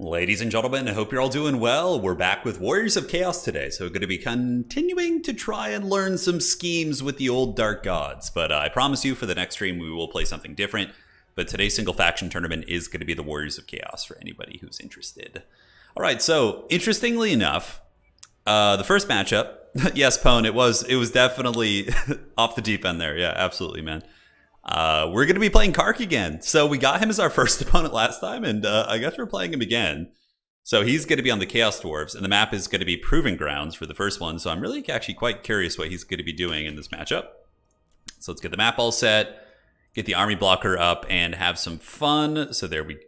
Ladies and gentlemen, I hope you're all doing well. We're back with Warriors of Chaos today, so we're going to be continuing to try and learn some schemes with the old Dark Gods. But I promise you, for the next stream, we will play something different. But today's single faction tournament is going to be the Warriors of Chaos for anybody who's interested. All right, so interestingly enough, the first matchup, yes, Pone, it was definitely off the deep end there. Yeah, absolutely, man. We're going to be playing Kark again. So we got him as our first opponent last time, and I guess we're playing him again. So he's going to be on the Chaos Dwarves, and the map is going to be Proving Grounds for the first one. So I'm really actually quite curious what he's going to be doing in this matchup. So let's get the map all set, get the army blocker up, and have some fun. So there we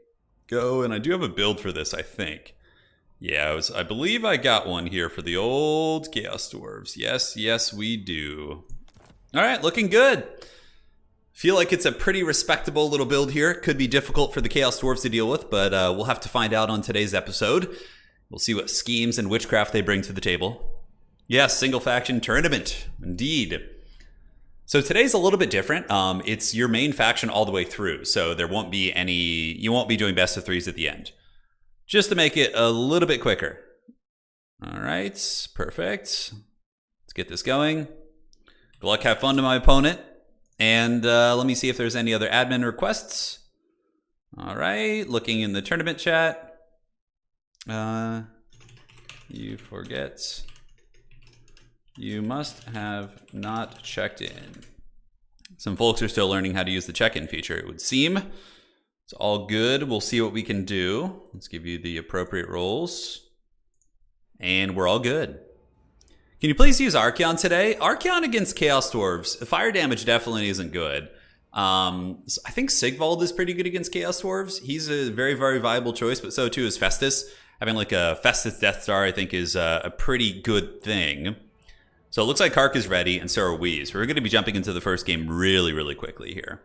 go. And I do have a build for this, I think. Yeah, I believe I got one here for the old Chaos Dwarves. Yes, we do. All right, looking good. Feel like it's a pretty respectable little build here. Could be difficult for the Chaos Dwarves to deal with, but we'll have to find out on today's episode. We'll see what schemes and witchcraft they bring to the table. Yes, single faction tournament, indeed. So today's a little bit different. It's your main faction all the way through, so there won't be any. You won't be doing best of threes at the end, just to make it a little bit quicker. All right, perfect. Let's get this going. Good luck, have fun to my opponent. And let me see if there's any other admin requests. All right, looking in the tournament chat. You forget. You must have not checked in. Some folks are still learning how to use the check-in feature, it would seem. It's all good. We'll see what we can do. Let's give you the appropriate roles. And we're all good. Can you please use Archeon today? Archeon against Chaos Dwarves. Fire damage definitely isn't good. I think Sigvald is pretty good against Chaos Dwarves. He's a very, very viable choice, but so too is Festus. Having like a Festus Death Star, I think, is a pretty good thing. So it looks like Kark is ready, and so are we. So we're going to be jumping into the first game really, really quickly here.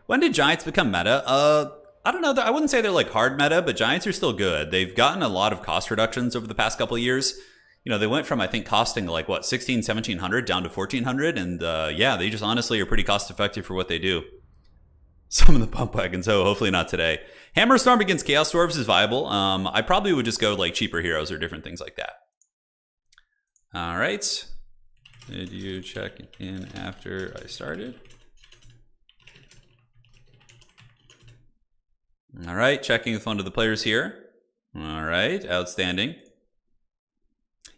When did Giants become meta? I don't know. I wouldn't say they're like hard meta, but Giants are still good. They've gotten a lot of cost reductions over the past couple of years. You know, they went from, I think, costing like, what, 16, 1700 down to 1400. And yeah, they just honestly are pretty cost effective for what they do. Some of the pump wagons, hopefully not today. Hammerstorm against Chaos Dwarves is viable. I probably would just go like cheaper heroes or different things like that. All right. Did you check in after I started? All right, checking with one of the players here. All right, outstanding.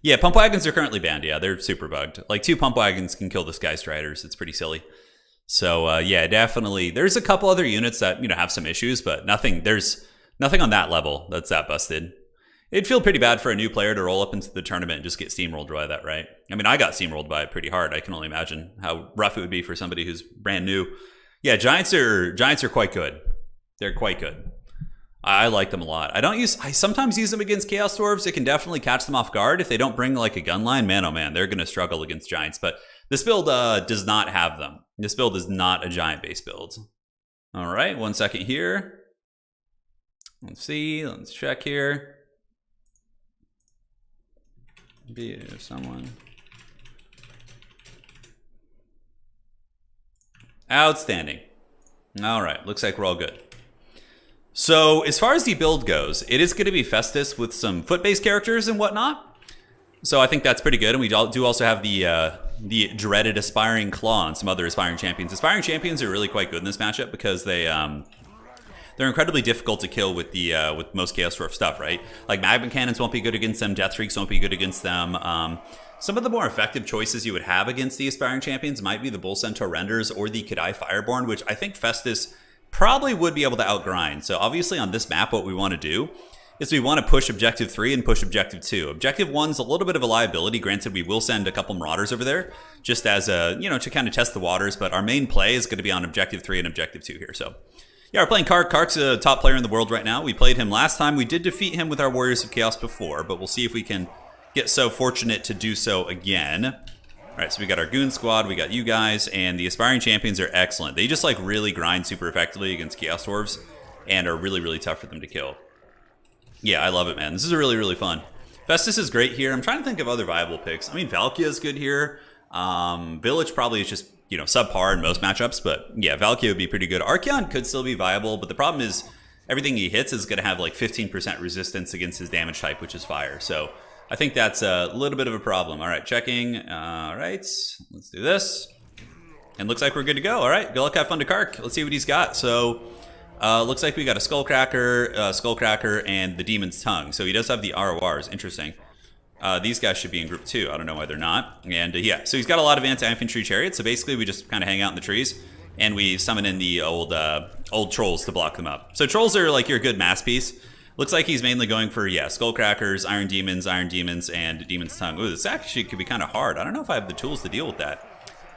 Yeah, pump wagons are currently banned. Yeah, they're super bugged. Like 2 pump wagons can kill the Sky Striders. It's pretty silly. So yeah, definitely. There's a couple other units that, you know, have some issues, but there's nothing on that level that's that busted. It'd feel pretty bad for a new player to roll up into the tournament and just get steamrolled by that, right? I mean, I got steamrolled by it pretty hard. I can only imagine how rough it would be for somebody who's brand new. Yeah, Giants are quite good. They're quite good. I like them a lot. I sometimes use them against Chaos Dwarves. It can definitely catch them off guard. If they don't bring like a gun line, man, oh man, they're going to struggle against Giants. But this build does not have them. This build is not a Giant-based build. All right, 1 second here. Let's see. Let's check here. Be if someone. Outstanding. All right, looks like we're all good. So as far as the build goes, it is going to be Festus with some foot-based characters and whatnot. So I think that's pretty good. And we do also have the dreaded Aspiring Claw and some other Aspiring Champions. Aspiring Champions are really quite good in this matchup because they're incredibly difficult to kill with most Chaos Dwarf stuff, right? Like Magma Cannons won't be good against them. Death Shrieks won't be good against them. Some of the more effective choices you would have against the Aspiring Champions might be the Bull Centaur Renders or the Kadai Fireborn, which I think Festus probably would be able to outgrind. So obviously on this map, what we want to do is we want to push Objective 3 and push Objective 2. Objective 1's a little bit of a liability. Granted, we will send a couple Marauders over there just as a, you know, to kind of test the waters. But our main play is going to be on Objective 3 and Objective 2 here. So yeah, we're playing Kark. Kark's a top player in the world right now. We played him last time. We did defeat him with our Warriors of Chaos before, but we'll see if we can get so fortunate to do so again. All right, so we got our Goon Squad, we got you guys, and the Aspiring Champions are excellent. They just like really grind super effectively against Chaos Dwarves and are really, really tough for them to kill. Yeah, I love it, man. This is really, really fun. Festus is great here. I'm trying to think of other viable picks. I mean, Valkia is good here. Village probably is just, you know, subpar in most matchups, but yeah, Valkia would be pretty good. Archeon could still be viable, but the problem is everything he hits is going to have like 15% resistance against his damage type, which is fire. So I think that's a little bit of a problem. All right, checking. All right, let's do this. And looks like we're good to go. All right, good luck, have fun to Kark. Let's see what he's got. So looks like we got a Skullcracker, and the Demon's Tongue. So he does have the RORs. Interesting. These guys should be in group 2. I don't know why they're not. And yeah, so he's got a lot of anti-infantry chariots. So basically we just kind of hang out in the trees and we summon in the old trolls to block them up. So trolls are like your good mass piece. Looks like he's mainly going for, yeah, Skullcrackers, Iron Demons, and Demon's Tongue. Ooh, this actually could be kind of hard. I don't know if I have the tools to deal with that.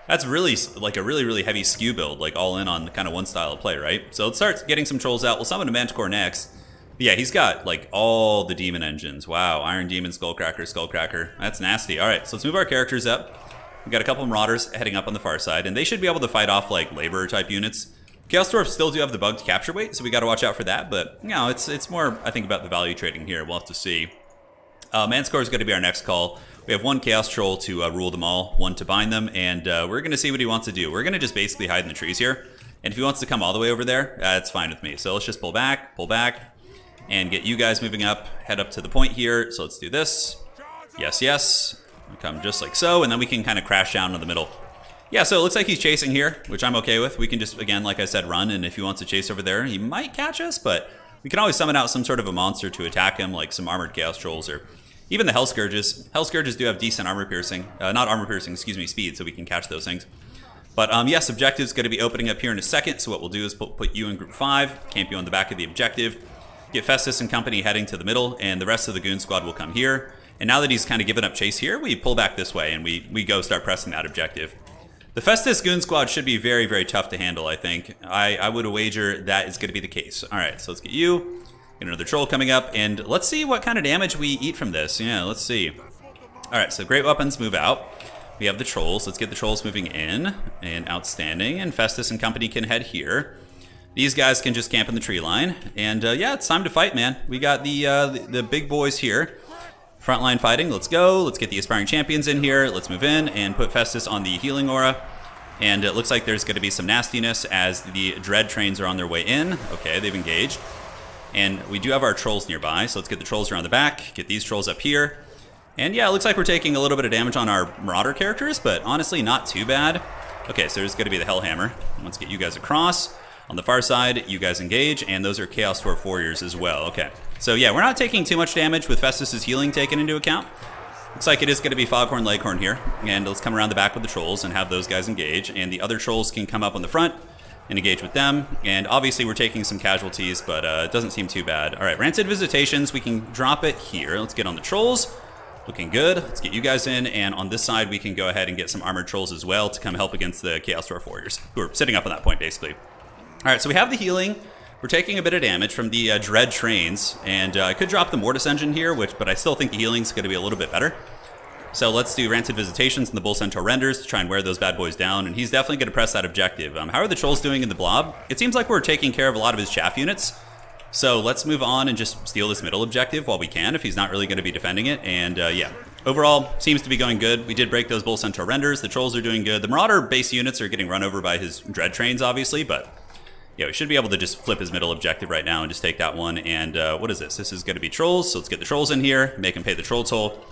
That's really like a really heavy skew build, like all in on kind of one style of play, right? So let's start getting some trolls out. We'll summon a Manticore next. Yeah, he's got like all the demon engines. Wow, Iron Demon, Skullcracker. That's nasty. All right, so let's move our characters up. We've got a couple of Marauders heading up on the far side, and they should be able to fight off like Laborer type units. Chaos Dwarf still do have the bug to capture weight, so we got to watch out for that. But you know, it's more I think about the value trading here. We'll have to see. Manscore is going to be our next call. We have one Chaos Troll to rule them all, one to bind them, and we're going to see what he wants to do. We're going to just basically hide in the trees here, and if he wants to come all the way over there, that's fine with me. So let's just pull back, and get you guys moving up, head up to the point here. So let's do this. Yes. Come just like so, and then we can kind of crash down in the middle. Yeah, so it looks like he's chasing here, which I'm okay with. We can just, again, like I said, run, and if he wants to chase over there, he might catch us, but we can always summon out some sort of a monster to attack him, like some armored Chaos Trolls, or even the Hell Scourges. Hell Scourges do have decent armor piercing, not armor piercing, excuse me, speed, so we can catch those things. But yes, objective's going to be opening up here in a second, so what we'll do is put you in group 5, camp you on the back of the objective, get Festus and company heading to the middle, and the rest of the Goon Squad will come here. And now that he's kind of given up chase here, we pull back this way and we go start pressing that objective. The Festus Goon Squad should be very tough to handle, I think. I would wager that is going to be the case. All right, so let's get you. Get another troll coming up, and let's see what kind of damage we eat from this. Yeah, let's see. All right, so great weapons move out. We have the trolls. Let's get the trolls moving in, and outstanding. And Festus and company can head here. These guys can just camp in the tree line. And yeah, it's time to fight, man. We got the big boys here. Frontline fighting, let's go. Let's get the Aspiring Champions in here. Let's move in and put Festus on the healing aura. And it looks like there's going to be some nastiness as the Dread trains are on their way in. Okay, they've engaged. And we do have our trolls nearby, so let's get the trolls around the back, get these trolls up here. And yeah, it looks like we're taking a little bit of damage on our Marauder characters, but honestly, not too bad. Okay, so there's going to be the Hellhammer. Let's get you guys across. On the far side, you guys engage, and those are Chaos Dwarf Warriors as well. Okay, so yeah, we're not taking too much damage with Festus's healing taken into account. Looks like it is going to be Foghorn Leghorn here, and let's come around the back with the trolls and have those guys engage, and the other trolls can come up on the front and engage with them. And obviously we're taking some casualties, but it doesn't seem too bad. All right, Rancid Visitations, we can drop it here. Let's get on the trolls. Looking good. Let's get you guys in, and on this side we can go ahead and get some armored trolls as well to come help against the Chaos Dwarf Warriors, who are sitting up on that point basically. All right, so we have the healing. We're taking a bit of damage from the Dread trains, and I could drop the Mortis engine here, but I still think the healing's going to be a little bit better. So let's do Rancid Visitations and the Bull Centaur Renders to try and wear those bad boys down, and he's definitely going to press that objective. How are the trolls doing in the blob? It seems like we're taking care of a lot of his chaff units, so let's move on and just steal this middle objective while we can, if he's not really going to be defending it. And yeah, overall, seems to be going good. We did break those Bull Centaur Renders. The trolls are doing good. The Marauder base units are getting run over by his Dread trains, obviously, but yeah, we should be able to just flip his middle objective right now and just take that one. And what is this? This is going to be trolls, so let's get the trolls in here, make them pay the troll toll.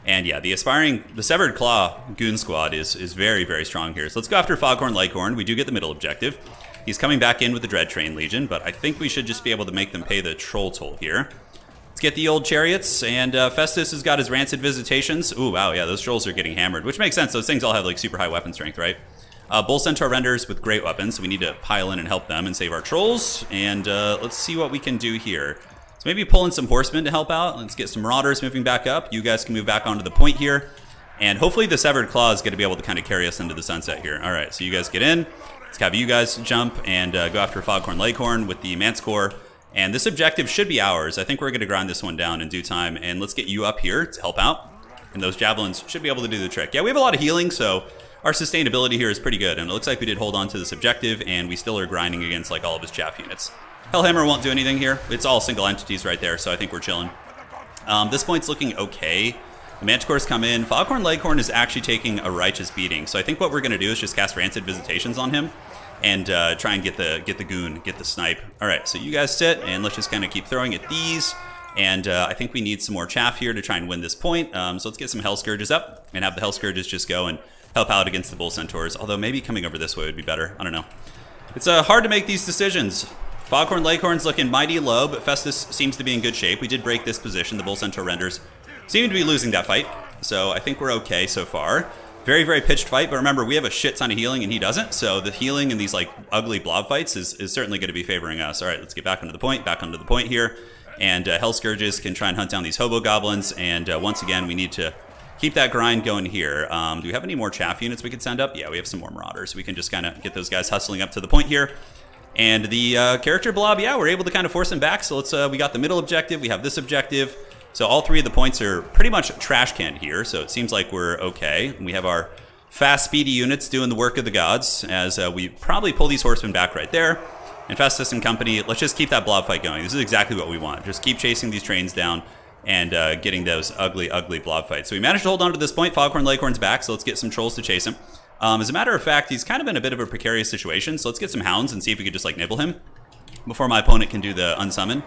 And yeah, the Severed Claw Goon Squad is very strong here. So let's go after Foghorn Leghorn. We do get the middle objective. He's coming back in with the Dread Train Legion, but I think we should just be able to make them pay the troll toll here. Let's get the old chariots, and Festus has got his Rancid Visitations. Ooh, wow, yeah, those trolls are getting hammered, which makes sense. Those things all have like super high weapon strength, right? Bull Centaur Renders with great weapons, so we need to pile in and help them and save our trolls. And let's see what we can do here. So maybe pull in some horsemen to help out. Let's get some Marauders moving back up. You guys can move back onto the point here. And hopefully the Severed Claw is going to be able to kind of carry us into the sunset here. All right, so you guys get in. Let's have you guys jump and go after Foghorn Leghorn with the Manticore. And this objective should be ours. I think we're going to grind this one down in due time. And let's get you up here to help out. And those Javelins should be able to do the trick. Yeah, we have a lot of healing, so our sustainability here is pretty good. And it looks like we did hold on to this objective, and we still are grinding against like all of his chaff units. Hellhammer won't do anything here. It's all single entities right there, so I think we're chilling. This point's looking okay. The Manticores come in. Foghorn Leghorn is actually taking a righteous beating. So I think what we're going to do is just cast Rancid Visitations on him and try and get the goon, get the snipe. All right, so you guys sit, and let's just kind of keep throwing at these. And I think we need some more chaff here to try and win this point. So let's get some Hell Scourges up and have the Hell Scourges just go and help out against the Bull Centaurs. Although maybe coming over this way would be better. I don't know. It's hard to make these decisions. Foghorn Leghorn's looking mighty low, but Festus seems to be in good shape. We did break this position. The Bull Centaur Renders seem to be losing that fight. So I think we're okay so far. Very, very pitched fight, but remember, we have a shit ton of healing and he doesn't, so the healing in these like ugly blob fights is certainly going to be favoring us. All right, let's get back onto the point here, and Hell Scourges can try and hunt down these Hobo Goblins, and once again, we need to keep that grind going here. Do we have any more chaff units we could send up? Yeah, we have some more Marauders, so we can just kind of get those guys hustling up to the point here. And the character blob, yeah, we're able to kind of force them back, so let's, we got the middle objective, we have this objective. So all three of the points are pretty much trash canned here, so it seems like we're okay. And we have our fast, speedy units doing the work of the gods, as we probably pull these horsemen back right there. And Festus and company, let's just keep that blob fight going. This is exactly what we want. Just keep chasing these trains down and getting those ugly, ugly blob fights. So we managed to hold on to this point. Foghorn Leghorn's back, so let's get some trolls to chase him. As a matter of fact, he's kind of in a bit of a precarious situation, so let's get some hounds and see if we could just like nibble him before my opponent can do the unsummon.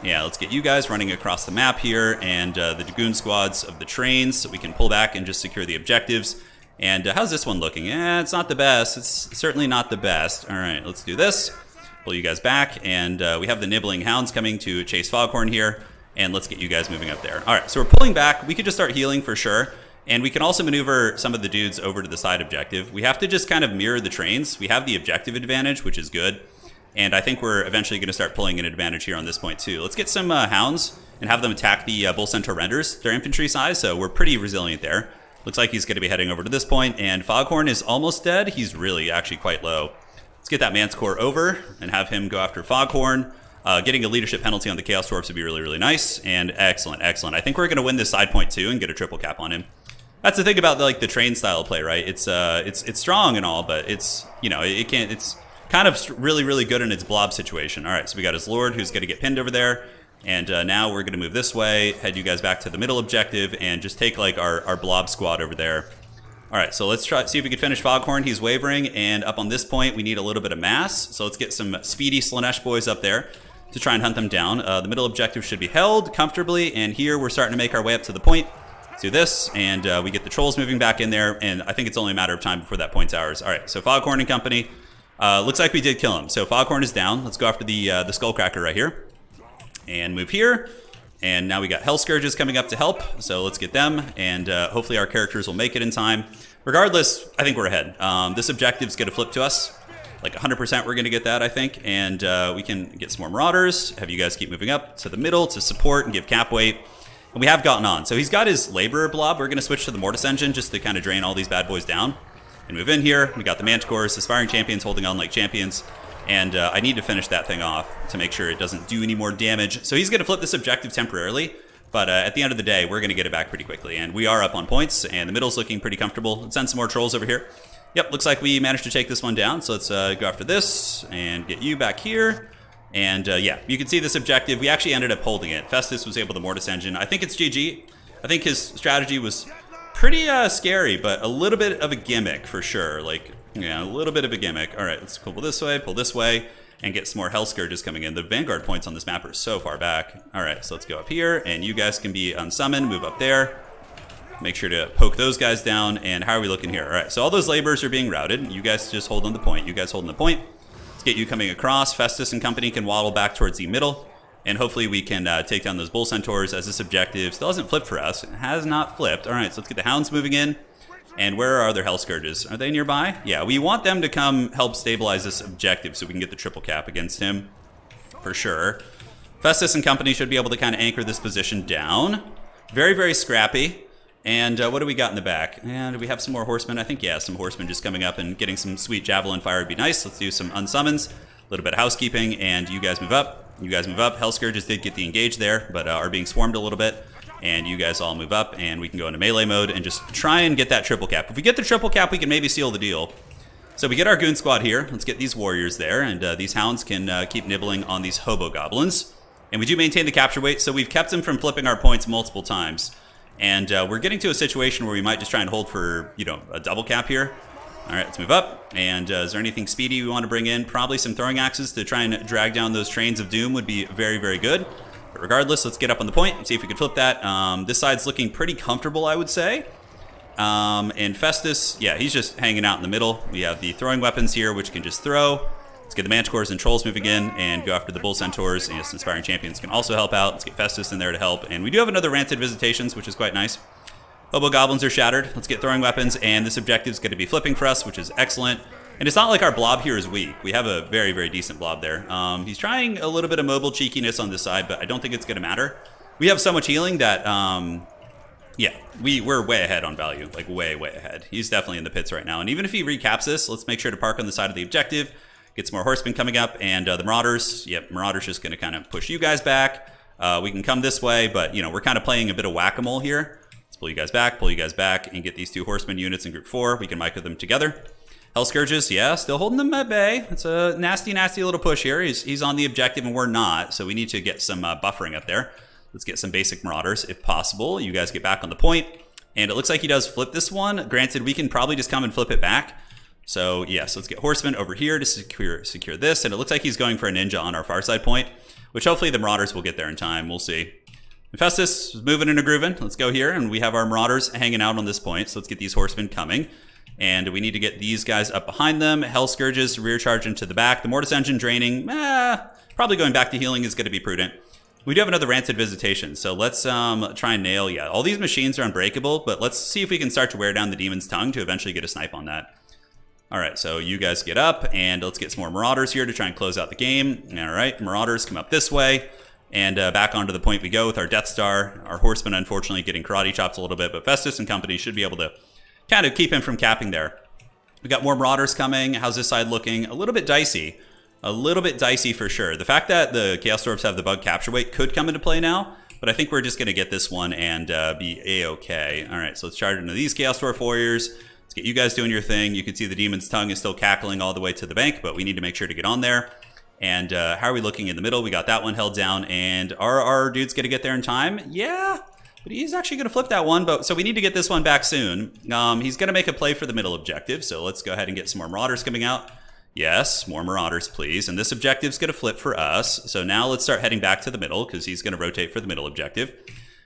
Yeah, let's get you guys running across the map here, and the Dragoon squads of the trains, so we can pull back and just secure the objectives. And how's this one looking? It's not the best. It's certainly not the best. All right, let's do this. Pull you guys back, and we have the nibbling hounds coming to chase Foghorn here, and let's get you guys moving up there. All right, so we're pulling back. We could just start healing for sure, and we can also maneuver some of the dudes over to the side objective. We have to just kind of mirror the trains. We have the objective advantage, which is good. And I think we're eventually going to start pulling an advantage here on this point too. Let's get some hounds and have them attack the Bull Centaur Renders. They're infantry size, so we're pretty resilient there. Looks like he's going to be heading over to this point, and Foghorn is almost dead. He's really actually quite low. Let's get that Manticore over and have him go after Foghorn. Getting a leadership penalty on the Chaos Dwarfs would be really, really nice. And excellent, excellent. I think we're going to win this side point too and get a triple cap on him. That's the thing about the train style play, right? It's strong and all, but it's, you know, it can't. It's kind of really, really good in its blob situation. All right, so we got his Lord who's going to get pinned over there. And now we're going to move this way, head you guys back to the middle objective, and just take like our blob squad over there. All right, so let's see if we can finish Foghorn. He's wavering, and up on this point, we need a little bit of mass. So let's get some speedy Slanesh boys up there to try and hunt them down. The middle objective should be held comfortably, and here we're starting to make our way up to the point. Let's do this, and we get the trolls moving back in there, and I think it's only a matter of time before that point's ours. All right, so Foghorn and company. Looks like we did kill him. So Foghorn is down. Let's go after the Skullcracker right here. And move here. And now we got Hell Scourges coming up to help. So let's get them. And hopefully our characters will make it in time. Regardless, I think we're ahead. This objective's going to flip to us. Like 100% we're going to get that, I think. And we can get some more Marauders. Have you guys keep moving up to the middle to support and give cap weight. And we have gotten on. So he's got his Laborer blob. We're going to switch to the Mortis Engine just to kind of drain all these bad boys down. And move in here. We got the Manticores, Aspiring Champions holding on like champions. And I need to finish that thing off to make sure it doesn't do any more damage. So he's going to flip this objective temporarily. But at the end of the day, we're going to get it back pretty quickly. And we are up on points. And the middle's looking pretty comfortable. Let's send some more trolls over here. Yep, looks like we managed to take this one down. So let's go after this and get you back here. And yeah, you can see this objective. We actually ended up holding it. Festus was able to Mortis Engine. I think it's GG. I think his strategy was pretty scary, but a little bit of a gimmick for sure. Like, yeah, a little bit of a gimmick. All right, let's pull this way, and get some more Hell Scourges coming in. The Vanguard points on this map are so far back. All right, so let's go up here, and you guys can be unsummoned. Move up there. Make sure to poke those guys down. And how are we looking here? All right, so all those laborers are being routed. You guys just hold on the point. Let's get you coming across. Festus and company can waddle back towards the middle. And hopefully we can take down those Bull Centaurs, as this objective still hasn't flipped for us. It has not flipped. All right, so let's get the Hounds moving in. And where are their Hell Scourges? Are they nearby? Yeah, we want them to come help stabilize this objective so we can get the triple cap against him. For sure. Festus and company should be able to kind of anchor this position down. Very, very scrappy. And what do we got in the back? And do we have some more horsemen? I think, yeah, some horsemen just coming up and getting some sweet javelin fire would be nice. Let's do some unsummons. A little bit of housekeeping, and you guys move up. Hell Scourges did get the engage there, but are being swarmed a little bit. And you guys all move up, and we can go into melee mode and just try and get that triple cap. If we get the triple cap, we can maybe seal the deal. So we get our goon squad here. Let's get these warriors there, and these hounds can keep nibbling on these hobo goblins. And we do maintain the capture weight, so we've kept them from flipping our points multiple times. And we're getting to a situation where we might just try and hold for, you know, a double cap here. All right, let's move up. And is there anything speedy we want to bring in? Probably some throwing axes to try and drag down those trains of doom would be very, very good. But regardless, let's get up on the point and see if we can flip that. This side's looking pretty comfortable, I would say. And Festus, yeah, he's just hanging out in the middle. We have the throwing weapons here, which can just throw. Let's get the Manticores and Trolls moving in and go after the Bull Centaurs. And yes, Inspiring Champions can also help out. Let's get Festus in there to help. And we do have another Rancid Visitations, which is quite nice. Hobo Goblins are shattered. Let's get throwing weapons. And this objective is going to be flipping for us, which is excellent. And it's not like our blob here is weak. We have a very, very decent blob there. He's trying a little bit of mobile cheekiness on this side, but I don't think it's going to matter. We have so much healing that, yeah, we're way ahead on value. Like, way, way ahead. He's definitely in the pits right now. And even if he recaps this, let's make sure to park on the side of the objective. Get some more horsemen coming up, and the Marauders. Yep, Marauders just going to kind of push you guys back. We can come this way, but, you know, we're kind of playing a bit of whack-a-mole here. Let's pull you guys back, and get these 2 horseman units in group 4. We can micro them together. Hell Scourges, yeah, still holding them at bay. It's a nasty, nasty little push here. He's on the objective, and we're not, so we need to get some buffering up there. Let's get some basic Marauders, if possible. You guys get back on the point, and it looks like he does flip this one. Granted, we can probably just come and flip it back. So, yes, let's get Horsemen over here to secure this. And it looks like he's going for a Ninja on our far side point, which hopefully the Marauders will get there in time. We'll see. Festus is moving and a grooving. Let's go here. And we have our Marauders hanging out on this point. So let's get these Horsemen coming. And we need to get these guys up behind them. Hell Scourges rear charge into the back. The Mortis Engine draining. Probably going back to healing is going to be prudent. We do have another Rancid Visitation. So let's try and nail. Yeah, all these machines are unbreakable. But let's see if we can start to wear down the Demon's Tongue to eventually get a snipe on that. All right, so you guys get up, and let's get some more Marauders here to try and close out the game. All right, Marauders come up this way, and back onto the point we go with our Death Star. Our Horsemen, unfortunately, getting karate chops a little bit, but Festus and company should be able to kind of keep him from capping there. We got more Marauders coming. How's this side looking? A little bit dicey. A little bit dicey for sure. The fact that the Chaos Dwarfs have the bug capture weight could come into play now, but I think we're just going to get this one and be A-okay. All right, so let's charge into these Chaos Dwarf Warriors. Let's get you guys doing your thing. You can see the Demon's Tongue is still cackling all the way to the bank, but we need to make sure to get on there. And how are we looking in the middle? We got that one held down, and are our dudes going to get there in time? Yeah, but he's actually going to flip that one, but so we need to get this one back soon. He's going to make a play for the middle objective, so let's go ahead and get some more Marauders coming out. Yes, more Marauders, please. And this objective's going to flip for us, so now let's start heading back to the middle, because he's going to rotate for the middle objective.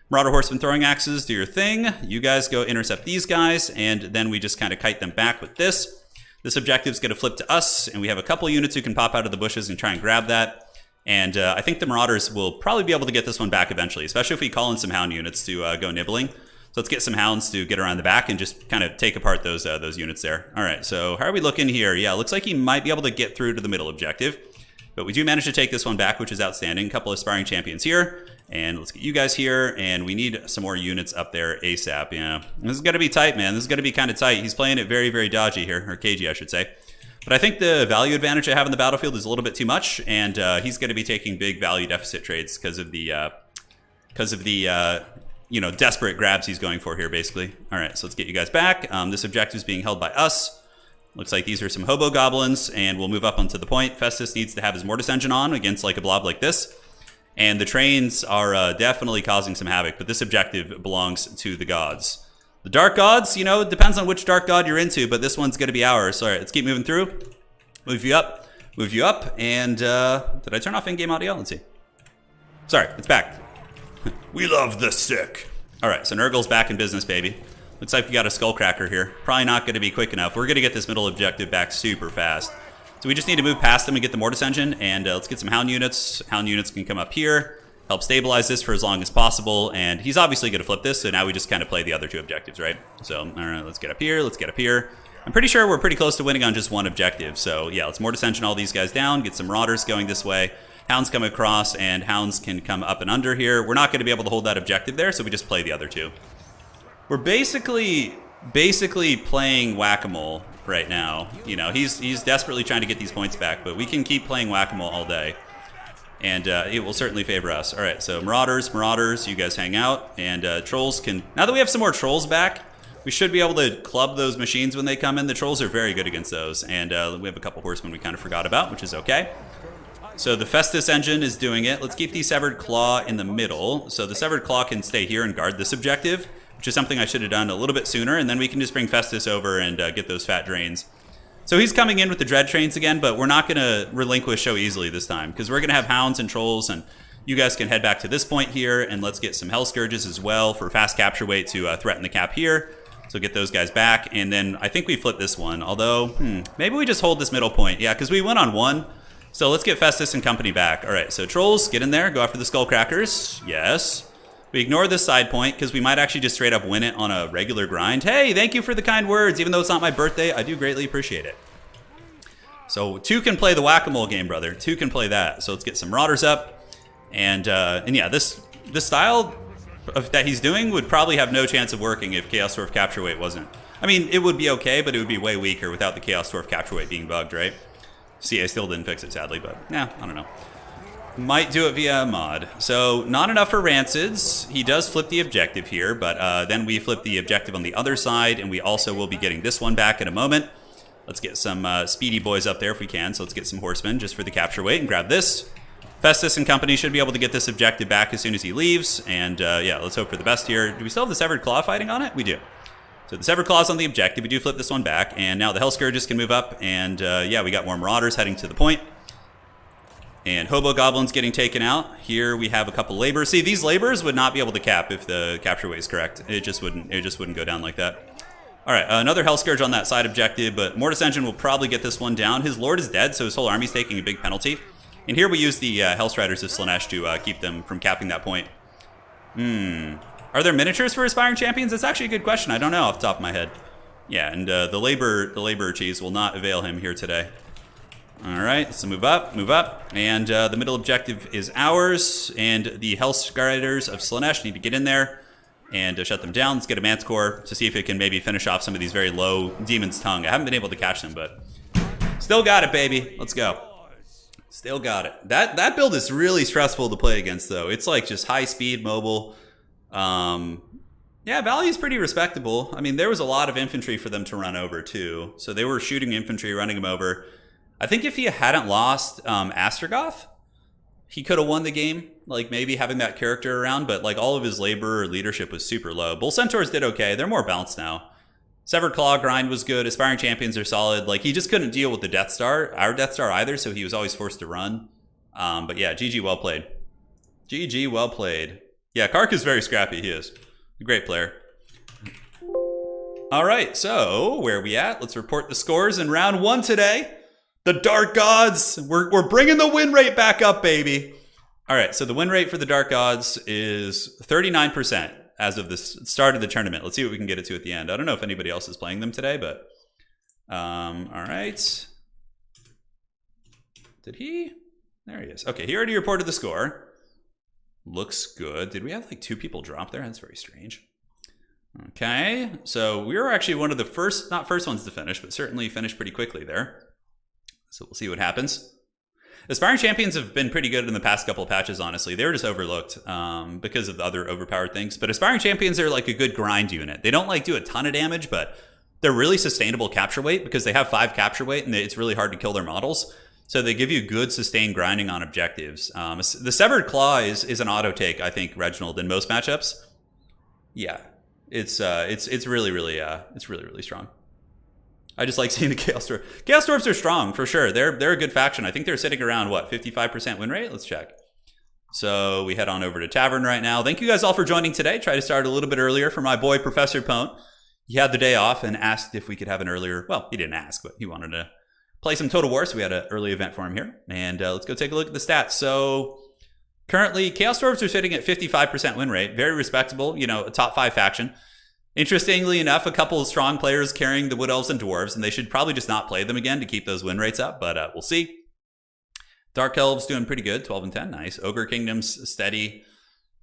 Marauder Horsemen throwing axes, do your thing. You guys go intercept these guys, and then we just kind of kite them back with this. This objective's going to flip to us, and we have a couple units who can pop out of the bushes and try and grab that. And I think the Marauders will probably be able to get this one back eventually, especially if we call in some Hound units to go nibbling. So let's get some Hounds to get around the back and just kind of take apart those units there. All right, so how are we looking here? Yeah, looks like he might be able to get through to the middle objective. But we do manage to take this one back, which is outstanding. A couple of Aspiring Champions here. And let's get you guys here, and we need some more units up there ASAP, yeah. This is going to be tight, man. This is going to be kind of tight. He's playing it very, very dodgy here, or cagey, I should say. But I think the value advantage I have in the battlefield is a little bit too much, and he's going to be taking big value deficit trades because of the you know, desperate grabs he's going for here, basically. All right, so let's get you guys back. This objective is being held by us. Looks like these are some Hobo Goblins, and we'll move up onto the point. Festus needs to have his Mortis Engine on against like a blob like this. And the trains are definitely causing some havoc, but this objective belongs to the gods. The Dark Gods, you know, it depends on which Dark God you're into, but this one's going to be ours. All right, let's keep moving through. Move you up, and did I turn off in-game audio? Let's see. Sorry, it's back. We love the sick. All right, so Nurgle's back in business, baby. Looks like we got a Skullcracker here. Probably not going to be quick enough. We're going to get this middle objective back super fast. So we just need to move past them and get the Mortis Engine, and let's get some Hound units. Hound units can come up here, help stabilize this for as long as possible, and he's obviously going to flip this, so now we just kind of play the other 2 objectives, right? So, all right, let's get up here, let's get up here. I'm pretty sure we're pretty close to winning on just one objective, so yeah, let's Mortis Engine all these guys down, get some Marauders going this way. Hounds come across, and Hounds can come up and under here. We're not going to be able to hold that objective there, so we just play the other 2. We're basically playing whack-a-mole right now. You know, he's desperately trying to get these points back, but we can keep playing whack-a-mole all day, and it will certainly favor us. All right, so Marauders, you guys hang out, and Trolls can... Now that we have some more Trolls back, we should be able to club those machines when they come in. The Trolls are very good against those, and we have a couple Horsemen we kind of forgot about, which is okay. So the Festus engine is doing it. Let's keep the Severed Claw in the middle. So the Severed Claw can stay here and guard this objective, which is something I should have done a little bit sooner, and then we can just bring Festus over and get those fat drains. So he's coming in with the Dread Trains again, but we're not going to relinquish so easily this time, because we're going to have Hounds and Trolls, and you guys can head back to this point here, and let's get some Hell Scourges as well for fast capture weight to threaten the cap here. So get those guys back, and then I think we flip this one, although maybe we just hold this middle point. Yeah, because we went on one. So let's get Festus and company back. All right, so Trolls, get in there. Go after the Skullcrackers. Yes. We ignore this side point because we might actually just straight up win it on a regular grind. Hey, thank you for the kind words. Even though it's not my birthday, I do greatly appreciate it. So 2 can play the Whack-A-Mole game, brother. 2 can play that. So let's get some Marauders up. And yeah, this style that he's doing would probably have no chance of working if Chaos Dwarf Capture Weight wasn't. I mean, it would be okay, but it would be way weaker without the Chaos Dwarf Capture Weight being bugged, right? CA still didn't fix it, sadly, but yeah, I don't know. Might do it via a mod. So not enough for Rancids. He does flip the objective here, but then we flip the objective on the other side, and we also will be getting this one back in a moment. Let's get some speedy boys up there if we can. So let's get some horsemen just for the capture weight and grab this. Festus and company should be able to get this objective back as soon as he leaves. And yeah, let's hope for the best here. Do we still have the Severed Claw fighting on it? We do. So the Severed Claw's on the objective. We do flip this one back. And now the Hell Scourges can move up. And yeah, we got more Marauders heading to the point. And Hobo Goblins getting taken out. Here we have a couple Laborers. See, these Laborers would not be able to cap if the capture weight is correct. It just wouldn't go down like that. All right, another Hell Scourge on that side objective, but Mortis Engine will probably get this one down. His Lord is dead, so his whole army's taking a big penalty. And here we use the Hellstriders of Slaanesh to keep them from capping that point. Are there miniatures for Aspiring Champions? That's actually a good question. I don't know off the top of my head. Yeah, and the labor cheese will not avail him here today. All right, so move up. And the middle objective is ours, and the Hellstriders of Slaanesh need to get in there and shut them down. Let's get a Manticore to see if it can maybe finish off some of these very low Demon's Tongue. I haven't been able to catch them, but still got it, baby. Let's go. Still got it. That build is really stressful to play against, though. It's like just high speed, mobile. Yeah, value's pretty respectable. I mean, there was a lot of infantry for them to run over, too. So they were shooting infantry, running them over. I think if he hadn't lost Astragoth, he could have won the game. Like, maybe having that character around, but like all of his labor or leadership was super low. Bull Centaurs did okay. They're more balanced now. Severed Claw grind was good. Aspiring Champions are solid. Like, he just couldn't deal with the Death Star, our Death Star either, so he was always forced to run. But yeah, GG, well played. GG, well played. Yeah, Kark is very scrappy. He is a great player. All right, so where are we at? Let's report the scores in round 1 today. The Dark Gods, we're bringing the win rate back up, baby. All right, so the win rate for the Dark Gods is 39% as of the start of the tournament. Let's see what we can get it to at the end. I don't know if anybody else is playing them today, but all right. Did he? There he is. Okay, he already reported the score. Looks good. Did we have like 2 people drop there? That's very strange. Okay, so we were actually one of the first, not first ones to finish, but certainly finished pretty quickly there. So we'll see what happens. Aspiring Champions have been pretty good in the past couple of patches, honestly. They were just overlooked because of the other overpowered things. But Aspiring Champions are like a good grind unit. They don't like do a ton of damage, but they're really sustainable capture weight because they have 5 capture weight and it's really hard to kill their models. So they give you good sustained grinding on objectives. The Severed Claw is an auto take, I think, Reginald, in most matchups. Yeah, it's really strong. I just like seeing the Chaos Dwarf. Chaos Dwarfs are strong, for sure. They're a good faction. I think they're sitting around, what, 55% win rate? Let's check. So we head on over to Tavern right now. Thank you guys all for joining today. Try to start a little bit earlier for my boy, Professor Pone. He had the day off and asked if we could have an earlier... Well, he didn't ask, but he wanted to play some Total War, so we had an early event for him here. And let's go take a look at the stats. So currently, Chaos Dwarfs are sitting at 55% win rate. Very respectable, you know, a top 5 faction. Interestingly enough, a couple of strong players carrying the Wood Elves and Dwarves, and they should probably just not play them again to keep those win rates up, but we'll see. Dark Elves doing pretty good, 12 and 10, nice. Ogre Kingdoms, steady.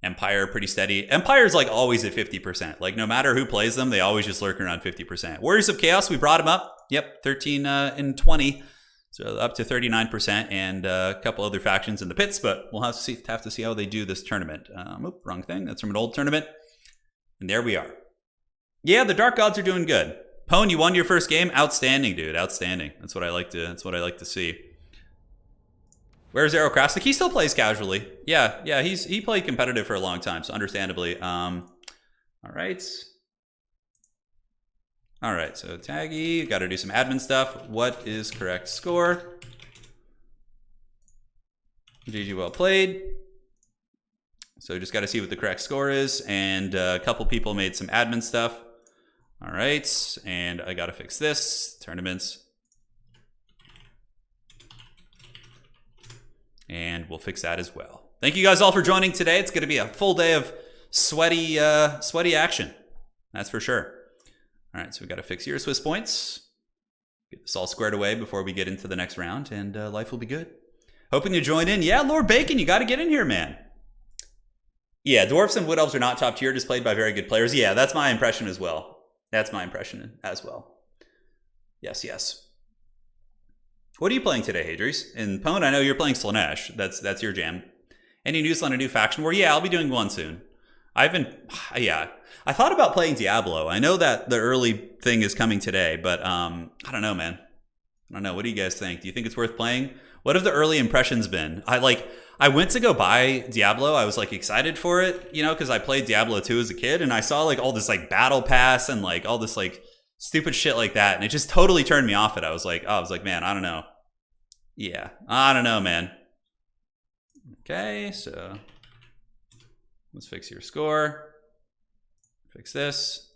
Empire, pretty steady. Empire's like always at 50%. Like no matter who plays them, they always just lurk around 50%. Warriors of Chaos, we brought them up. Yep, 13 and 20. So up to 39%, and a couple other factions in the pits, but we'll have to see how they do this tournament. Oop, wrong thing. That's from an old tournament. And there we are. Yeah, the Dark Gods are doing good. Pone, you won your first game. Outstanding, dude. Outstanding. That's what I like to see. Where's Aerocrastic? He still plays casually. Yeah, he played competitive for a long time, so understandably. All right, so Taggy, got to do some admin stuff. What is correct score? GG, well played. So just got to see what the correct score is, and a couple people made some admin stuff. All right, and I got to fix this. Tournaments. And we'll fix that as well. Thank you guys all for joining today. It's going to be a full day of sweaty action. That's for sure. All right, so we got to fix your Swiss points. Get this all squared away before we get into the next round, and life will be good. Hoping you join in. Yeah, Lord Bacon, you got to get in here, man. Yeah, Dwarfs and Wood Elves are not top tier, just played by very good players. Yeah, that's my impression as well. That's my impression as well. Yes. What are you playing today, Hadries? In Pwn, I know you're playing Slaanesh. That's your jam. Any news on a new faction war? Yeah, I'll be doing one soon. I thought about playing Diablo. I know that the early thing is coming today, but I don't know, man. I don't know. What do you guys think? Do you think it's worth playing? What have the early impressions been? I went to go buy Diablo. I was like excited for it, you know, because I played Diablo 2 as a kid, and I saw like all this like battle pass and like all this like stupid shit like that, and it just totally turned me off it. I was like, man, I don't know. Yeah, I don't know, man. Okay, so let's fix your score. Fix this.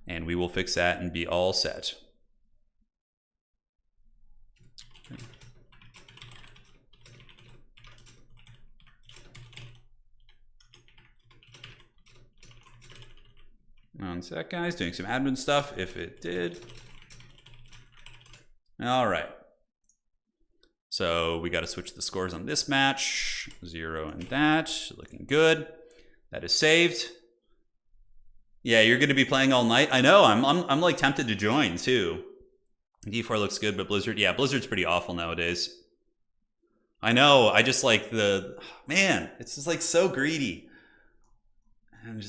And we will fix that and be all set. Okay. 1 sec, guys. Doing some admin stuff, if it did. All right. So we got to switch the scores on this match. 0 and that. Looking good. That is saved. Yeah, you're going to be playing all night. I know. I'm like tempted to join too. D4 looks good, but Blizzard. Yeah, Blizzard's pretty awful nowadays. I know. I just like man. It's just like so greedy.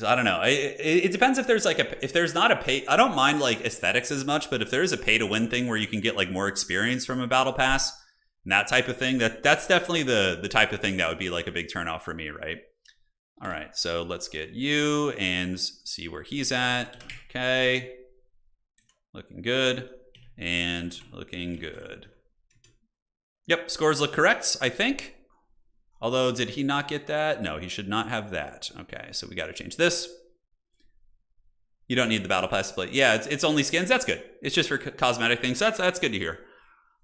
I don't know. It depends if there's like if there's not a pay. I don't mind like aesthetics as much, but if there is a pay to win thing where you can get like more experience from a battle pass and that type of thing, that's definitely the type of thing that would be like a big turnoff for me, right? All right, so let's get you and see where he's at. Okay, looking good and looking good. Yep, scores look correct, I think. Although, did he not get that? No, he should not have that. Okay, so we got to change this. You don't need the battle pass to play. Yeah, it's only skins. That's good. It's just for cosmetic things. So that's good to hear.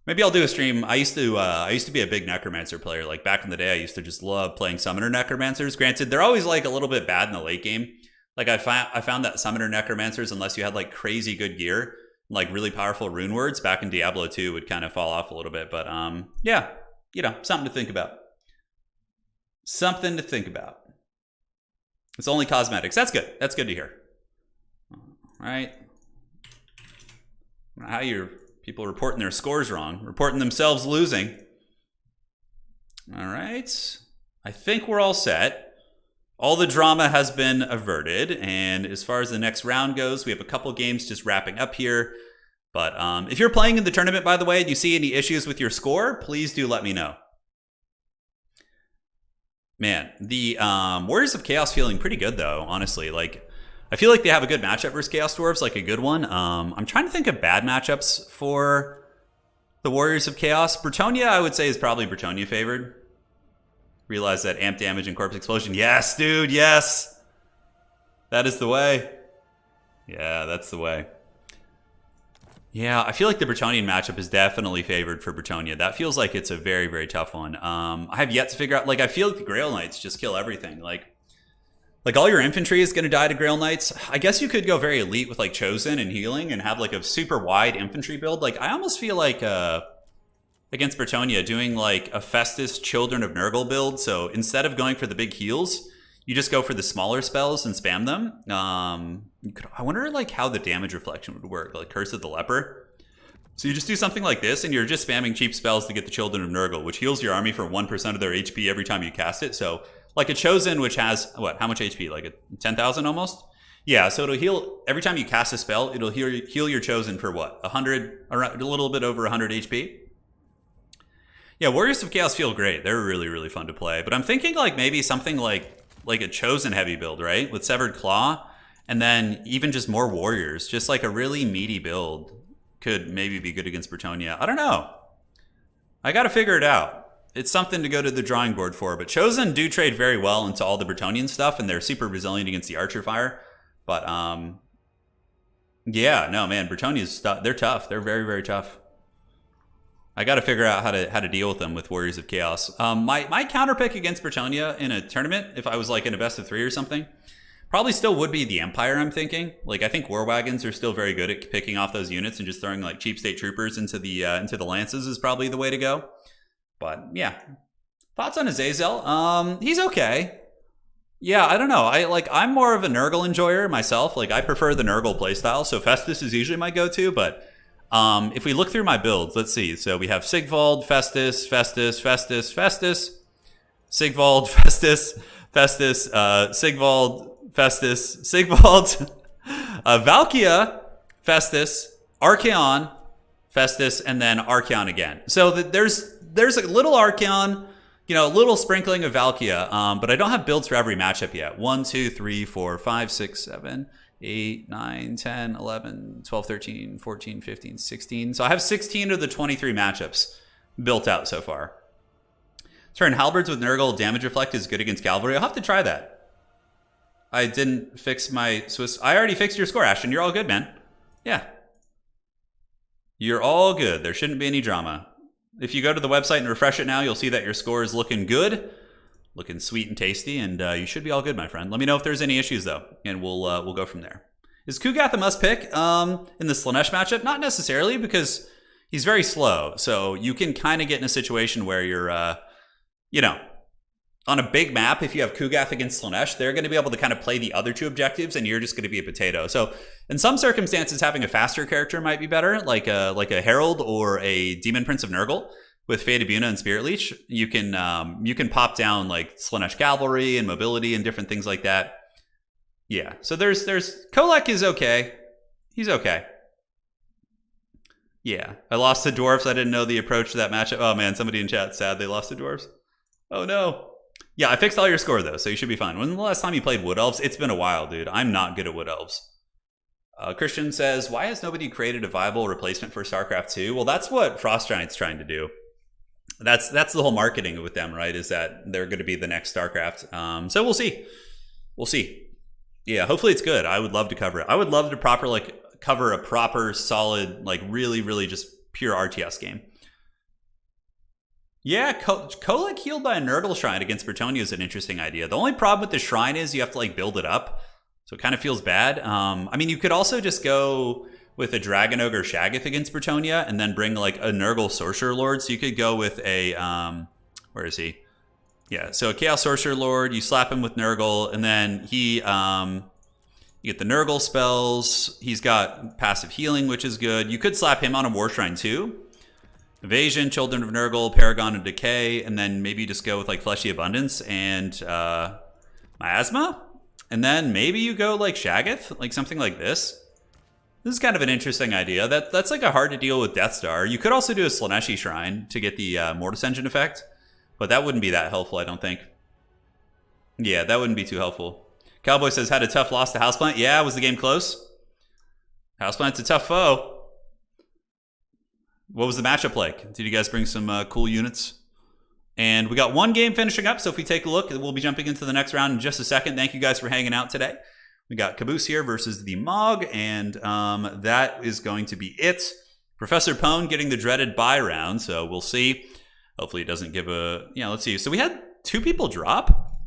Maybe I'll do a stream. I used to be a big Necromancer player. Like back in the day, I used to just love playing Summoner Necromancers. Granted, they're always like a little bit bad in the late game. Like I found that Summoner Necromancers, unless you had like crazy good gear, like really powerful rune words back in Diablo 2 would kind of fall off a little bit. But yeah, you know, something to think about. Something to think about. It's only cosmetics. That's good. That's good to hear. All right. How your people reporting their scores wrong, reporting themselves losing. All right. I think we're all set. All the drama has been averted. And as far as the next round goes, we have a couple games just wrapping up here. But if you're playing in the tournament, by the way, and you see any issues with your score, please do let me know. Man, the Warriors of Chaos feeling pretty good, though, honestly. Like, I feel like they have a good matchup versus Chaos Dwarves, like a good one. I'm trying to think of bad matchups for the Warriors of Chaos. Bretonnia, I would say, is probably Bretonnia favored. Realize that amp damage and corpse explosion. Yes, dude, yes. That is the way. Yeah, that's the way. Yeah, I feel like the Bretonnian matchup is definitely favored for Bretonnia. That feels like it's a very, very tough one. I have yet to figure out, like, I feel like the Grail Knights just kill everything. Like all your infantry is going to die to Grail Knights. I guess you could go very elite with, like, Chosen and Healing and have, like, a super wide infantry build. Like, I almost feel like, against Bretonnia, doing, like, a Festus Children of Nurgle build. So instead of going for the big heals, you just go for the smaller spells and spam them. I wonder like how the damage reflection would work, like Curse of the Leper. So you just do something like this, and you're just spamming cheap spells to get the Children of Nurgle, which heals your army for 1% of their HP every time you cast it. So like a Chosen, which has, what, how much HP? Like a 10,000 almost? Yeah, so it'll heal every time you cast a spell. It'll heal your chosen for what, 100, around a little bit over 100 HP. Yeah, Warriors of Chaos feel great. They're really, really fun to play. But I'm thinking like maybe something like a chosen heavy build, right? With Severed Claw, and then even just more warriors. Just like a really meaty build could maybe be good against Bretonnia. I don't know. I got to figure it out. It's something to go to the drawing board for. But chosen do trade very well into all the Bretonnian stuff, and they're super resilient against the archer fire. But yeah, no man, Bretonnia's they're tough. They're very, very tough. I got to figure out how to deal with them with Warriors of Chaos. My counter pick against Bretonnia in a tournament, if I was like in a best of 3 or something, probably still would be the Empire. I'm thinking. Like I think War Wagons are still very good at picking off those units and just throwing like cheap state troopers into the lances is probably the way to go. But yeah, thoughts on Azazel? He's okay. Yeah, I don't know. I'm more of a Nurgle enjoyer myself. Like I prefer the Nurgle playstyle, so Festus is usually my go-to. But if we look through my builds, let's see. So we have Sigvald, Festus, Festus, Festus, Festus, Sigvald, Festus, Festus, Sigvald, Festus, Sigvald, Valkia, Festus, Archaon, Festus, and then Archaon again. So there's a little Archaon, you know, a little sprinkling of Valkia, but I don't have builds for every matchup yet. 1, 2, 3, 4, 5, 6, 7, 8, 9, 10, 11, 12, 13, 14, 15, 16. So I have 16 of the 23 matchups built out so far. Turn halberds with Nurgle damage reflect is good against cavalry. I'll have to try that. I didn't fix my Swiss. I already fixed your score, Ashton. You're all good, man. Yeah. You're all good. There shouldn't be any drama. If you go to the website and refresh it now, you'll see that your score is looking good. Looking sweet and tasty, and you should be all good, my friend. Let me know if there's any issues, though, and we'll go from there. Is Kugath a must-pick in the Slaanesh matchup? Not necessarily, because he's very slow. So you can kind of get in a situation where you're, you know, on a big map, if you have Kugath against Slaanesh, they're going to be able to kind of play the other two objectives, and you're just going to be a potato. So in some circumstances, having a faster character might be better, like a Herald or a Demon Prince of Nurgle. With Fate Abuna and Spirit Leech, you can pop down like Slaanesh Cavalry and mobility and different things like that. Yeah, so there's Kolek is okay. He's okay. Yeah, I lost to Dwarfs. I didn't know the approach to that matchup. Oh man, somebody in chat sad they lost to Dwarfs. Oh no. Yeah, I fixed all your score though, so you should be fine. When the last time you played Wood Elves? It's been a while, dude. I'm not good at Wood Elves. Christian says, why has nobody created a viable replacement for StarCraft 2? Well, that's what Frost Giant's trying to do. That's the whole marketing with them, right? Is that they're going to be the next StarCraft. So we'll see. We'll see. Yeah, hopefully it's good. I would love to cover it. I would love to cover a proper, solid, like really, really just pure RTS game. Yeah, Kolek healed by a Nurgle Shrine against Bretonnia is an interesting idea. The only problem with the Shrine is you have to like build it up. So it kind of feels bad. I mean, you could also just go with a Dragon Ogre Shaggoth against Bretonnia and then bring like a Nurgle Sorcerer Lord. So you could go with a, where is he? Yeah, so a Chaos Sorcerer Lord, you slap him with Nurgle, and then he, you get the Nurgle spells. He's got passive healing, which is good. You could slap him on a War Shrine too. Evasion, Children of Nurgle, Paragon of Decay, and then maybe just go with like Fleshy Abundance and Miasma. And then maybe you go like Shaggoth, like something like this. This is kind of an interesting idea. That's like a hard to deal with Death Star. You could also do a Slaaneshi Shrine to get the Mortis Engine effect, but that wouldn't be that helpful, I don't think. Yeah, that wouldn't be too helpful. Cowboy says, had a tough loss to Houseplant. Yeah, was the game close? Houseplant's a tough foe. What was the matchup like? Did you guys bring some cool units? And we got one game finishing up, so if we take a look, we'll be jumping into the next round in just a second. Thank you guys for hanging out today. We got Caboose here versus the Mog, and that is going to be it. Professor Pone getting the dreaded bye round, so we'll see. Hopefully it doesn't give a... Yeah, let's see. So we had 2 people drop,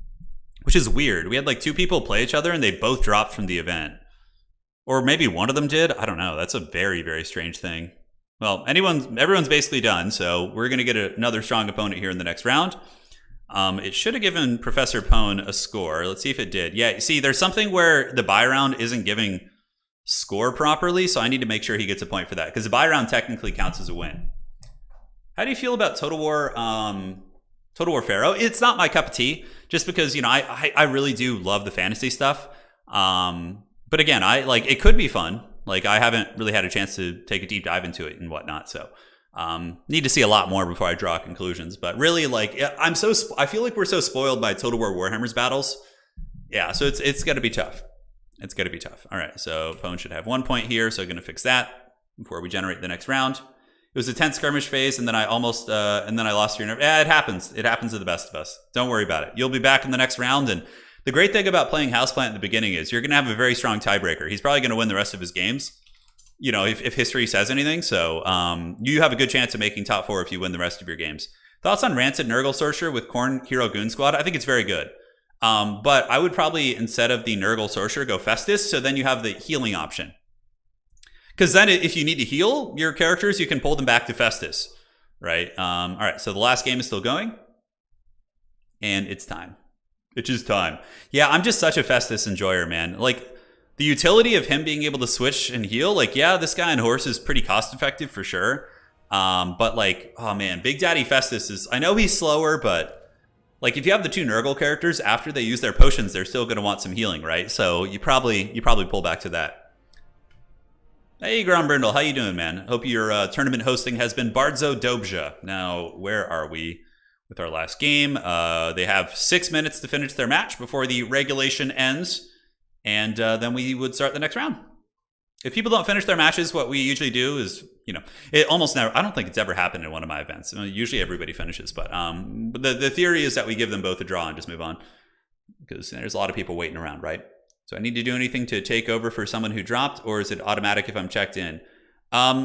which is weird. We had like 2 people play each other, and they both dropped from the event. Or maybe one of them did. I don't know. That's a very, very strange thing. Well, everyone's basically done, so we're going to get another strong opponent here in the next round. It should have given Professor Pone a score. Let's see if it did. Yeah, see, there's something where the bye round isn't giving score properly, so I need to make sure he gets a point for that, because the bye round technically counts as a win. How do you feel about Total War Pharaoh? It's not my cup of tea, just because, you know, I really do love the fantasy stuff. But But again, it could be fun. Like, I haven't really had a chance to take a deep dive into it and whatnot, so need to see a lot more before I draw conclusions. But really, like, I feel like we're so spoiled by Total War Warhammer's battles. Yeah, so it's got to be tough. It's got to be tough. All right, so opponent should have 1 point here, so I'm going to fix that before we generate the next round. It was a tense skirmish phase, and then I almost, and then I lost 3. Yeah, it happens. It happens to the best of us. Don't worry about it. You'll be back in the next round, and the great thing about playing Houseplant in the beginning is you're going to have a very strong tiebreaker. He's probably going to win the rest of his games, you know, if history says anything. So you have a good chance of making top 4 if you win the rest of your games. Thoughts on Rancid Nurgle Sorcerer with Khorne Hero Goon Squad? I think it's very good. But I would probably, instead of the Nurgle Sorcerer, go Festus, so then you have the healing option. Because then if you need to heal your characters, you can pull them back to Festus, right? All right, so the last game is still going. And it's time. It's just time. Yeah, I'm just such a Festus enjoyer, man. Like, the utility of him being able to switch and heal, like, yeah, this guy on horse is pretty cost-effective for sure. But, like, oh, man, Big Daddy Festus is... I know he's slower, but, like, if you have the 2 Nurgle characters, after they use their potions, they're still going to want some healing, right? So you probably pull back to that. Hey, Ground Brindle, how you doing, man? Hope your tournament hosting has been Bardzo Dobrze. Now, where are we with our last game? They have 6 minutes to finish their match before the regulation ends, and then we would start the next round. If people don't finish their matches, what we usually do is, you know, it almost never, I don't think it's ever happened in one of my events. I mean, usually everybody finishes, but the theory is that we give them both a draw and just move on, because there's a lot of people waiting around, right? So I need to do anything to take over for someone who dropped, or is it automatic if I'm checked in?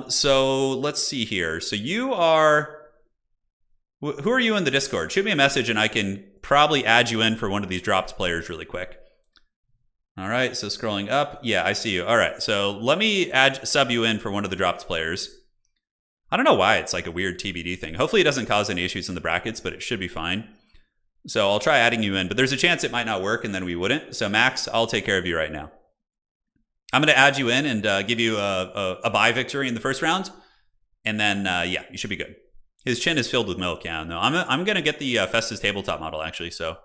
So let's see here. So you are... Who are you in the Discord? Shoot me a message and I can probably add you in for one of these dropped players really quick. All right, so scrolling up. Yeah, I see you. All right, so let me sub you in for one of the dropped players. I don't know why it's like a weird TBD thing. Hopefully it doesn't cause any issues in the brackets, but it should be fine. So I'll try adding you in, but there's a chance it might not work and then we wouldn't. So Max, I'll take care of you right now. I'm going to add you in and give you a bye victory in the first round. And then, yeah, you should be good. His chin is filled with milk. Yeah, no, I'm going to get the Festus tabletop model, actually. So,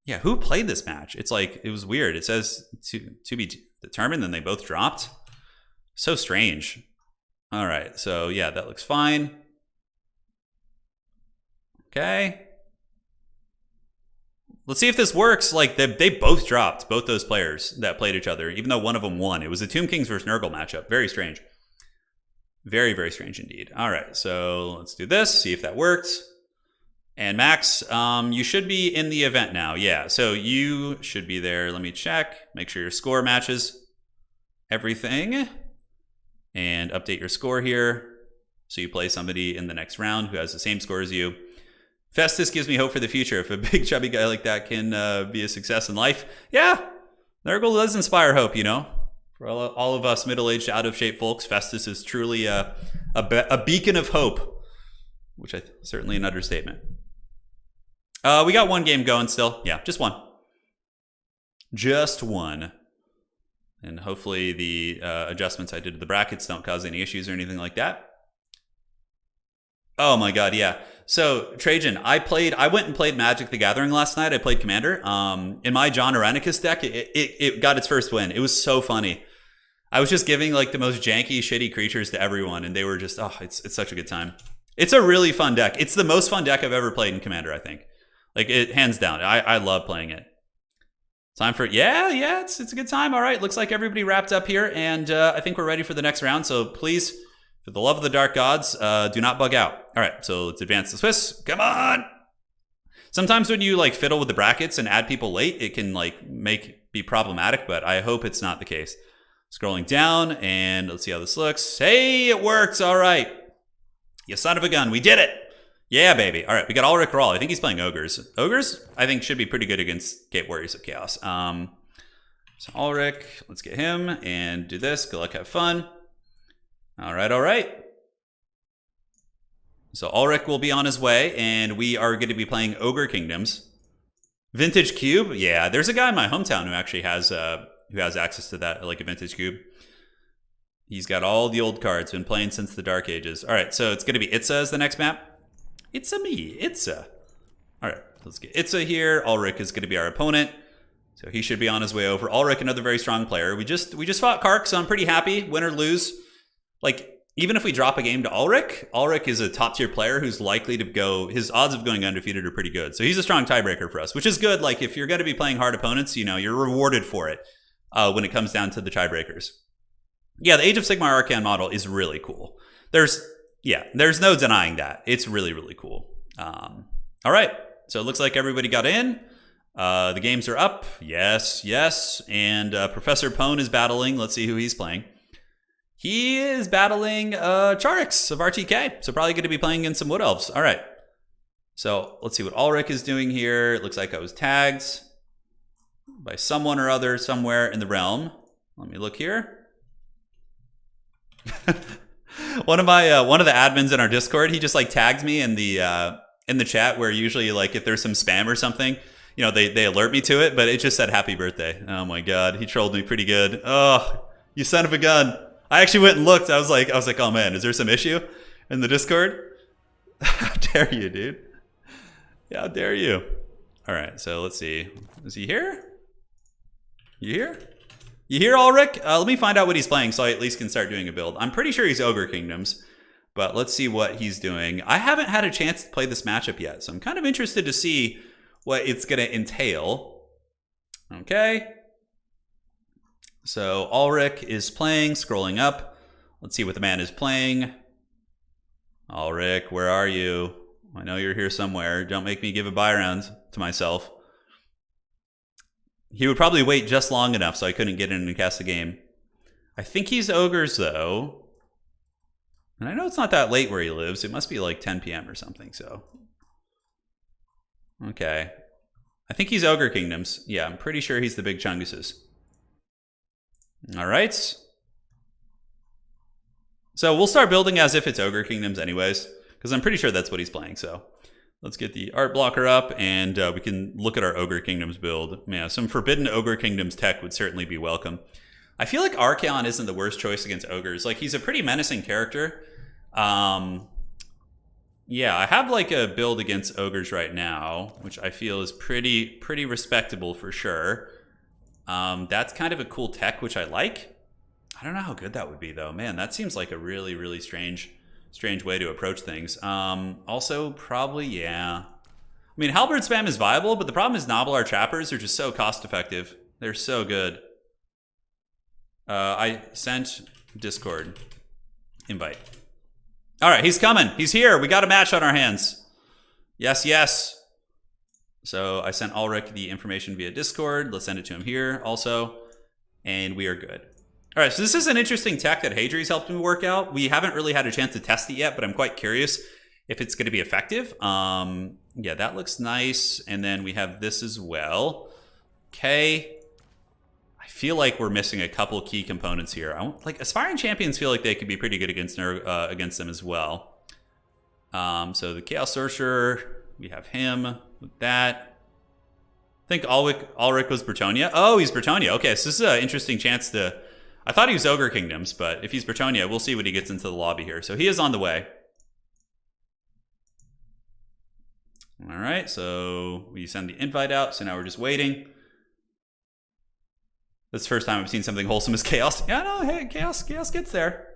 yeah, who played this match? It's like, it was weird. It says to be determined, then they both dropped. So strange. All right, so, yeah, that looks fine. Okay. Let's see if this works. Like, they both dropped, both those players that played each other, even though one of them won. It was a Tomb Kings versus Nurgle matchup. Very strange. Very, very strange indeed. All right, so let's do this, see if that works. And Max, you should be in the event now. Yeah, so you should be there. Let me check. Make sure your score matches everything. And update your score here. So you play somebody in the next round who has the same score as you. Festus gives me hope for the future. If a big chubby guy like that can be a success in life, yeah, Nurgle does inspire hope, you know. For all of us middle-aged, out-of-shape folks, Festus is truly a beacon of hope, which certainly an understatement. We got one game going still. Yeah, just one. Just one. And hopefully the adjustments I did to the brackets don't cause any issues or anything like that. Oh my god, yeah. So, Trajan, I went and played Magic the Gathering last night. I played Commander. In my John Aranicus deck, it got its first win. It was so funny. I was just giving like the most janky, shitty creatures to everyone, and they were just, oh, it's such a good time. It's a really fun deck. It's the most fun deck I've ever played in Commander, I think. Like, it hands down. I love playing it. Time for, yeah, it's a good time. All right, looks like everybody wrapped up here, and I think we're ready for the next round, so please... For the love of the dark gods, do not bug out. All right, so let's advance the Swiss. Come on! Sometimes when you like fiddle with the brackets and add people late, it can like be problematic, but I hope it's not the case. Scrolling down, and let's see how this looks. Hey, it works! All right. You son of a gun, we did it! Yeah, baby. All right, we got Ulrich Rawl. I think he's playing Ogres. Ogres, I think, should be pretty good against Gate Warriors of Chaos. So Ulrich, let's get him and do this. Good luck, have fun. All right. So Ulrich will be on his way, and we are going to be playing Ogre Kingdoms. Vintage Cube? Yeah, there's a guy in my hometown who actually has access to that, like a Vintage Cube. He's got all the old cards, been playing since the Dark Ages. All right, so it's going to be Itza as the next map. Itza me, Itza. All right, let's get Itza here. Ulrich is going to be our opponent. So he should be on his way over. Ulrich, another very strong player. We just fought Kark, so I'm pretty happy. Win or lose. Like, even if we drop a game to Ulrich is a top tier player who's likely to go, his odds of going undefeated are pretty good. So he's a strong tiebreaker for us, which is good. Like, if you're going to be playing hard opponents, you know, you're rewarded for it when it comes down to the tiebreakers. Yeah, the Age of Sigmar Arcan model is really cool. There's no denying that. It's really, really cool. All right, so it looks like everybody got in. The games are up. Yes. And Professor Pone is battling. Let's see who he's playing. He is battling Charix of RTK. So probably going to be playing against some Wood Elves. All right. So let's see what Ulrich is doing here. It looks like I was tagged by someone or other somewhere in the realm. Let me look here. one of the admins in our Discord, he just like tagged me in the chat where usually like if there's some spam or something, you know, they alert me to it, but it just said happy birthday. Oh my god, he trolled me pretty good. Oh, you son of a gun. I actually went and looked. I was like, oh man, is there some issue in the Discord? How dare you, dude? Yeah, how dare you? All right, so let's see. Is he here? You here? You here, Ulrich? Let me find out what he's playing so I at least can start doing a build. I'm pretty sure he's Ogre Kingdoms, but let's see what he's doing. I haven't had a chance to play this matchup yet, so I'm kind of interested to see what it's going to entail. Okay. So Ulrich is playing, scrolling up. Let's see what the man is playing. Ulrich, where are you? I know you're here somewhere. Don't make me give a buy round to myself. He would probably wait just long enough so I couldn't get in and cast the game. I think he's Ogres, though. And I know it's not that late where he lives. It must be like 10 p.m. or something, so. Okay. I think he's Ogre Kingdoms. Yeah, I'm pretty sure he's the big Chunguses. All right. So we'll start building as if it's Ogre Kingdoms anyways, because I'm pretty sure that's what he's playing, so. Let's get the art blocker up, and we can look at our Ogre Kingdoms build. Yeah, some Forbidden Ogre Kingdoms tech would certainly be welcome. I feel like Archaon isn't the worst choice against Ogres. Like, he's a pretty menacing character. Yeah, I have like a build against Ogres right now, which I feel is pretty respectable for sure. That's kind of a cool tech, which I like. I don't know how good that would be, though. Man, that seems like a really strange way to approach things. Also, probably, yeah. I mean, Halberd spam is viable, but the problem is Nobilar Trappers are just so cost-effective. They're so good. I sent Discord invite. All right, he's coming. He's here. We got a match on our hands. Yes. So I sent Ulrich the information via Discord. Let's send it to him here also. And we are good. All right, so this is an interesting tech that Hadri's helped me work out. We haven't really had a chance to test it yet, but I'm quite curious if it's going to be effective. Yeah, that looks nice. And then we have this as well. Okay. I feel like we're missing a couple key components here. Like Aspiring Champions feel like they could be pretty good against them as well. So the Chaos Sorcerer, we have him with that. I think Ulrich was Bretonnia. Oh, he's Bretonnia. Okay, so this is an interesting chance to... I thought he was Ogre Kingdoms, but if he's Bretonnia, we'll see when he gets into the lobby here. So he is on the way. All right, so we send the invite out. So now we're just waiting. This is the first time I've seen something wholesome as Chaos. Yeah, no, hey, Chaos gets there.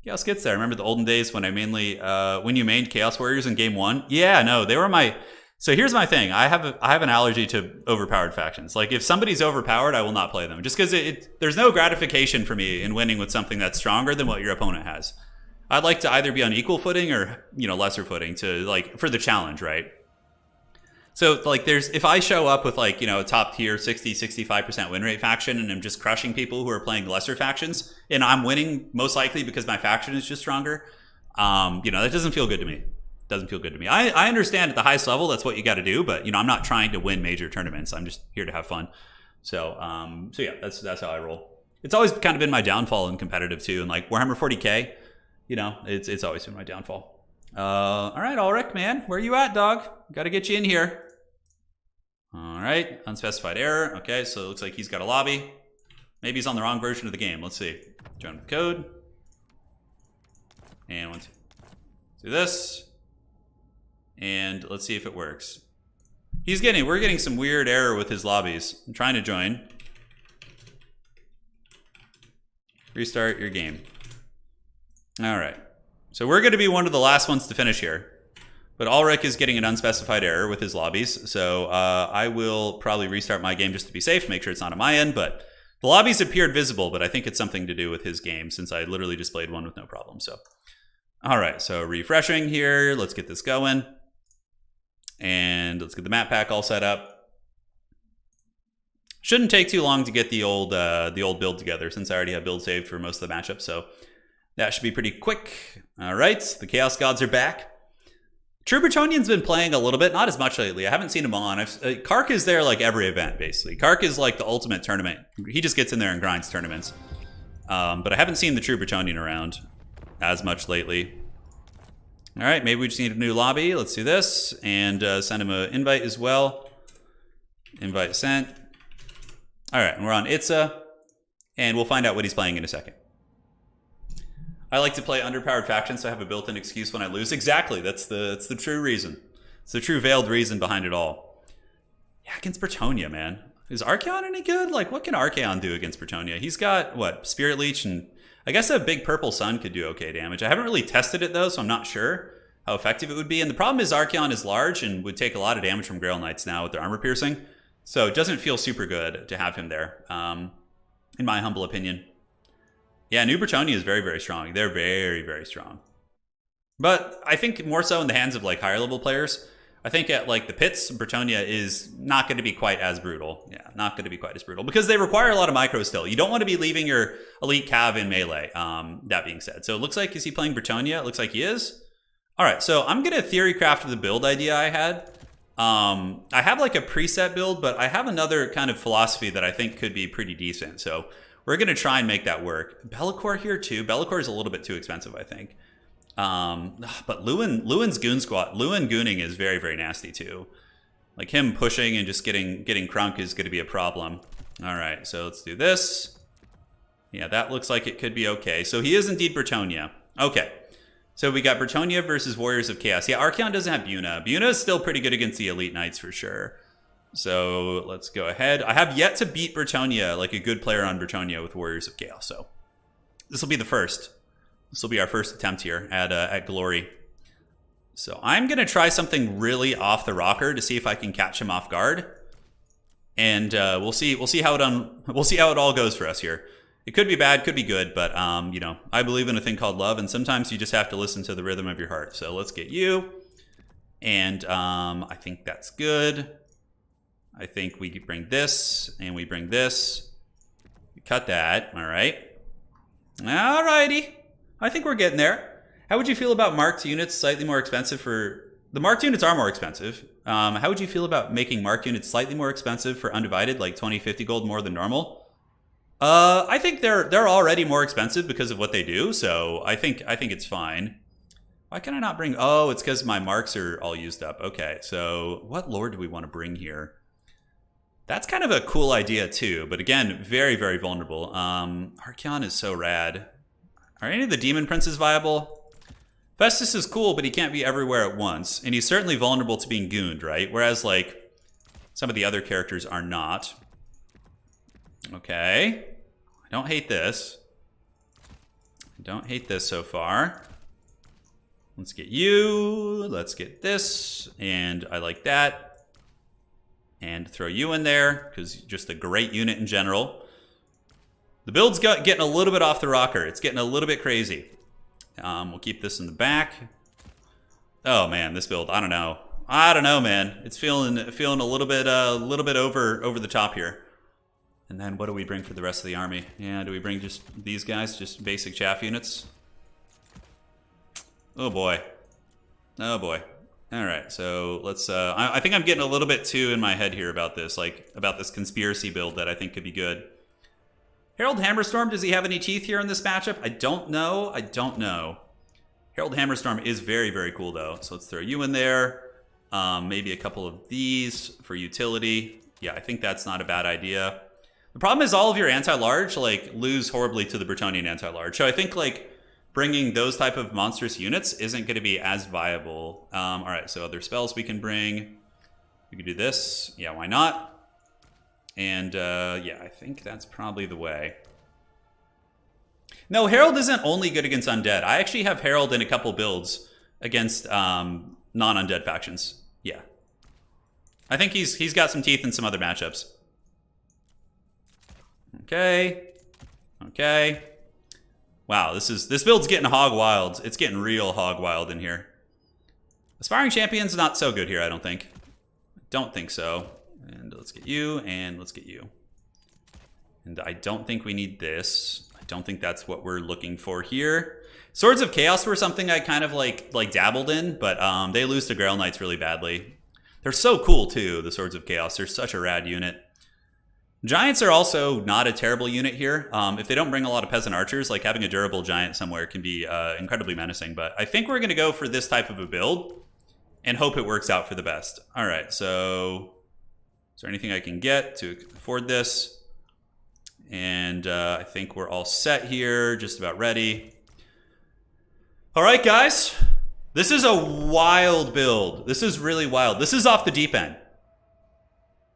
Chaos gets there. Remember the olden days when I mainly, when you mained Chaos Warriors in game 1? Yeah, no, they were my... So here's my thing. I have an allergy to overpowered factions. Like, if somebody's overpowered, I will not play them. Just because there's no gratification for me in winning with something that's stronger than what your opponent has. I'd like to either be on equal footing or, you know, lesser footing to, like, for the challenge, right? So, like, if I show up with, like, you know, a top tier 60-65% win rate faction and I'm just crushing people who are playing lesser factions and I'm winning most likely because my faction is just stronger, you know, that doesn't feel good to me. Doesn't feel good to me. I understand at the highest level that's what you got to do, but you know I'm not trying to win major tournaments. I'm just here to have fun. So yeah, that's how I roll. It's always kind of been my downfall in competitive too, and like Warhammer 40k, you know, it's always been my downfall. All right, Ulrich, man, where you at, dog? Got to get you in here. All right, unspecified error. Okay, so it looks like he's got a lobby. Maybe he's on the wrong version of the game. Let's see. Join with code. And do this. And let's see if it works. We're getting some weird error with his lobbies. I'm trying to join. Restart your game. All right. So we're going to be one of the last ones to finish here. But Ulrich is getting an unspecified error with his lobbies. So I will probably restart my game just to be safe, make sure it's not on my end. But the lobbies appeared visible, but I think it's something to do with his game since I literally just played one with no problem. So, all right. So refreshing here. Let's get this going. And let's get the map pack all set up. Shouldn't take too long to get the old build together since I already have build saved for most of the matchups. So that should be pretty quick. All right. The Chaos Gods are back. True Bretonian's been playing a little bit, not as much lately. I haven't seen him on. Kark is there like every event, basically. Kark is like the ultimate tournament. He just gets in there and grinds tournaments. But I haven't seen the True Bretonian around as much lately. All right, maybe we just need a new lobby. Let's do this and send him an invite as well. Invite sent. All right, and we're on Itza, and we'll find out what he's playing in a second. I like to play underpowered factions, so I have a built-in excuse when I lose. Exactly, that's the true reason. It's the true veiled reason behind it all. Yeah, against Bretonnia, man. Is Archaon any good? Like, what can Archaon do against Bretonnia? He's got, what, Spirit Leech, and I guess a big purple sun could do okay damage. I haven't really tested it, though, so I'm not sure how effective it would be. And the problem is Archaon is large and would take a lot of damage from Grail Knights now with their armor piercing. So it doesn't feel super good to have him there, in my humble opinion. Yeah, New Bretonnia is very, very strong. They're very, very strong. But I think more so in the hands of like higher level players. I think at like the pits, Bretonnia is not going to be quite as brutal. Yeah, not going to be quite as brutal because they require a lot of micro still. You don't want to be leaving your elite cav in melee, that being said. So it looks like, is he playing Bretonnia? It looks like he is. All right, so I'm going to theory craft the build idea I had. I have like a preset build, but I have another kind of philosophy that I think could be pretty decent. So we're going to try and make that work. Be'lakor here too. Be'lakor is a little bit too expensive, I think. But Lewin's goon squad, Lewin gooning is very, very nasty too. Like him pushing and just getting crunk is going to be a problem. All right, so let's do this. Yeah, that looks like it could be okay. So he is indeed Bretonnia. Okay, so we got Bretonnia versus Warriors of Chaos. Yeah, Archaon doesn't have Buna. Buna is still pretty good against the Elite Knights for sure. So let's go ahead. I have yet to beat Bretonnia, like a good player on Bretonnia with Warriors of Chaos. So this will be the first. This will be our first attempt here at Glory. So I'm going to try something really off the rocker to see if I can catch him off guard. And we'll see how it all goes for us here. It could be bad, could be good, but you know, I believe in a thing called love, and sometimes you just have to listen to the rhythm of your heart. So let's get you. And I think that's good. I think we bring this, and we bring this. We cut that, all right. All righty. I think we're getting there. How would you feel about marked units slightly more expensive for... The marked units are more expensive. How would you feel about making marked units slightly more expensive for undivided, like 20, 50 gold more than normal? I think they're already more expensive because of what they do, so I think it's fine. Why can I not bring... Oh, it's because my marks are all used up. Okay, so what lord do we want to bring here? That's kind of a cool idea too, but again, very, very vulnerable. Archaon is so rad. Are any of the Demon Princes viable? Festus is cool, but he can't be everywhere at once, and he's certainly vulnerable to being gooned, right? Whereas, like, some of the other characters are not. Okay. I don't hate this. I don't hate this so far. Let's get you. Let's get this, and I like that. And throw you in there, because just a great unit in general. The build's getting a little bit off the rocker. It's getting a little bit crazy. We'll keep this in the back. Oh man, this build, I don't know. I don't know, man. It's feeling a little bit over the top here. And then what do we bring for the rest of the army? Yeah, do we bring just these guys, just basic chaff units? Oh boy. Oh boy. All right, so let's. I think I'm getting a little bit too in my head here about this, like about this conspiracy build that I think could be good. Herald Hammerstorm, does he have any teeth here in this matchup? I don't know. I don't know. Herald Hammerstorm is very, very cool though. So let's throw you in there. Maybe a couple of these for utility. Yeah, I think that's not a bad idea. The problem is all of your anti-large like lose horribly to the Bretonnian anti-large. So I think like bringing those type of monstrous units isn't going to be as viable. All right, so other spells we can bring. We could do this. Yeah, why not? And yeah, I think that's probably the way. No, Herald isn't only good against undead. I actually have Herald in a couple builds against non-undead factions. Yeah. I think he's got some teeth in some other matchups. Okay. Okay. Wow, this build's getting hog wild. It's getting real hog wild in here. Aspiring Champion's not so good here, I don't think. Don't think so. And let's get you, and let's get you. And I don't think we need this. I don't think that's what we're looking for here. Swords of Chaos were something I kind of like dabbled in, but they lose to Grail Knights really badly. They're so cool too, the Swords of Chaos. They're such a rad unit. Giants are also not a terrible unit here. If they don't bring a lot of peasant archers, like having a durable giant somewhere can be incredibly menacing. But I think we're going to go for this type of a build and hope it works out for the best. All right, so is there anything I can get to afford this? And I think we're all set here, just about ready. All right, guys. This is a wild build. This is really wild. This is off the deep end.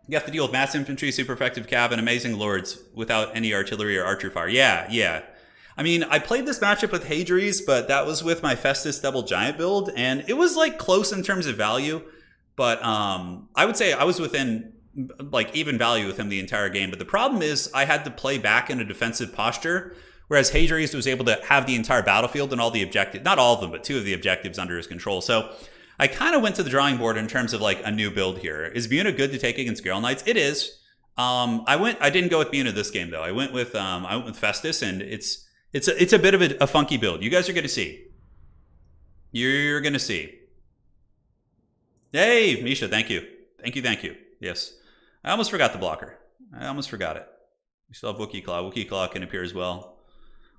You have to deal with mass infantry, super effective cav, and amazing lords without any artillery or archer fire. Yeah. I mean, I played this matchup with Hadries, but that was with my Festus double giant build, and it was like close in terms of value. But I would say I was within like even value with him the entire game. But the problem is I had to play back in a defensive posture, whereas Hadrius was able to have the entire battlefield and all the objectives, not all of them, but 2 of the objectives under his control. So I kind of went to the drawing board in terms of like a new build here. Is Buna good to take against Grail Knights? It is. I didn't go with Buna this game though. I went with Festus, and it's a bit of a funky build. You guys are going to see. You're going to see. Hey, Misha, thank you. Thank you. Yes. I almost forgot the blocker. I almost forgot it. We still have Wookiee Claw. Wookiee Claw can appear as well.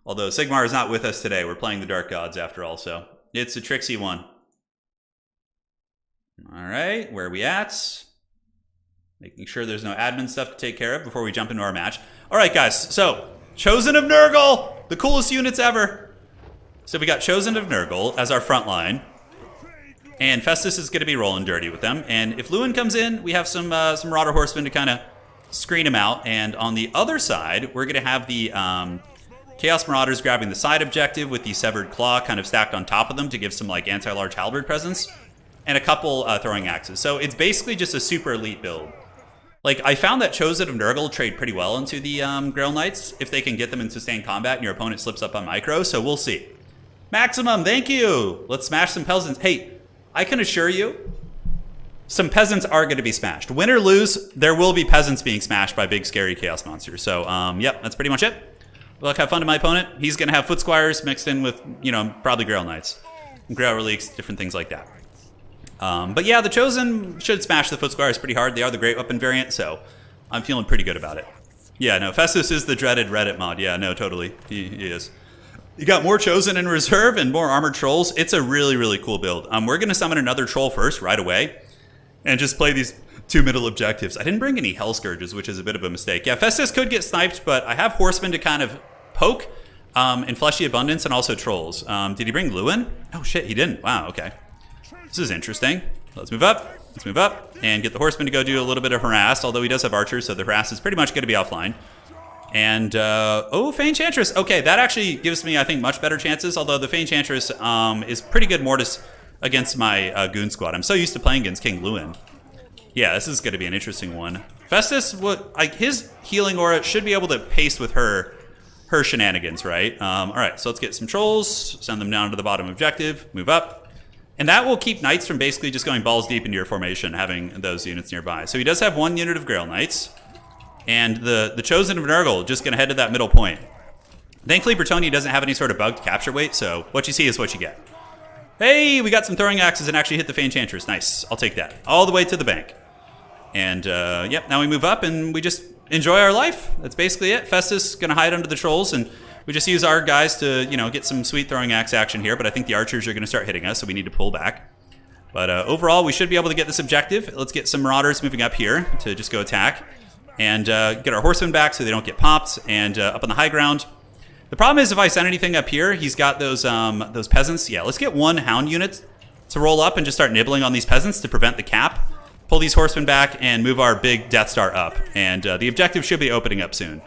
Although Sigmar is not with us today. We're playing the Dark Gods after all, so it's a tricksy one. All right, where are we at? Making sure there's no admin stuff to take care of before we jump into our match. All right, guys, so Chosen of Nurgle, the coolest units ever. So we got Chosen of Nurgle as our front line. And Festus is going to be rolling dirty with them. And if Lewin comes in, we have some Marauder Horsemen to kind of screen him out. And on the other side, we're going to have the Chaos Marauders grabbing the side objective with the Severed Claw kind of stacked on top of them to give some like anti-large halberd presence. And a couple throwing axes. So it's basically just a super elite build. Like, I found that Chosen of Nurgle trade pretty well into the Grail Knights if they can get them in sustained combat and your opponent slips up on micro, so we'll see. Maximum, thank you! Let's smash some peasants. Hey, I can assure you, some peasants are going to be smashed. Win or lose, there will be peasants being smashed by big, scary chaos monsters. So, yep, that's pretty much it. Good luck, have fun to my opponent. He's going to have Foot Squires mixed in with, you know, probably Grail Knights. Grail Reliques, different things like that. But yeah, the Chosen should smash the Foot Squires pretty hard. They are the Great Weapon variant, so I'm feeling pretty good about it. Yeah, no, Festus is the dreaded Reddit mod. Yeah, no, totally. He is. You got more Chosen in reserve and more Armored Trolls. It's a really, really cool build. We're going to summon another Troll first, right away, and just play these 2 middle objectives. I didn't bring any Hell Scourges, which is a bit of a mistake. Yeah, Festus could get sniped, but I have Horsemen to kind of poke in Fleshy Abundance and also Trolls. Did he bring Lewin? Oh, shit, he didn't. Wow, okay. This is interesting. Let's move up. Let's move up and get the Horseman to go do a little bit of harass, although he does have archers, so the harass is pretty much going to be offline. And, oh, Fey Enchantress. Okay, that actually gives me, I think, much better chances, although the Fey Enchantress is pretty good Mortis against my Goon Squad. I'm so used to playing against King Lewin. Yeah, this is going to be an interesting one. Festus, his healing aura should be able to pace with her shenanigans, right? All right, so let's get some Trolls, send them down to the bottom objective, move up. And that will keep Knights from basically just going balls deep into your formation, having those units nearby. So he does have 1 unit of Grail Knights. And the Chosen of Nurgle just going to head to that middle point. Thankfully, Bretonnia doesn't have any sort of bugged capture weight, so what you see is what you get. Hey, we got some throwing axes and actually hit the Fey Enchantress. Nice. I'll take that. All the way to the bank. And, yep, now we move up and we just enjoy our life. That's basically it. Festus is going to hide under the Trolls, and we just use our guys to, you know, get some sweet throwing axe action here, but I think the archers are going to start hitting us, so we need to pull back. But overall, we should be able to get this objective. Let's get some Marauders moving up here to just go attack. And get our Horsemen back so they don't get popped. And up on the high ground. The problem is if I send anything up here, he's got those peasants. Yeah, let's get 1 Hound unit to roll up and just start nibbling on these peasants to prevent the cap. pull these horsemen back, and move our big Death Star up. And the objective should be opening up soon.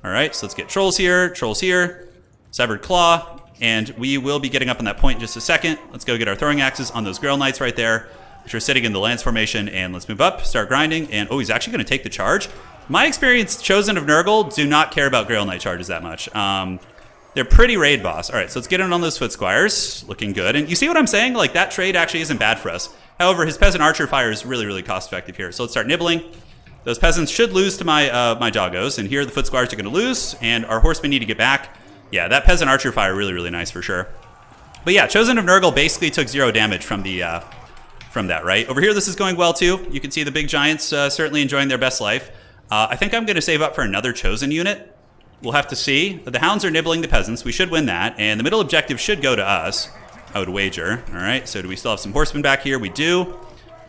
All right, so let's get trolls here, severed claw, and we will be getting up on that point in just a second. Let's go get our throwing axes on those Grail Knights right there, which are sitting in the lance formation, and let's move up, start grinding, and oh, he's actually going to take the charge. My experience, Chosen of Nurgle do not care about Grail Knight charges that much. They're pretty raid boss. All right, so let's get in on those foot squires, looking good. And you see what I'm saying? Like, that trade actually isn't bad for us. However, his peasant archer fire is really, really cost effective here. So let's start nibbling. Those peasants should lose to my my doggos, and here the foot squires are going to lose, and our horsemen need to get back. Yeah, that peasant archer fire really, really nice for sure. But yeah, Chosen of Nurgle basically took 0 damage from the from that, right? Over here, this is going well too. You can see the big giants certainly enjoying their best life. I think I'm going to save up for another Chosen unit. We'll have to see. The hounds are nibbling the peasants. We should win that, and the middle objective should go to us, I would wager. All right, so do we still have some horsemen back here? We do.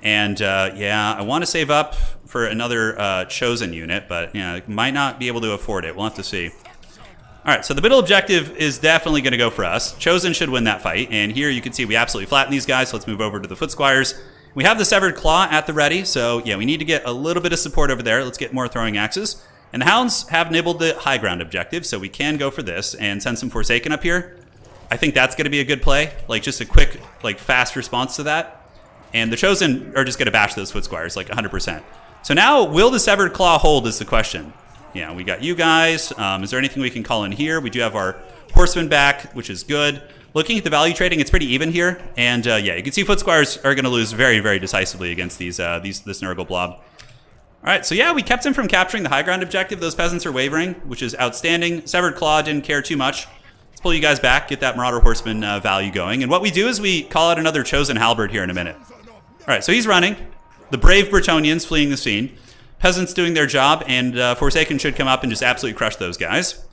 And yeah, I want to save up for another Chosen unit, but yeah, might not be able to afford it. We'll have to see. All right, so the middle objective is definitely going to go for us. Chosen should win that fight, and here you can see we absolutely flatten these guys, so let's move over to the foot squires. We have the severed claw at the ready, so yeah, we need to get a little bit of support over there. Let's get more throwing axes. And the hounds have nibbled the high ground objective, so we can go for this and send some Forsaken up here. I think that's going to be a good play, like just a quick, like fast response to that. And the Chosen are just going to bash those foot squires like 100%. So now, will the severed claw hold is the question. Yeah, we got you guys. Is there anything we can call in here? We do have our horsemen back, which is good. Looking at the value trading, it's pretty even here. And yeah, you can see foot squires are going to lose very, very decisively against this Nurgle blob. All right, so yeah, we kept him from capturing the high ground objective. Those peasants are wavering, which is outstanding. Severed Claw didn't care too much. Let's pull you guys back, get that Marauder Horseman value going. And what we do is we call out another Chosen Halberd here in a minute. All right, so he's running. The brave Bretonnians fleeing the scene. Peasants doing their job, and Forsaken should come up and just absolutely crush those guys,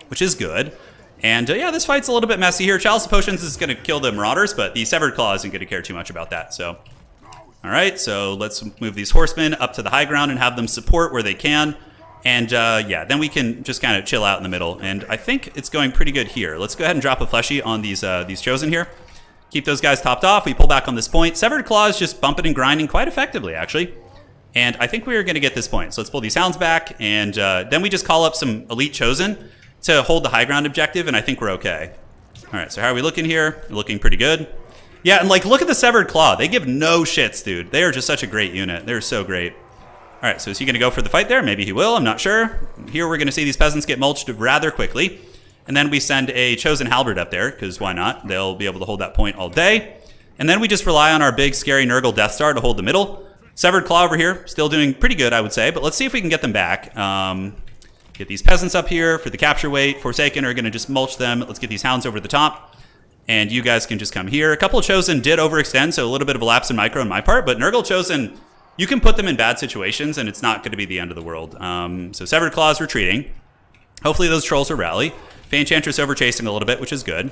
which is good. And yeah, this fight's a little bit messy here. Chalice of Potions is going to kill the Marauders, but the Severed Claw isn't going to care too much about that, so... All right, so let's move these horsemen up to the high ground and have them support where they can. And yeah, then we can just kind of chill out in the middle. And I think it's going pretty good here. Let's go ahead and drop a fleshy on these Chosen here. Keep those guys topped off. We pull back on this point. Severed Claw is just bumping and grinding quite effectively, actually. And I think we're going to get this point. So let's pull these hounds back. And then we just call up some elite Chosen to hold the high ground objective. And I think we're okay. All right, so how are we looking here? We're looking pretty good. Yeah, and like, look at the Severed Claw. They give no shits, dude. They are just such a great unit. They're so great. All right, so is he going to go for the fight there? Maybe he will. I'm not sure. Here we're going to see these peasants get mulched rather quickly. And then we send a Chosen Halberd up there, because why not? They'll be able to hold that point all day. And then we just rely on our big, scary Nurgle Death Star to hold the middle. Severed Claw over here, still doing pretty good, I would say. But let's see if we can get them back. Get these peasants up here for the capture weight. Forsaken are going to just mulch them. Let's get these hounds over the top. And you guys can just come here. A couple of Chosen did overextend, so a little bit of a lapse in micro on my part. But Nurgle Chosen, you can put them in bad situations, and it's not going to be the end of the world. So Severed Claw is retreating. Hopefully those trolls will rally. Enchantress overchasing a little bit, which is good.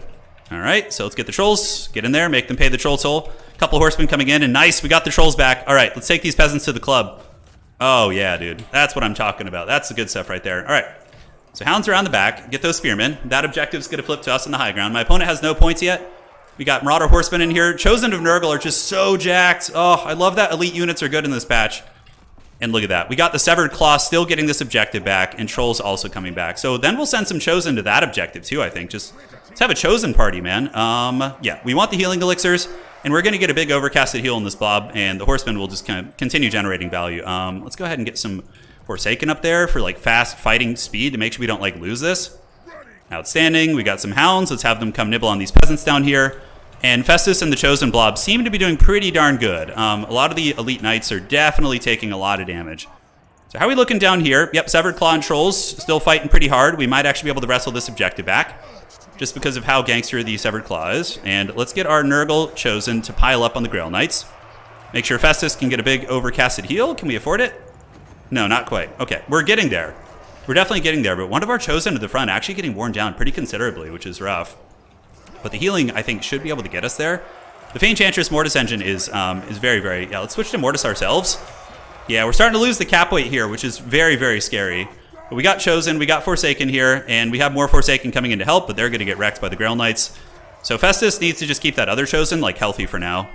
All right, so let's get the trolls. Get in there, make them pay the troll toll. A couple of horsemen coming in, and nice, we got the trolls back. All right, let's take these peasants to the club. Oh, yeah, dude. That's what I'm talking about. That's the good stuff right there. All right. So hounds around the back, get those spearmen. That objective's going to flip to us on the high ground. My opponent has no points yet. We got Marauder Horsemen in here. Chosen of Nurgle are just so jacked. Oh, I love that elite units are good in this patch. And look at that. We got the Severed Claw still getting this objective back, and Trolls also coming back. So then we'll send some Chosen to that objective too, I think. Just let's have a Chosen party, man. Yeah, we want the healing elixirs, and we're going to get a big overcasted heal in this blob, and the Horsemen will just kind of continue generating value. Let's go ahead and get some Forsaken up there for like fast fighting speed to make sure we don't like lose this. Outstanding. We got some hounds. Let's have them come nibble on these peasants down here. And Festus and the Chosen blob seem to be doing pretty darn good. A lot of the elite knights are definitely taking a lot of damage. So how are we looking down here? Yep, Severed Claw and Trolls still fighting pretty hard. We might actually be able to wrestle this objective back just because of how gangster the Severed Claw is. And let's get our Nurgle Chosen to pile up on the Grail Knights. Make sure Festus can get a big overcasted heal. Can we afford it? No, not quite. Okay, we're getting there. We're definitely getting there, but one of our Chosen at the front actually getting worn down pretty considerably, which is rough. But the healing, I think, should be able to get us there. The Enchantress Mortis engine is very, very... Yeah, let's switch to Mortis ourselves. Yeah, we're starting to lose the cap weight here, which is very, very scary. But we got Chosen, we got Forsaken here, and we have more Forsaken coming in to help, but they're going to get wrecked by the Grail Knights. So Festus needs to just keep that other Chosen, like, healthy for now.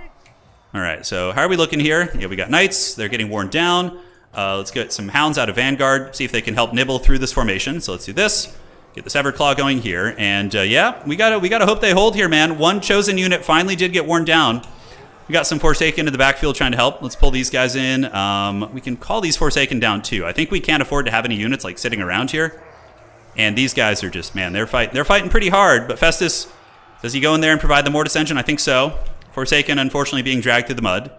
All right, so how are we looking here? Yeah, we got knights. They're getting worn down. Let's get some hounds out of Vanguard, see if they can help nibble through this formation. So let's do this. Get the Severed Claw going here. And yeah, we gotta hope they hold here, man. One chosen unit finally did get worn down. We got some Forsaken in the backfield trying to help. Let's pull these guys in. We can call these Forsaken down too. I think we can't afford to have any units like sitting around here. And these guys are just, man, they're fighting pretty hard. But Festus, does he go in there and provide the Mortis Engine? I think so. Forsaken, unfortunately, being dragged through the mud.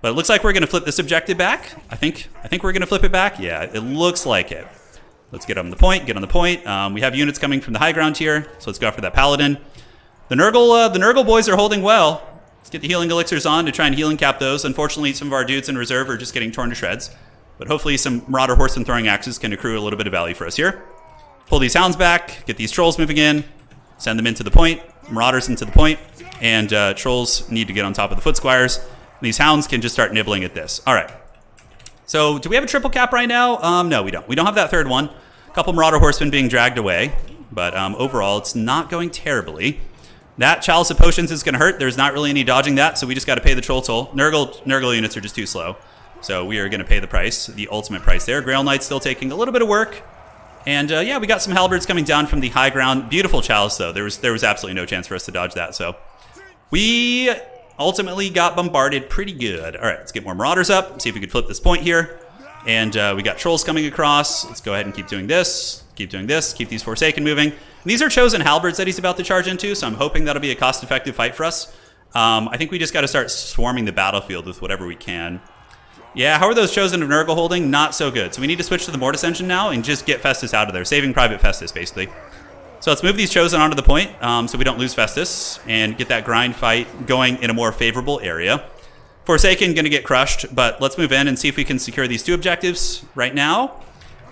But it looks like we're going to flip this objective back. I think we're going to flip it back. Yeah, it looks like it. Let's get on the point. We have units coming from the high ground here, so let's go after that Paladin. The Nurgle boys are holding well. Let's get the healing elixirs on to try and healing cap those. Unfortunately, some of our dudes in reserve are just getting torn to shreds. But hopefully some Marauder Horse and Throwing Axes can accrue a little bit of value for us here. Pull these hounds back, get these trolls moving in, send them into the point, Marauders into the point, and trolls need to get on top of the foot squires. These hounds can just start nibbling at this. All right. So do we have a triple cap right now? No, we don't. We don't have that third one. A couple Marauder Horsemen being dragged away. But overall, it's not going terribly. That Chalice of Potions is going to hurt. There's not really any dodging that, so we just got to pay the troll toll. Nurgle units are just too slow. So we are going to pay the price, the ultimate price there. Grail Knight's still taking a little bit of work. And yeah, we got some halberds coming down from the high ground. Beautiful Chalice, though. There was absolutely no chance for us to dodge that. So we ultimately got bombarded pretty good. All right, let's get more Marauders up. See if we could flip this point here. And we got trolls coming across. Let's go ahead and keep doing this. Keep these Forsaken moving. And these are chosen halberds that he's about to charge into, so I'm hoping that'll be a cost-effective fight for us. I think we just got to start swarming the battlefield with whatever we can. Yeah, how are those chosen of Nurgle holding? Not so good. So we need to switch to the Mortis Engine now and just get Festus out of there. Saving Private Festus, basically. So let's move these chosen onto the point so we don't lose Festus and get that grind fight going in a more favorable area. Forsaken going to get crushed, but let's move in and see if we can secure these two objectives right now.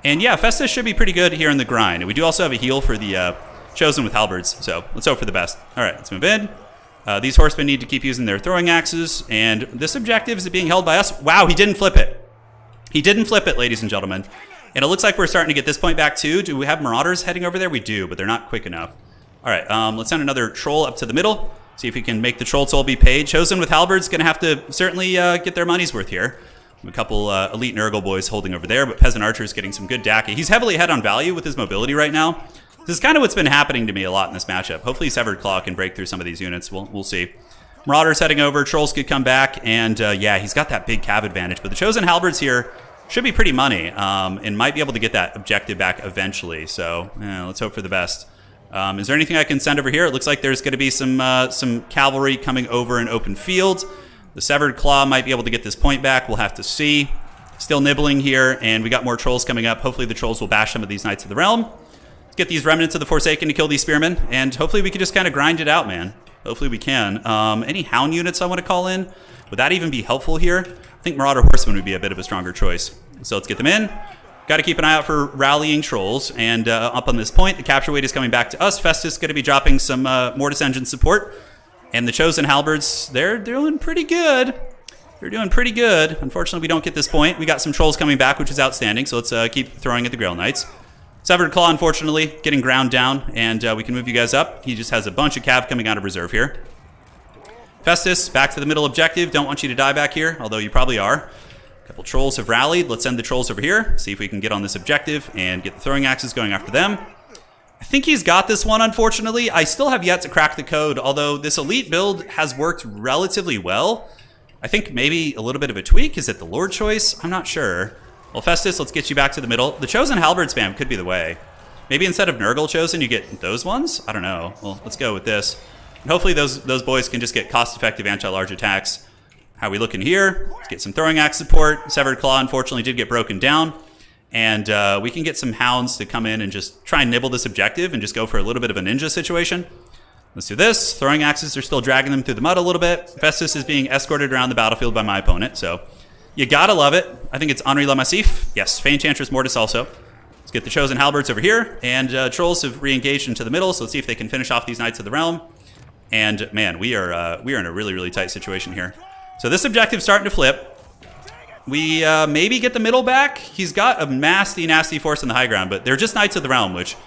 And yeah, Festus should be pretty good here in the grind. And we do also have a heal for the chosen with halberds, so let's hope for the best. All right, let's move in. These horsemen need to keep using their throwing axes, and this objective is being held by us. Wow, he didn't flip it. He didn't flip it, ladies and gentlemen. And it looks like we're starting to get this point back too. Do we have Marauders heading over there? We do, but they're not quick enough. All right, let's send another troll up to the middle. See if we can make the troll toll be paid. Chosen with halberds going to have to certainly get their money's worth here. A couple elite Nurgle boys holding over there, but Peasant Archer's getting some good Daki. He's heavily ahead on value with his mobility right now. This is kind of what's been happening to me a lot in this matchup. Hopefully Severed Claw can break through some of these units. We'll see. Marauders heading over. Trolls could come back. And yeah, he's got that big cav advantage. But the Chosen halberds here should be pretty money and might be able to get that objective back eventually. So yeah, let's hope for the best. Is there anything I can send over here? It looks like there's going to be some cavalry coming over in open field. The Severed Claw might be able to get this point back. We'll have to see. Still nibbling here, and we got more trolls coming up. Hopefully the trolls will bash some of these Knights of the Realm. Let's get these remnants of the Forsaken to kill these spearmen, and hopefully we can just kind of grind it out, man. Hopefully we can. Any hound units I want to call in? Would that even be helpful here? I think Marauder Horsemen would be a bit of a stronger choice. So let's get them in. Got to keep an eye out for rallying trolls, and up on this point, the capture weight is coming back to us. Festus is going to be dropping some Mortis Engine support. And the Chosen halberds, they're doing pretty good. They're doing pretty good. Unfortunately, we don't get this point. We got some trolls coming back, which is outstanding. So let's keep throwing at the Grail Knights. Severed Claw, unfortunately, getting ground down. And we can move you guys up. He just has a bunch of cav coming out of reserve here. Festus, back to the middle objective. Don't want you to die back here, although you probably are. A couple trolls have rallied. Let's send the trolls over here. See if we can get on this objective and get the throwing axes going after them. I think he's got this one, unfortunately. I still have yet to crack the code, although this elite build has worked relatively well. I think maybe a little bit of a tweak. Is it the Lord choice? I'm not sure. Well, Festus, let's get you back to the middle. The Chosen halberd spam could be the way. Maybe instead of Nurgle Chosen, you get those ones? I don't know. Well, let's go with this. And hopefully those boys can just get cost-effective anti-large attacks. How are we looking here? Let's get some throwing axe support. Severed Claw, unfortunately, did get broken down. And we can get some hounds to come in and just try and nibble this objective and just go for a little bit of a ninja situation. Let's do this. Throwing axes are still dragging them through the mud a little bit. Festus is being escorted around the battlefield by my opponent, so you gotta love it. I think it's Henri Le Massif. Yes, Fey Enchantress Mortis also. Let's get the Chosen halberds over here, and trolls have re-engaged into the middle, so let's see if they can finish off these Knights of the Realm. And man, we are in a really, really tight situation here. So this objective's starting to flip. We maybe get the middle back. He's got a nasty, nasty force in the high ground, but they're just Knights of the Realm, which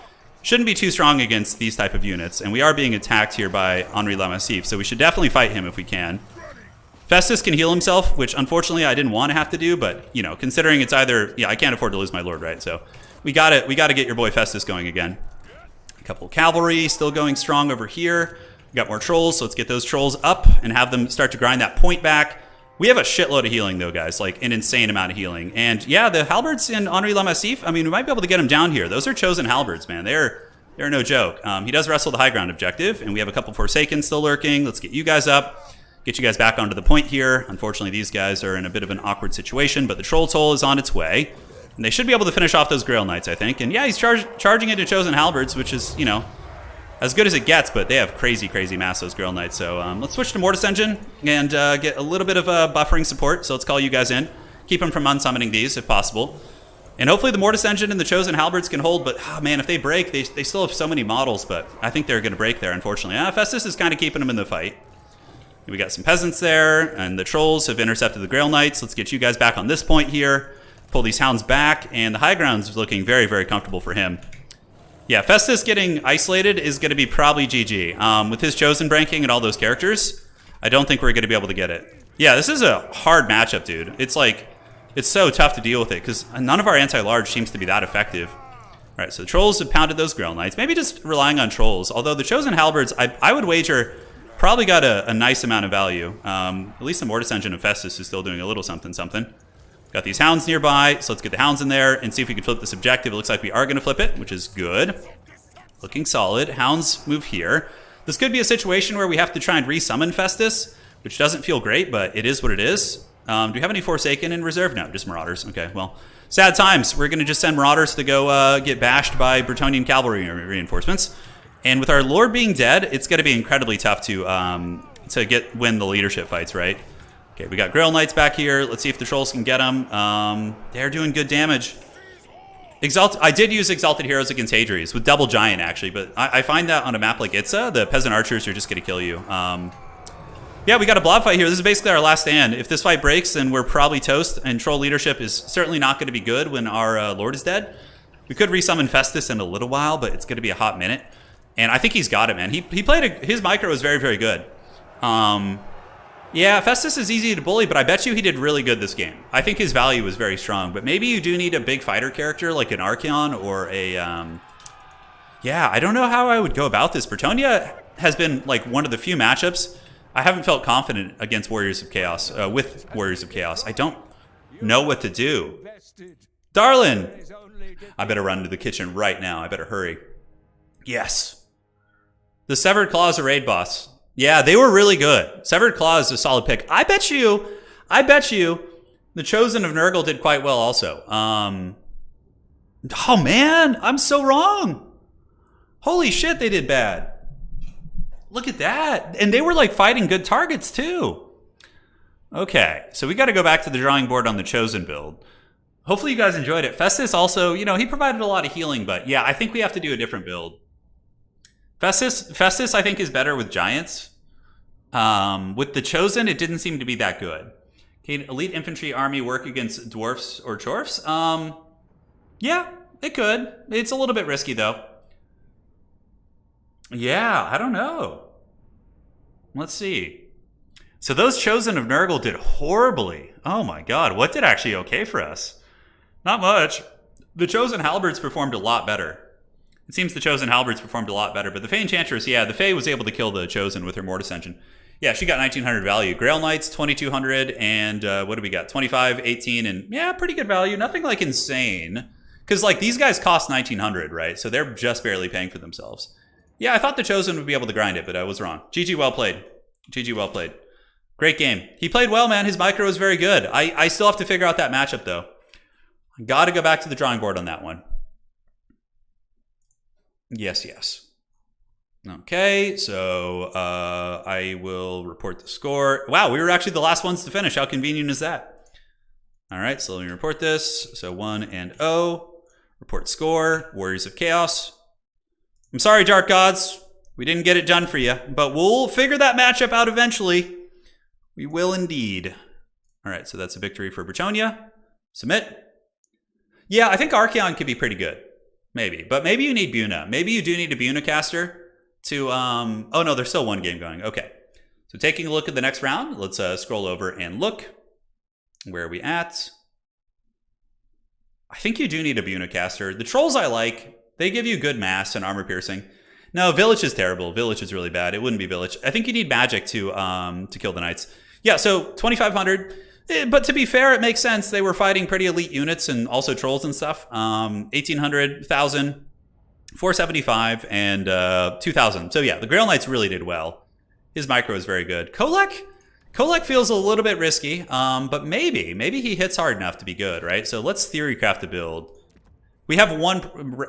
shouldn't be too strong against these type of units. And we are being attacked here by Henri Le Massif, so we should definitely fight him if we can. Festus can heal himself, which unfortunately I didn't want to have to do, but you know, considering it's either, yeah, I can't afford to lose my lord, right? So we got to get your boy Festus going again. A couple of cavalry still going strong over here. We got more trolls, so let's get those trolls up and have them start to grind that point back. We have a shitload of healing though, guys, like an insane amount of healing. And yeah, the halberds in Henri Le Massif, I mean, we might be able to get them down here. Those are chosen halberds, man. They're no joke. He does wrestle the high ground objective, and we have a couple Forsaken still lurking. Let's get you guys up, get you guys back onto the point here. Unfortunately, these guys are in a bit of an awkward situation, but the troll toll is on its way. And they should be able to finish off those Grail Knights, I think. And yeah, he's charging into chosen halberds, which is, you know, as good as it gets, but they have crazy mass, those Grail Knights. So let's switch to Mortis Engine and get a little bit of buffering support. So let's call you guys in. Keep them from unsummoning these if possible. And hopefully the Mortis Engine and the Chosen Halberds can hold, but oh man, if they break, they still have so many models, but I think they're going to break there, unfortunately. Festus is kind of keeping them in the fight. We got some peasants there, and the trolls have intercepted the Grail Knights. Let's get you guys back on this point here. Pull these hounds back, and the high ground's looking very comfortable for him. Yeah, Festus getting isolated is going to be probably GG. With his Chosen branking and all those characters, I don't think we're going to be able to get it. Yeah, this is a hard matchup, dude. It's like, it's so tough to deal with it, because none of our anti-large seems to be that effective. All right, so the trolls have pounded those Grail Knights. Maybe just relying on trolls. Although the Chosen Halberds, I would wager, probably got a nice amount of value. At least the Mortis Engine of Festus is still doing a little something. Got these hounds nearby, so let's get the hounds in there and see if we can flip this objective. It looks like we are going to flip it, which is good. Looking solid. Hounds move here. This could be a situation where we have to try and resummon Festus, which doesn't feel great, but it is what it is. Do we have any Forsaken in reserve? No, just Marauders. Okay, well, sad times. We're going to just send Marauders to go get bashed by Bretonnian cavalry reinforcements. And with our Lord being dead, it's going to be incredibly tough to win the leadership fights, right? Okay, we got Grail Knights back here. Let's see if the trolls can get them. They're doing good damage. I did use Exalted Heroes against Hadries with double giant, actually, but I find that on a map like Itza, the peasant archers are just going to kill you. Yeah, we got a blob fight here. This is basically our last stand. If this fight breaks, then we're probably toast, and troll leadership is certainly not going to be good when our Lord is dead. We could resummon Festus in a little while, but it's going to be a hot minute. And I think he's got it, man. He played his micro was very good. Yeah, Festus is easy to bully, but I bet you he did really good this game. I think his value was very strong, but maybe you do need a big fighter character like an Archeon or a... yeah, I don't know how I would go about this. Bretonnia has been like one of the few matchups I haven't felt confident against Warriors of Chaos, with Warriors of Chaos. I don't know what to do. Darlin! I better run to the kitchen right now. I better hurry. Yes. The Severed Claw is a raid boss. Yeah, they were really good. Severed Claw is a solid pick. I bet you the Chosen of Nurgle did quite well also. Oh man, I'm so wrong. Holy shit, they did bad. Look at that. And they were like fighting good targets too. Okay, so we got to go back to the drawing board on the Chosen build. Hopefully you guys enjoyed it. Festus also, you know, he provided a lot of healing, but yeah, I think we have to do a different build. Festus, I think, is better with giants. With the Chosen, it didn't seem to be that good. Can elite infantry army work against dwarfs or chorfs? Yeah, it could. It's a little bit risky, though. Yeah, I don't know. Let's see. So those Chosen of Nurgle did horribly. Oh my god, what did actually okay for us? Not much. The Chosen Halberds performed a lot better. It seems the Chosen Halberds performed a lot better, but the Fae Enchantress, yeah, the Fae was able to kill the Chosen with her Mortis Engine. Yeah, she got 1900 value. Grail Knights, 2200, and what do we got? 25, 18, and yeah, pretty good value. Nothing like insane. Because like these guys cost 1900, right? So they're just barely paying for themselves. Yeah, I thought the Chosen would be able to grind it, but I was wrong. GG, well played. GG, well played. Great game. He played well, man. His micro was very good. I still have to figure out that matchup, though. Got to go back to the drawing board on that one. Yes. Okay, so I will report the score. Wow, we were actually the last ones to finish. How convenient is that? All right, so let me report this. So 1-0. Report score. Warriors of Chaos. I'm sorry, Dark Gods. We didn't get it done for you, but we'll figure that matchup out eventually. We will indeed. All right, so that's a victory for Bretonnia. Submit. Yeah, I think Archeon could be pretty good. Maybe. But maybe you need Buna. Maybe you do need a Buna caster to... oh, no, there's still one game going. Okay. So taking a look at the next round, let's scroll over and look. Where are we at? I think you do need a Bunicaster. The trolls I like. They give you good mass and armor piercing. No, Village is terrible. Village is really bad. It wouldn't be Village. I think you need magic to kill the knights. Yeah, so 2,500. But to be fair, it makes sense. They were fighting pretty elite units and also trolls and stuff. 1,800, 1,000, 475, and 2,000. So yeah, the Grail Knights really did well. His micro is very good. Kolek feels a little bit risky, but maybe he hits hard enough to be good, right? So let's theorycraft the build. We have one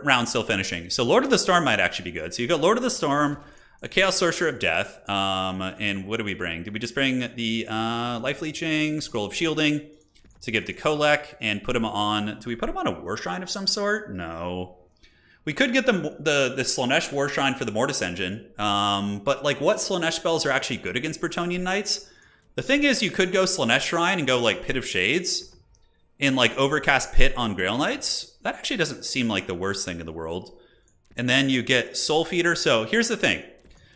round still finishing. So Lord of the Storm might actually be good. So you got Lord of the Storm, a Chaos Sorcerer of Death, and what do we bring? Did we just bring the Life Leeching, Scroll of Shielding to give to Kolek and put him on? Do we put him on a War Shrine of some sort? No. We could get the Slaanesh War Shrine for the Mortis Engine, but like what Slaanesh spells are actually good against Bretonnian Knights? The thing is, you could go Slaanesh Shrine and go like Pit of Shades and like Overcast Pit on Grail Knights. That actually doesn't seem like the worst thing in the world. And then you get Soul Feeder. So here's the thing.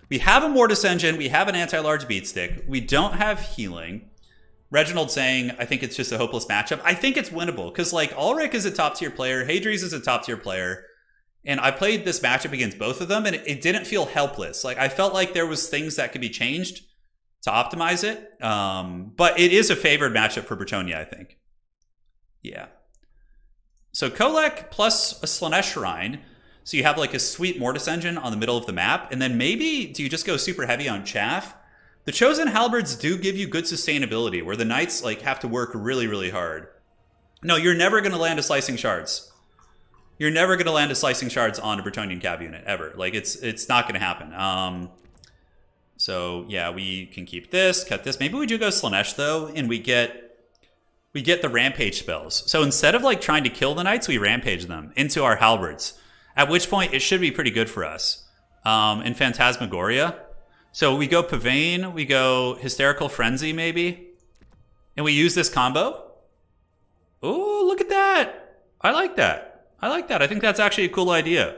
We have a Mortis Engine. We have an anti-large beat stick. We don't have healing. Reginald saying, I think it's just a hopeless matchup. I think it's winnable because like Ulrich is a top tier player. Hadri's is a top tier player. And I played this matchup against both of them and it didn't feel helpless. Like I felt like there was things that could be changed to optimize it. But it is a favored matchup for Bretonnia, I think. Yeah. So Kolek plus a Slaanesh Shrine. So you have like a sweet Mortis Engine on the middle of the map. And then maybe do you just go super heavy on Chaff? The Chosen Halberds do give you good sustainability where the Knights like have to work really, really hard. No, you're never going to land a Slicing Shards. You're never going to land a Slicing Shards on a Bretonnian Cav unit, ever. Like, it's not going to happen. So, yeah, we can keep this, cut this. Maybe we do go Slaanesh, though, and we get the Rampage spells. So instead of, like, trying to kill the Knights, we Rampage them into our Halberds. At which point, it should be pretty good for us. In Phantasmagoria. So we go Pavane, we go Hysterical Frenzy, maybe. And we use this combo. Oh, look at that. I like that. I think that's actually a cool idea.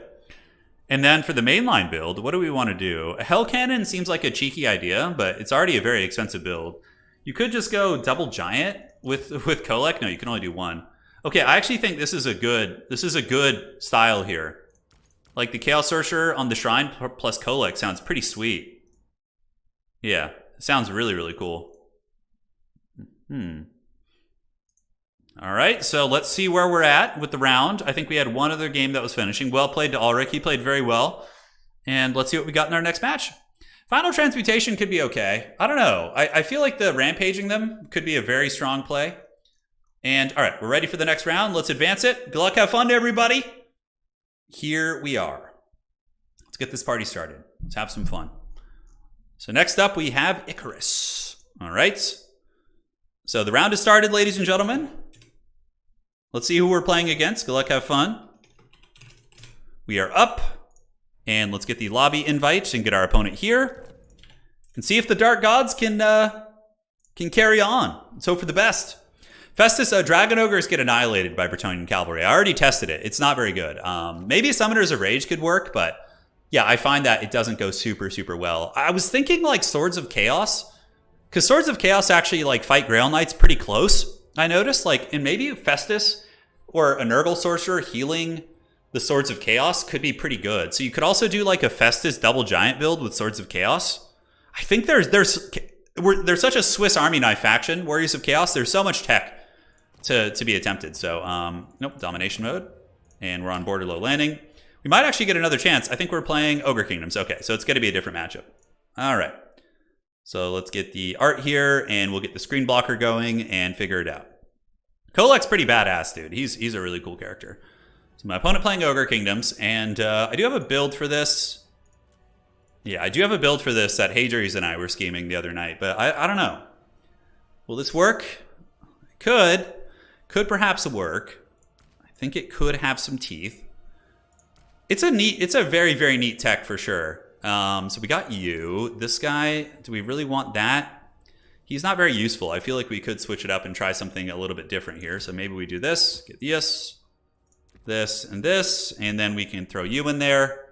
And then for the mainline build, what do we want to do? A Hell Cannon seems like a cheeky idea, but it's already a very expensive build. You could just go double giant with Kolek. No, you can only do one. Okay, I actually think this is a good style here. Like the Chaos Sorcerer on the Shrine plus Kolek sounds pretty sweet. Yeah, it sounds really, really cool. All right, so let's see where we're at with the round. I think we had one other game that was finishing. Well played to Ulrich. He played very well. And let's see what we got in our next match. Final Transmutation could be okay. I don't know. I feel like the Rampaging them could be a very strong play. And all right, we're ready for the next round. Let's advance it. Good luck, have fun, everybody. Here we are. Let's get this party started. Let's have some fun. So next up, we have Icarus. All right. So the round has started, ladies and gentlemen. Let's see who we're playing against. Good luck, have fun. We are up. And let's get the lobby invite and get our opponent here. And see if the Dark Gods can carry on. Let's hope for the best. Festus, Dragon Ogres get annihilated by Bretonnian Cavalry. I already tested it. It's not very good. Maybe Summoners of Rage could work, but yeah, I find that it doesn't go super, super well. I was thinking like Swords of Chaos, because Swords of Chaos actually like fight Grail Knights pretty close, I noticed. Like, and maybe Festus or a Nurgle Sorcerer healing the Swords of Chaos could be pretty good. So you could also do like a Festus double giant build with Swords of Chaos. I think there's such a Swiss Army knife faction, Warriors of Chaos. There's so much tech to be attempted. So, nope, domination mode. And we're on border low landing. We might actually get another chance. I think we're playing Ogre Kingdoms. Okay, so it's going to be a different matchup. All right. So let's get the art here, and we'll get the screen blocker going and figure it out. Kolek's pretty badass, dude. He's a really cool character. So my opponent playing Ogre Kingdoms, and I do have a build for this. Yeah, I do have a build for this that Hadri's and I were scheming the other night, but I don't know. Will this work? It could perhaps work. I think it could have some teeth. It's a very, very neat tech for sure. So we got you. This guy, do we really want that? He's not very useful. I feel like we could switch it up and try something a little bit different here. So maybe we do this, get this, and then we can throw you in there.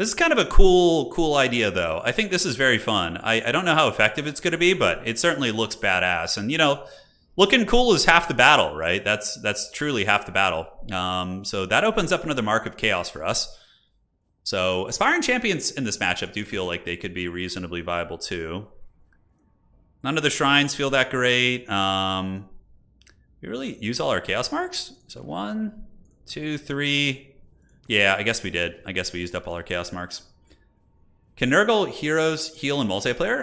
This is kind of a cool idea, though. I think this is very fun. I don't know how effective it's going to be, but it certainly looks badass. And, you know, looking cool is half the battle, right? That's truly half the battle. So that opens up another mark of chaos for us. So aspiring champions in this matchup do feel like they could be reasonably viable, too. None of the shrines feel that great. We really use all our chaos marks? So 1, 2, 3... Yeah, I guess we did. I guess we used up all our chaos marks. Can Nurgle heroes heal in multiplayer?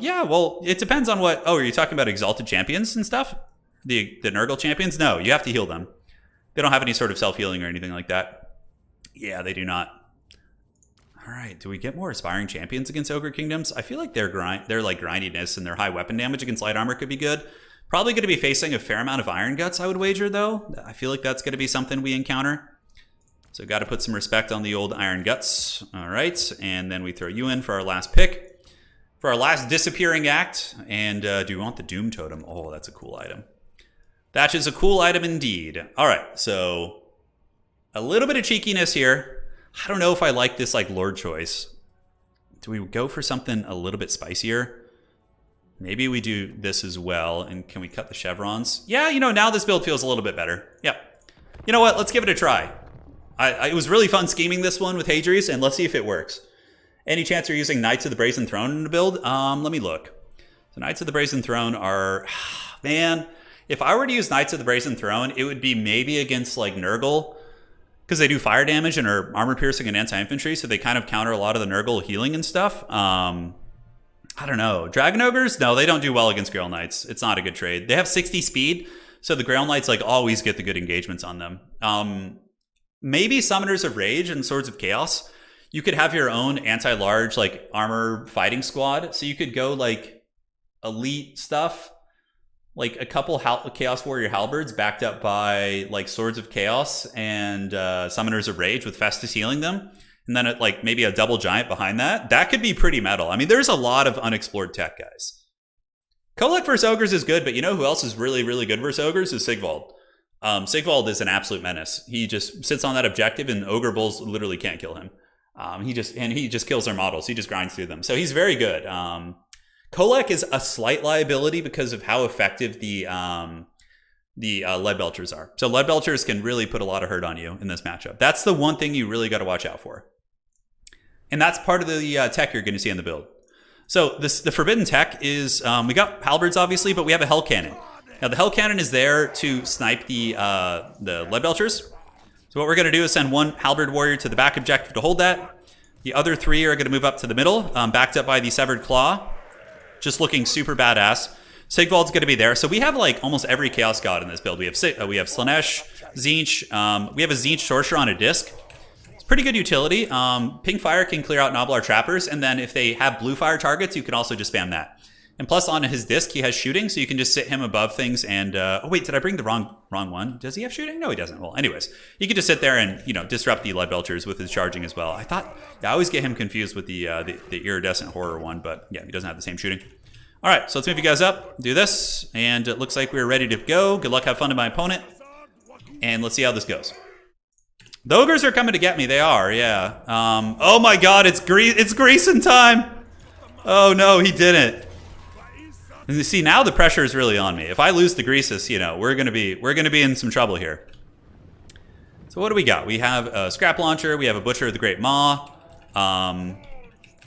Yeah, well, it depends on what... Oh, are you talking about exalted champions and stuff? The Nurgle champions? No, you have to heal them. They don't have any sort of self-healing or anything like that. Yeah, they do not. All right, do we get more aspiring champions against Ogre Kingdoms? I feel like their like grindiness and their high weapon damage against light armor could be good. Probably going to be facing a fair amount of Iron Guts, I would wager, though. I feel like that's going to be something we encounter. So got to put some respect on the old Iron Guts. All right, and then we throw you in for our last pick. For our last disappearing act. And do we want the Doom Totem? Oh, that's a cool item. That is a cool item indeed. All right, so a little bit of cheekiness here. I don't know if I like this like Lord choice. Do we go for something a little bit spicier? Maybe we do this as well. And can we cut the chevrons? Yeah, you know, now this build feels a little bit better. Yep. You know what? Let's give it a try. It was really fun scheming this one with Hadrius, and let's see if it works. Any chance you're using Knights of the Brazen Throne in the build? Let me look. So Knights of the Brazen Throne are... Man, if I were to use Knights of the Brazen Throne, it would be maybe against, like, Nurgle, because they do fire damage and are armor-piercing and anti-infantry, so they kind of counter a lot of the Nurgle healing and stuff. I don't know. Dragon Ogres? No, they don't do well against Grail Knights. It's not a good trade. They have 60 speed, so the Grail Knights, like, always get the good engagements on them. Maybe Summoners of Rage and Swords of Chaos. You could have your own anti-large, like, armor fighting squad. So you could go, like, elite stuff. Like, a couple Chaos Warrior Halberds backed up by, like, Swords of Chaos and Summoners of Rage with Festus healing them. And then, like, maybe a double giant behind that. That could be pretty metal. I mean, there's a lot of unexplored tech, guys. Kolek versus Ogres is good, but you know who else is really, really good versus Ogres? Is Sigvald. Sigvald is an absolute menace. He just sits on that objective, and Ogre Bulls literally can't kill him. He just kills their models. He just grinds through them. So he's very good. Kolek is a slight liability because of how effective the lead belchers are. So lead belchers can really put a lot of hurt on you in this matchup. That's the one thing you really got to watch out for. And that's part of the tech you're going to see in the build. So the forbidden tech is we got halberds obviously, but we have a hell cannon. Now, the Hell Cannon is there to snipe the Lead Belchers. So what we're going to do is send one Halberd Warrior to the back objective to hold that. The other 3 are going to move up to the middle, backed up by the Severed Claw. Just looking super badass. Sigvald's going to be there. So we have, like, almost every Chaos God in this build. We have Slaanesh, Tzeentch. We have a Tzeentch Sorcerer on a disc. It's pretty good utility. Pink Fire can clear out Noblar Trappers. And then if they have blue fire targets, you can also just spam that. And plus, on his disc, he has shooting, so you can just sit him above things and... oh, wait, did I bring the wrong one? Does he have shooting? No, he doesn't. Well, anyways, he could just sit there and, you know, disrupt the Lead Belchers with his charging as well. I always get him confused with the Iridescent Horror one, but yeah, he doesn't have the same shooting. All right, so let's move you guys up, do this, and it looks like we're ready to go. Good luck, have fun to my opponent, and let's see how this goes. The Ogres are coming to get me. They are, yeah. Oh my God, it's Greason time! Oh no, he didn't. And you see, now the pressure is really on me. If I lose the Greasus, you know, we're gonna be in some trouble here. So what do we got? We have a Scrap Launcher. We have a Butcher of the Great Maw.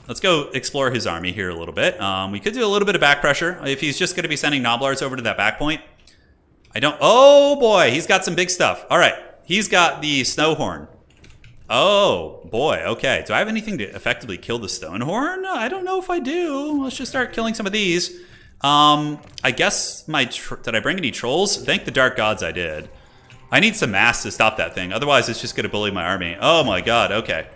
Let's go explore his army here a little bit. We could do a little bit of back pressure if he's just gonna be sending Noblars over to that back point. Oh boy, he's got some big stuff. All right, he's got the Snowhorn. Oh boy, okay. Do I have anything to effectively kill the Stonehorn? I don't know if I do. Let's just start killing some of these. I guess did I bring any trolls? Thank the Dark Gods I did. I need some mass to stop that thing. Otherwise, it's just going to bully my army. Oh my God, okay.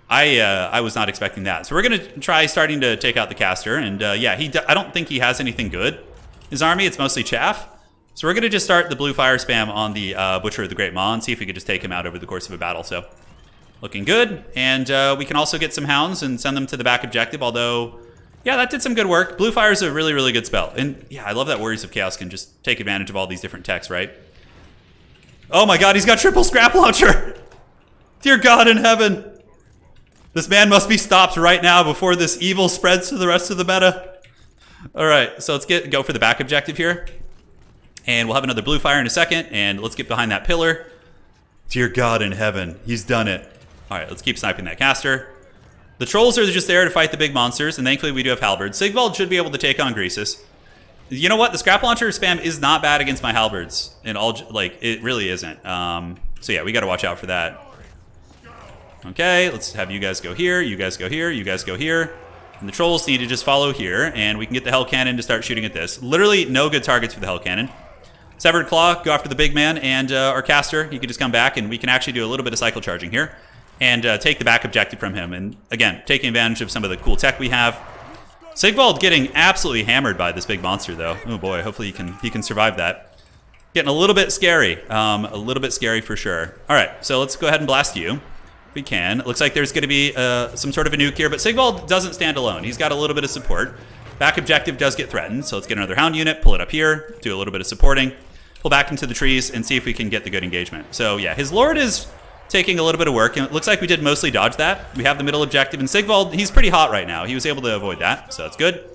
I was not expecting that. So we're going to try starting to take out the caster. And yeah, I don't think he has anything good. His army, it's mostly chaff. So we're going to just start the blue fire spam on the Butcher of the Great Maw and see if we could just take him out over the course of a battle. So looking good. And we can also get some hounds and send them to the back objective, although... Yeah, that did some good work. Blue Fire is a really, really good spell. And yeah, I love that Warriors of Chaos can just take advantage of all these different techs, right? Oh my God, he's got triple Scrap Launcher! Dear God in heaven! This man must be stopped right now before this evil spreads to the rest of the meta. All right, so let's go for the back objective here. And we'll have another blue fire in a second. And let's get behind that pillar. Dear God in heaven, he's done it. All right, let's keep sniping that caster. The trolls are just there to fight the big monsters. And thankfully, we do have halberds. Sigvald should be able to take on Greasus. You know what? The scrap launcher spam is not bad against my halberds. And all, like, it really isn't. So yeah, we got to watch out for that. Okay, let's have you guys go here, you guys go here, you guys go here. And the trolls need to just follow here, and we can get the Hell Cannon to start shooting at this. Literally no good targets for the Hell Cannon. Severed Claw, go after the big man, and our caster, he can just come back, and we can actually do a little bit of cycle charging here. And take the back objective from him. And again, taking advantage of some of the cool tech we have. Sigvald getting absolutely hammered by this big monster, though. Oh boy, hopefully he can survive that. Getting a little bit scary. A little bit scary for sure. All right, so let's go ahead and blast you. We can. It looks like there's going to be some sort of a nuke here, but Sigvald doesn't stand alone. He's got a little bit of support. Back objective does get threatened, so let's get another hound unit, pull it up here, do a little bit of supporting, pull back into the trees, and see if we can get the good engagement. So yeah, his lord is taking a little bit of work, and it looks like we did mostly dodge that. We have the middle objective, and Sigvald, he's pretty hot right now. He was able to avoid that, so that's good.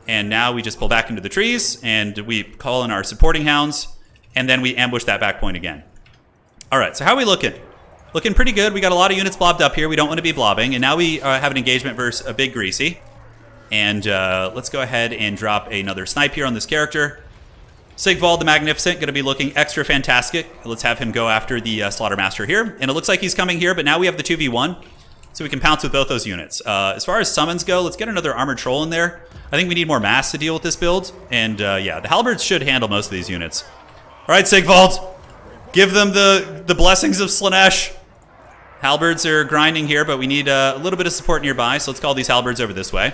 And now we just pull back into the trees, and we call in our supporting hounds, and then we ambush that back point again. All right, so how are we looking? Looking pretty good. We got a lot of units blobbed up here. We don't want to be blobbing. And now we have an engagement versus a big Greasy. And let's go ahead and drop another snipe here on this character. Sigvald the Magnificent, going to be looking extra fantastic. Let's have him go after the Slaughtermaster here. And it looks like he's coming here, but now we have the 2v1. So we can pounce with both those units. As far as summons go, let's get another Armored Troll in there. I think we need more mass to deal with this build. And yeah, the Halberds should handle most of these units. All right, Sigvald. Give them the blessings of Slaanesh. Halberds are grinding here, but we need a little bit of support nearby, so let's call these halberds over this way.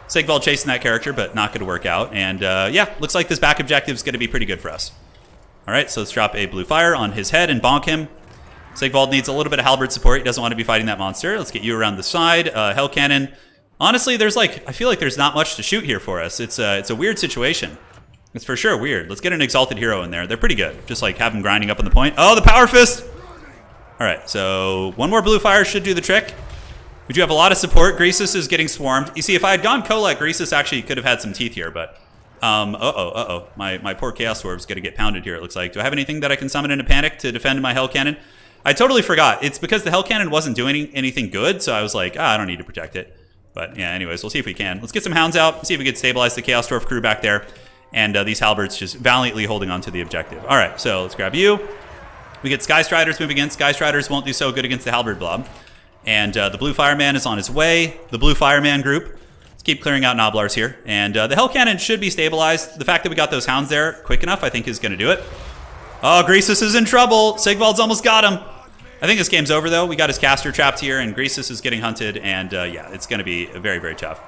Sigvald chasing that character, but not going to work out. And yeah, looks like this back objective is going to be pretty good for us. All right, so let's drop a blue fire on his head and bonk him. Sigvald needs a little bit of halberd support. He doesn't want to be fighting that monster. Let's get you around the side. Hell Cannon. Honestly, I feel like there's not much to shoot here for us. It's a weird situation. It's for sure weird. Let's get an Exalted Hero in there. They're pretty good. Just like have them grinding up on the point. Oh, the Power Fist! All right, so one more blue fire should do the trick. We do have a lot of support. Greasus is getting swarmed. You see, if I had gone Kolek, Greasus actually could have had some teeth here, but my poor Chaos Dwarf's going to get pounded here, it looks like. Do I have anything that I can summon in a panic to defend my Hell Cannon? I totally forgot. It's because the Hell Cannon wasn't doing anything good, so I was like, I don't need to protect it. But yeah, anyways, we'll see if we can. Let's get some hounds out, see if we can stabilize the Chaos Dwarf crew back there, and these halberds just valiantly holding on to the objective. All right, so let's grab you. We get Sky Striders moving in. Sky Striders won't do so good against the halberd blob. And the blue fireman is on his way. The blue fireman group. Let's keep clearing out Noblars here. And the Hell Cannon should be stabilized. The fact that we got those hounds there quick enough, I think, is going to do it. Oh, Greasus is in trouble. Sigvald's almost got him. I think this game's over, though. We got his caster trapped here, and Greasus is getting hunted. And yeah, it's going to be very, very tough.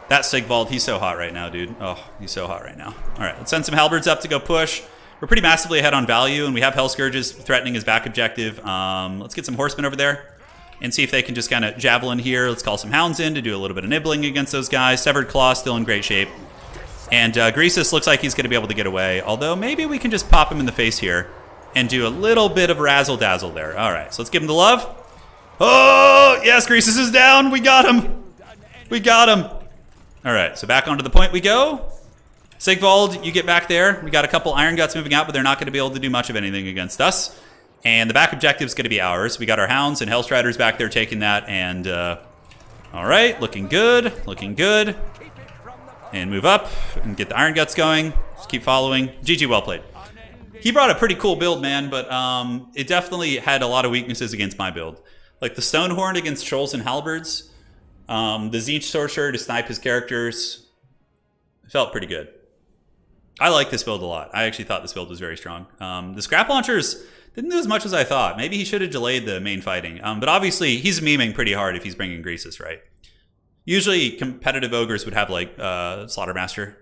That Sigvald, he's so hot right now, dude. Oh, he's so hot right now. All right, let's send some halberds up to go push. We're pretty massively ahead on value, and we have Hell Scourges threatening his back objective. Let's get some horsemen over there and see if they can just kind of javelin here. Let's call some hounds in to do a little bit of nibbling against those guys. Severed Claw still in great shape. And Greasus looks like he's going to be able to get away, although maybe we can just pop him in the face here and do a little bit of razzle-dazzle there. All right, so let's give him the love. Oh, yes, Greasus is down. We got him. We got him. All right, so back onto the point we go. Sigvald, you get back there. We got a couple Iron Guts moving out, but they're not going to be able to do much of anything against us. And the back objective is going to be ours. We got our Hounds and Hellstriders back there taking that. And all right, looking good, looking good. And move up and get the Iron Guts going. Just keep following. GG, well played. He brought a pretty cool build, man, but it definitely had a lot of weaknesses against my build. Like the Stonehorn against Trolls and Halberds. The Tzeentch Sorcerer to snipe his characters. It felt pretty good. I like this build a lot. I actually thought this build was very strong. The Scrap Launchers didn't do as much as I thought. Maybe he should have delayed the main fighting. But obviously, he's memeing pretty hard if he's bringing Greasus, right? Usually, competitive Ogres would have, like, Slaughtermaster.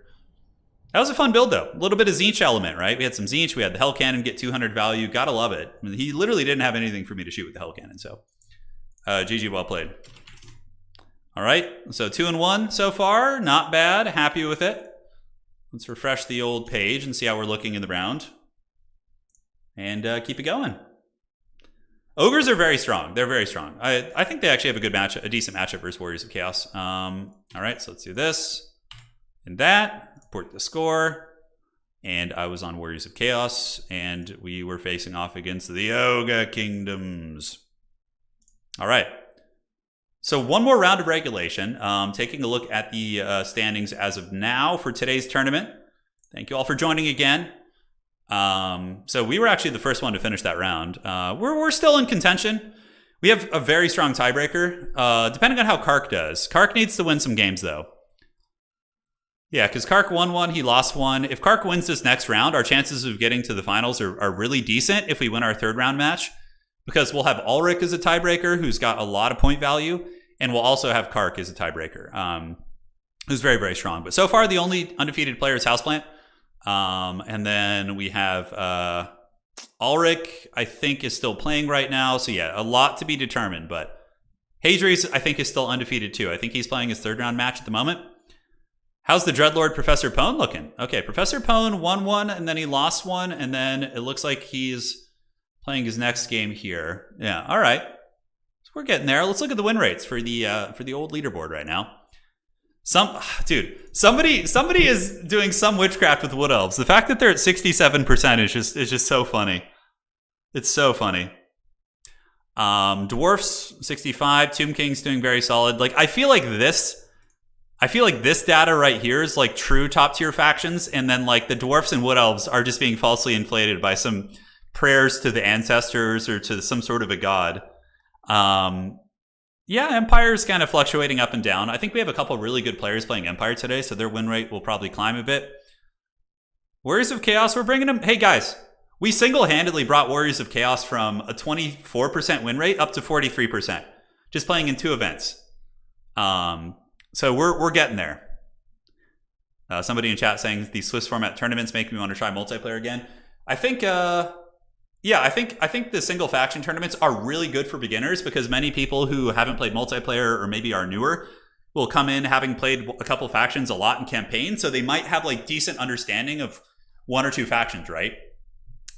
That was a fun build, though. A little bit of Tzeentch element, right? We had some Tzeentch. We had the Hell Cannon get 200 value. Gotta love it. I mean, he literally didn't have anything for me to shoot with the Hell Cannon, so GG, well played. All right, so 2-1 so far. Not bad. Happy with it. Let's refresh the old page and see how we're looking in the round. And keep it going. Ogres are very strong. They're very strong. I think they actually have a good match, a decent matchup versus Warriors of Chaos. All right, so let's do this and that. Report the score. And I was on Warriors of Chaos, and we were facing off against the Ogre Kingdoms. All right. So one more round of regulation. Taking a look at the standings as of now for today's tournament. Thank you all for joining again. So we were actually the first one to finish that round. We're still in contention. We have a very strong tiebreaker, depending on how Kark does. Kark needs to win some games, though. Yeah, because Kark won one, he lost one. If Kark wins this next round, our chances of getting to the finals are really decent if we win our third round match, because we'll have Ulrich as a tiebreaker, who's got a lot of point value, and we'll also have Kark as a tiebreaker, who's very, very strong. But so far, the only undefeated player is Houseplant. And then we have Ulrich, I think, is still playing right now. So yeah, a lot to be determined. But Hadri's, I think, is still undefeated too. I think he's playing his third round match at the moment. How's the Dreadlord Professor Pone looking? Okay, Professor Pone won one, and then he lost one, and then it looks like he's playing his next game here. Yeah, all right. So we're getting there. Let's look at the win rates for the old leaderboard right now. Somebody is doing some witchcraft with Wood Elves. The fact that they're at 67% is just so funny. It's so funny. Dwarfs 65, Tomb King's doing very solid. Like I feel like this data right here is like true top tier factions, and then like the Dwarfs and Wood Elves are just being falsely inflated by some prayers to the ancestors or to some sort of a god. Yeah, Empire's kind of fluctuating up and down. I think we have a couple really good players playing Empire today, so their win rate will probably climb a bit. Warriors of Chaos, we're bringing them. Hey guys, we single-handedly brought Warriors of Chaos from a 24% win rate up to 43%, just playing in 2 events. So we're getting there. Somebody in chat saying the Swiss format tournaments make me want to try multiplayer again. I think, I think the single faction tournaments are really good for beginners, because many people who haven't played multiplayer or maybe are newer will come in having played a couple factions a lot in campaign, so they might have like decent understanding of 1 or 2 factions, right?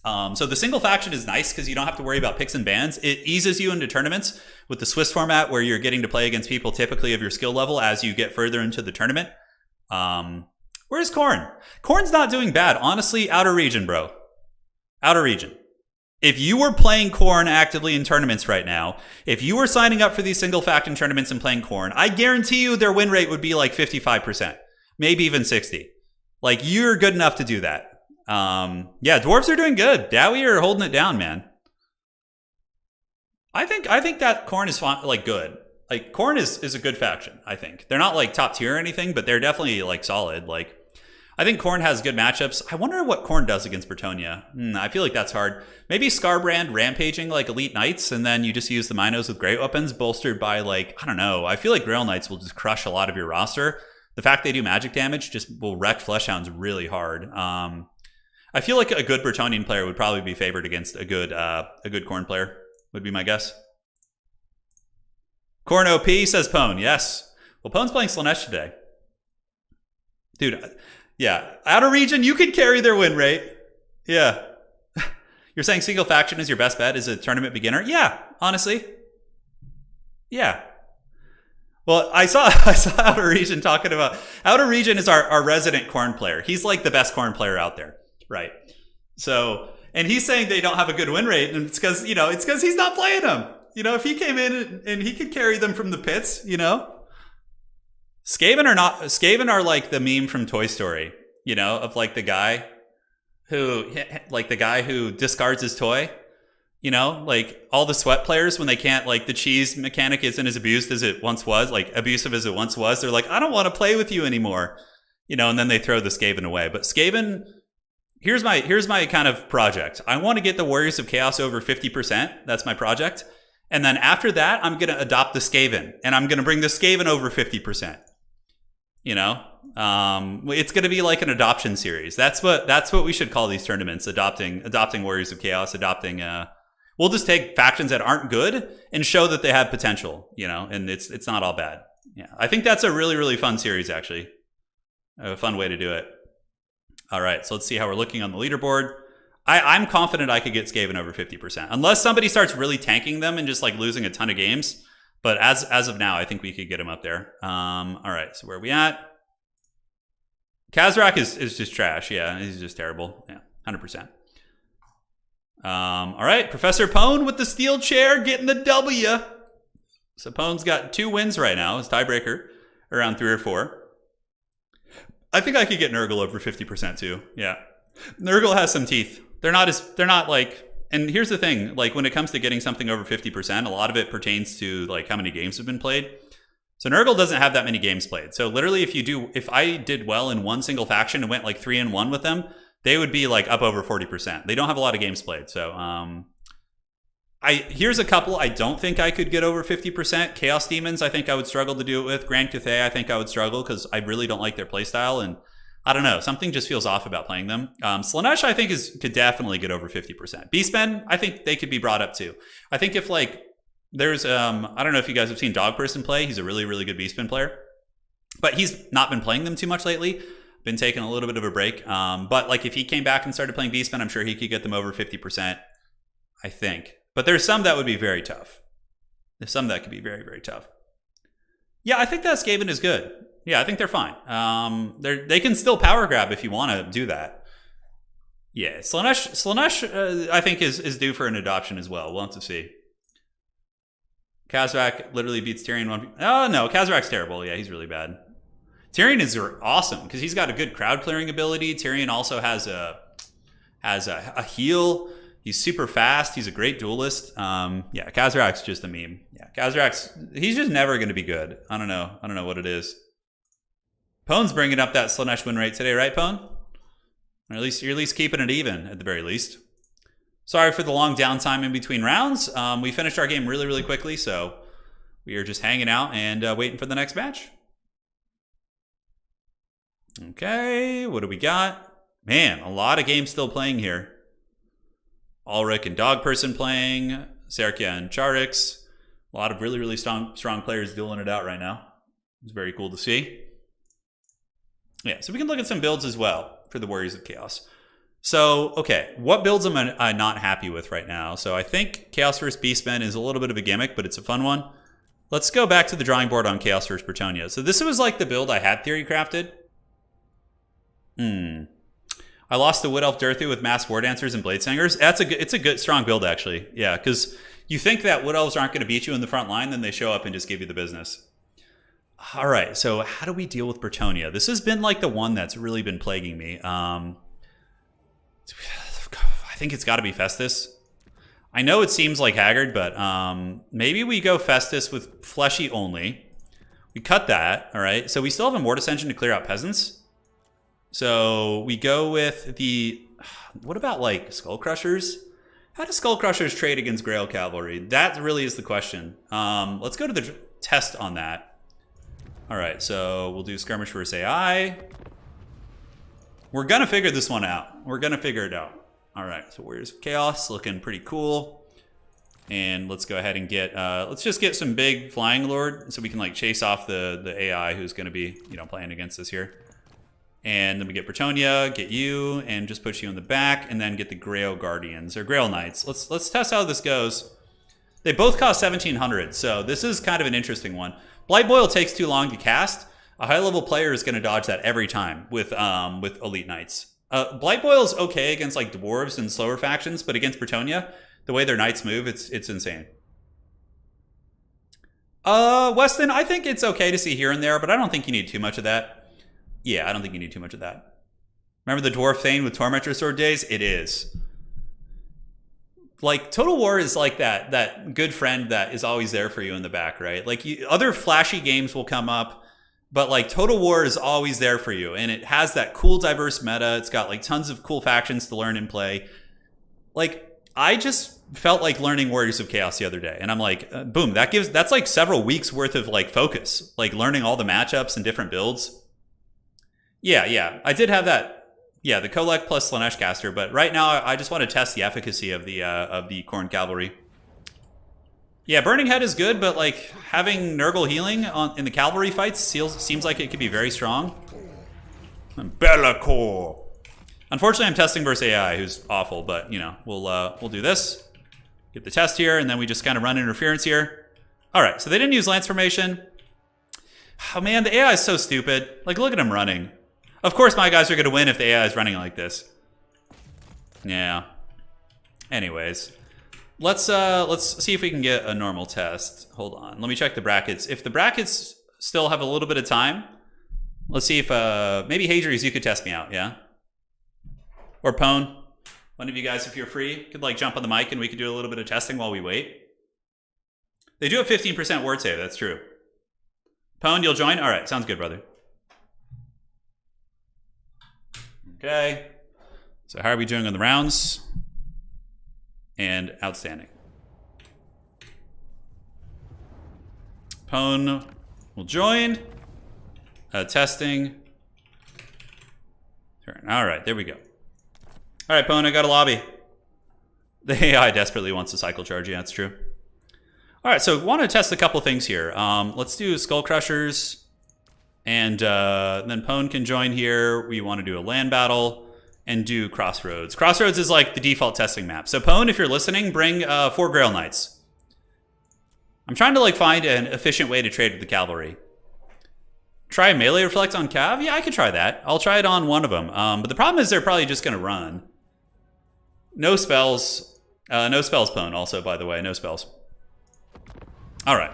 So the single faction is nice because you don't have to worry about picks and bans. It eases you into tournaments with the Swiss format, where you're getting to play against people typically of your skill level as you get further into the tournament. Where's Corn? Corn's not doing bad. Honestly, outer region, bro. Outer region. If you were playing Corn actively in tournaments right now, if you were signing up for these single faction tournaments and playing Corn, I guarantee you their win rate would be like 55%, maybe even 60. Like, you're good enough to do that. Yeah, Dwarves are doing good. Dowie are holding it down, man. I think that Corn is like good. Like, Corn is a good faction, I think. They're not like top tier or anything, but they're definitely like solid. Like, I think Corn has good matchups. I wonder what Corn does against Bretonnia. I feel like that's hard. Maybe Scarbrand rampaging like Elite Knights, and then you just use the Minos with great weapons bolstered by like, I don't know. I feel like Grail Knights will just crush a lot of your roster. The fact they do magic damage just will wreck Fleshhounds really hard. I feel like a good Bretonnian player would probably be favored against a good Corn player, would be my guess. Corn OP, says Pone. Yes. Well, Pone's playing Slanesh today. Dude, yeah. Outer region, you could carry their win rate. Yeah. You're saying single faction is your best bet as a tournament beginner? Yeah, honestly. Yeah. Well, I saw Outer Region talking about... Outer Region is our resident Corn player. He's like the best Corn player out there. Right. So, and he's saying they don't have a good win rate, and it's because, he's not playing them. If he came in and he could carry them from the pits, Skaven are like the meme from Toy Story, of like the guy who discards his toy, like all the sweat players, when they can't, like the cheese mechanic isn't as abused as it once was, like abusive as it once was. They're like, I don't want to play with you anymore, and then they throw the Skaven away. But Skaven, here's my kind of project. I want to get the Warriors of Chaos over 50%. That's my project. And then after that, I'm going to adopt the Skaven, and I'm going to bring the Skaven over 50%. It's going to be like an adoption series. That's what we should call these tournaments. Adopting Warriors of Chaos, we'll just take factions that aren't good and show that they have potential, and it's not all bad. Yeah. I think that's a really, really fun series, actually. A fun way to do it. All right, so let's see how we're looking on the leaderboard. I'm confident I could get Skaven over 50%. Unless somebody starts really tanking them and just like losing a ton of games. But as of now, I think we could get him up there. All right, so where are we at? Kazrak is just trash. Yeah, he's just terrible. Yeah, 100%. All right, Professor Pone with the steel chair getting the W. So Pone's got 2 wins right now. His tiebreaker around 3 or 4. I think I could get Nurgle over 50% too. Yeah, Nurgle has some teeth. They're not like. And here's the thing: like when it comes to getting something over 50%, a lot of it pertains to like how many games have been played. So Nurgle doesn't have that many games played. So literally, if I did well in one single faction and went like 3-1 with them, they would be like up over 40%. They don't have a lot of games played. So here's a couple I don't think I could get over 50%. Chaos Demons, I think I would struggle to do it with. Grand Cathay, I think I would struggle because I really don't like their playstyle. And I don't know, something just feels off about playing them. Slaanesh, I think, could definitely get over 50%. Beastmen, I think they could be brought up too. I think if like, there's, I don't know if you guys have seen Dog Person play. He's a really, really good Beastman player. But he's not been playing them too much lately. Been taking a little bit of a break. But like if he came back and started playing Beastmen, I'm sure he could get them over 50%, I think. But there's some that would be very tough. There's some that could be very, very tough. Yeah, I think that Skaven is good. Yeah, I think they're fine. They can still power grab if you want to do that. Yeah, Slaanesh I think is due for an adoption as well. We'll have to see. Kazrak literally beats Tyrion 1. Oh no, Kazrak's terrible. Yeah, he's really bad. Tyrion is awesome because he's got a good crowd clearing ability. Tyrion also has a heal. He's super fast. He's a great duelist. Yeah, Kazrak's just a meme. Yeah, he's just never going to be good. I don't know what it is. Pone's bringing up that Slaanesh win rate today, right, Pone? Or you're at least keeping it even at the very least. Sorry for the long downtime in between rounds. We finished our game really, really quickly, so we are just hanging out and waiting for the next match. Okay, what do we got? Man, a lot of games still playing here. Ulrich and Dog Person playing, Serkia and Charix. A lot of really, really strong players dueling it out right now. It's very cool to see. Yeah, so we can look at some builds as well for the Warriors of Chaos. So, okay, what builds am I not happy with right now? So I think Chaos vs. Beastmen is a little bit of a gimmick, but it's a fun one. Let's go back to the drawing board on Chaos vs. Bretonnia. So this was like the build I had theory crafted. I lost to Wood Elf Durthu with Mass War Dancers and Bladesingers. It's a good, strong build, actually. Yeah, because you think that Wood Elves aren't going to beat you in the front line, then they show up and just give you the business. All right, so how do we deal with Bretonnia? This has been like the one that's really been plaguing me. I think it's got to be Festus. I know it seems like Haggard, but maybe we go Festus with Fleshy only. We cut that, all right? So we still have a Mortis Engine to clear out Peasants. So we go with the... What about like Skull Crushers? How do Skull Crushers trade against Grail Cavalry? That really is the question. Let's go to the test on that. All right, so we'll do Skirmish versus AI. We're going to figure this one out. We're going to figure it out. All right, so Warriors of Chaos looking pretty cool. And let's go ahead and get, let's just get some big Flying Lord so we can like chase off the AI who's going to be, playing against us here. And then we get Bretonnia, get you, and just put you in the back, and then get the Grail Guardians, or Grail Knights. Let's test how this goes. They both cost 1,700, so this is kind of an interesting one. Blight Boil takes too long to cast. A high-level player is going to dodge that every time with Elite Knights. Blight Boil is okay against like Dwarves and slower factions, but against Bretonnia, the way their Knights move, it's insane. Weston, I think it's okay to see here and there, but I don't think you need too much of that. Yeah, I don't think you need too much of that. Remember the Dwarf Thane with Tormentor Sword days? It is. Like, Total War is like that good friend that is always there for you in the back, right? Like, other flashy games will come up, but like Total War is always there for you. And it has that cool, diverse meta. It's got like tons of cool factions to learn and play. Like, I just felt like learning Warriors of Chaos the other day. And I'm like, boom, that's like several weeks worth of like focus. Like, learning all the matchups and different builds. Yeah, I did have that. Yeah, the Kolek plus Slaanesh caster, but right now I just want to test the efficacy of the Khorne Cavalry. Yeah, Burning Head is good, but like having Nurgle healing in the cavalry fights seems like it could be very strong. Bellacore. Unfortunately, I'm testing versus AI, who's awful, but, you know, we'll do this. Get the test here, and then we just kind of run interference here. All right, so they didn't use lance formation. Oh, man, the AI is so stupid. Like, look at him running. Of course, my guys are going to win if the AI is running like this. Yeah. Anyways, let's see if we can get a normal test. Hold on. Let me check the brackets. If the brackets still have a little bit of time, let's see if maybe Hadries, you could test me out, yeah? Or Pone. One of you guys, if you're free, could like jump on the mic and we could do a little bit of testing while we wait. They do have 15% word save, that's true. Pone, you'll join? All right, sounds good, brother. Okay. So how are we doing on the rounds? And outstanding. Pone will join. Testing. Turn. All right, there we go. All right, Pone, I got a lobby. The AI desperately wants to cycle charge. Yeah, that's true. All right, so want to test a couple things here. Let's do Skull Crushers. And then Pone can join here. We want to do a land battle and do Crossroads. Crossroads is like the default testing map. So Pone, if you're listening, bring 4 Grail Knights. I'm trying to like find an efficient way to trade with the cavalry. Try melee reflect on Cav? Yeah, I could try that. I'll try it on one of them. But the problem is they're probably just going to run. No spells. No spells, Pone, also, by the way. No spells. All right.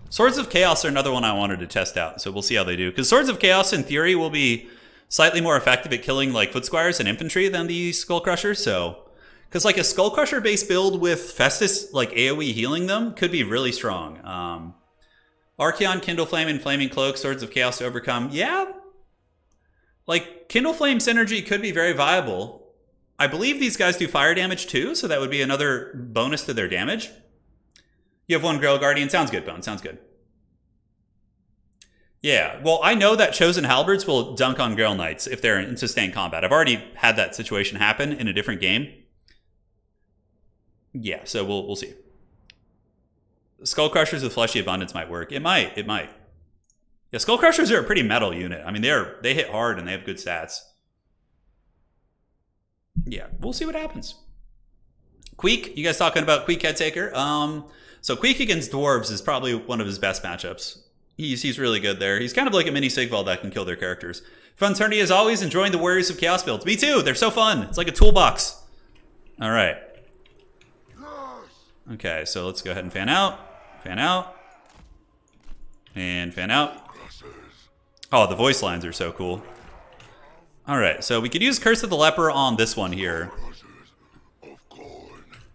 Swords of Chaos are another one I wanted to test out, so we'll see how they do. Because Swords of Chaos, in theory, will be slightly more effective at killing like Foot Squires and infantry than the Skull Crusher, so... Because like a Skull Crusher-based build with Festus like AoE healing them could be really strong. Archeon, Kindle Flame, and Flaming Cloak, Swords of Chaos to overcome. Yeah. Like, Kindle Flame synergy could be very viable. I believe these guys do fire damage too, so that would be another bonus to their damage. You have 1 Grail Guardian. Sounds good, Bone. Sounds good. Yeah, well, I know that Chosen Halberds will dunk on Grail Knights if they're in sustained combat. I've already had that situation happen in a different game. Yeah, so we'll see. Skull Crushers with Fleshy Abundance might work. It might. Yeah, Skull Crushers are a pretty metal unit. I mean, they hit hard and they have good stats. Yeah, we'll see what happens. Queek, you guys talking about Queek Headtaker? So Queek against Dwarves is probably one of his best matchups. He's really good there. He's kind of like a mini Sigval that can kill their characters. Fun tourney as always, enjoying the Warriors of Chaos builds. Me too, they're so fun. It's like a toolbox. All right. Okay, so let's go ahead and fan out, and fan out. Oh, the voice lines are so cool. All right, so we could use Curse of the Leper on this one here.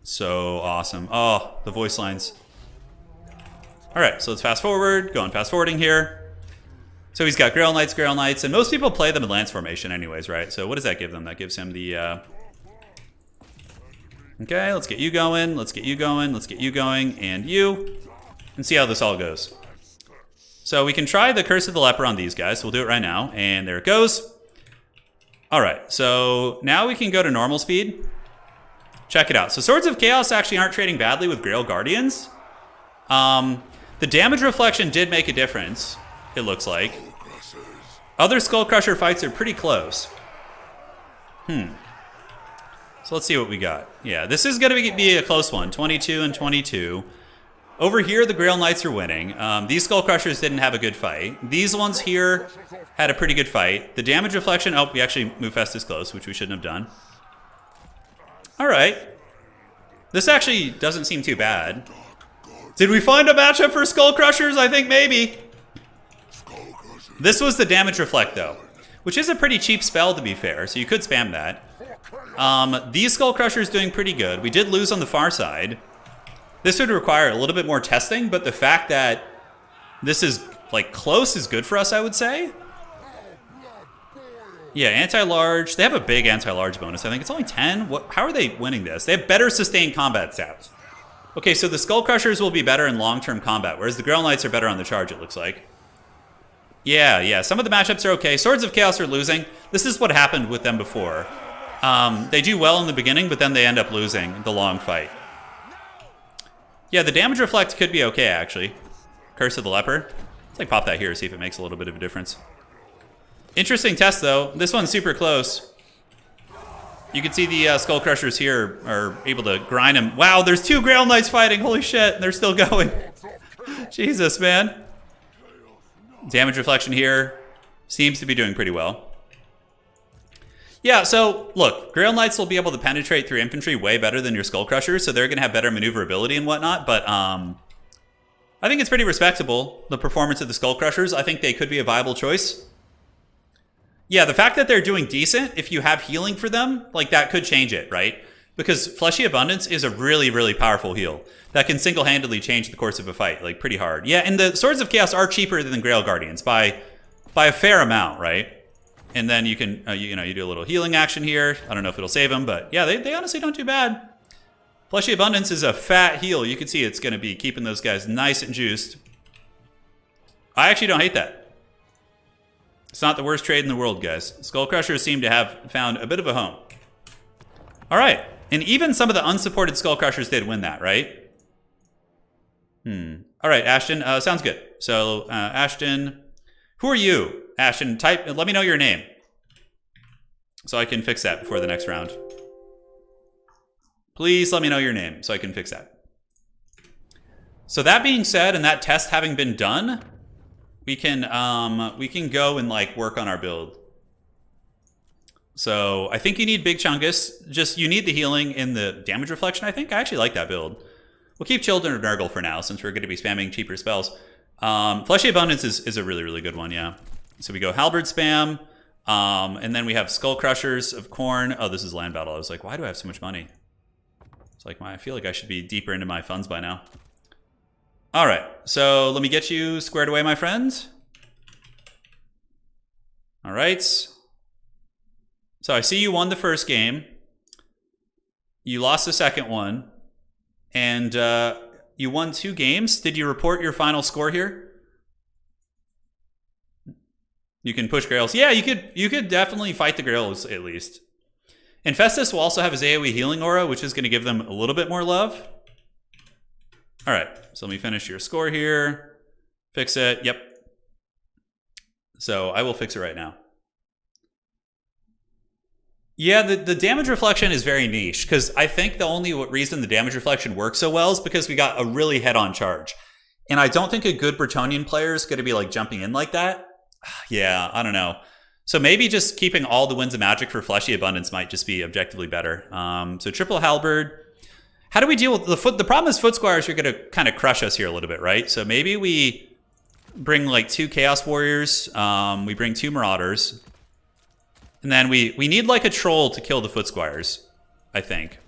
So awesome. Oh, the voice lines. All right, so let's fast forward, going fast forwarding here. So he's got Grail Knights, and most people play them in Lance formation anyways, right? So what does that give them? That gives him the... Okay, let's get you going, let's get you going, and you, and see how this all goes. So we can try the Curse of the Leper on these guys, so we'll do it right now, and there it goes. All right, so now we can go to normal speed. Check it out. So Swords of Chaos actually aren't trading badly with Grail Guardians. The damage reflection did make a difference, it looks like. Other Skull Crusher fights are pretty close. So let's see what we got. Yeah, this is going to be a close one. 22 and 22. Over here, the Grail Knights are winning. These Skull Crushers didn't have a good fight. These ones here had a pretty good fight. The damage reflection... Oh, we actually moved Festus close, which we shouldn't have done. All right. This actually doesn't seem too bad. Did we find a matchup for Skull Crushers? I think maybe. This was the damage reflect, though, which is a pretty cheap spell, to be fair, so you could spam that. These Skull Crushers doing pretty good. We did lose on the far side. This would require a little bit more testing, but the fact that this is like close is good for us, I would say. Yeah, anti-large. They have a big anti-large bonus. I think it's only 10. How are they winning this? They have better sustained combat stats. Okay, so the Skull Crushers will be better in long-term combat, whereas the Grail Knights are better on the charge, it looks like. Yeah, some of the matchups are okay. Swords of Chaos are losing. This is what happened with them before. They do well in the beginning, but then they end up losing the long fight. Yeah, the damage reflect could be okay, actually. Curse of the Leper. Let's like pop that here, see if it makes a little bit of a difference. Interesting test, though. This one's super close. You can see the Skull Crushers here are able to grind him. Wow, there's 2 Grail Knights fighting. Holy shit, they're still going. Jesus, man. Damage reflection here seems to be doing pretty well. Yeah, so look, Grail Knights will be able to penetrate through infantry way better than your Skull Crushers, so they're going to have better maneuverability and whatnot, but I think it's pretty respectable, the performance of the Skull Crushers. I think they could be a viable choice. Yeah, the fact that they're doing decent, if you have healing for them, like that could change it, right? Because Fleshy Abundance is a really, really powerful heal that can single-handedly change the course of a fight, like pretty hard. Yeah, and the Swords of Chaos are cheaper than Grail Guardians by a fair amount, right? And then you can, you do a little healing action here. I don't know if it'll save them, but yeah, they honestly don't do bad. Fleshy Abundance is a fat heal. You can see it's going to be keeping those guys nice and juiced. I actually don't hate that. It's not the worst trade in the world, guys. Skull Crushers seem to have found a bit of a home. All right. And even some of the unsupported Skull Crushers did win that, right? All right, Ashton. Sounds good. So, Ashton, who are you? Ashton, let me know your name so I can fix that before the next round. Please let me know your name so I can fix that. So that being said, and that test having been done, we can go and like work on our build. So I think you need Big Chungus. Just you need the healing and the damage reflection. I think I actually like that build. We'll keep Children of Nurgle for now since we're going to be spamming cheaper spells. Fleshy Abundance is a really, really good one, yeah. So we go Halberd spam, and then we have Skull Crushers of Khorne. Oh, this is land battle. I was like, why do I have so much money? It's like, I feel like I should be deeper into my funds by now. All right, so let me get you squared away, my friend. All right. So I see you won the first game. You lost the second one. And you won 2 games. Did you report your final score here? You can push Grails. Yeah, you could definitely fight the Grails at least. And Festus will also have his AoE healing aura, which is going to give them a little bit more love. All right, so let me finish your score here. Fix it. Yep. So I will fix it right now. Yeah, the damage reflection is very niche because I think the only reason the damage reflection works so well is because we got a really head-on charge. And I don't think a good Bretonnian player is going to be like jumping in like that. Yeah, I don't know. So maybe just keeping all the Winds of Magic for Fleshy Abundance might just be objectively better. So triple Halberd. How do we deal with the foot? The problem is Foot Squires are going to kind of crush us here a little bit, right? So maybe we bring like 2 Chaos Warriors. We bring 2 Marauders. And then we need like a troll to kill the Foot Squires, I think.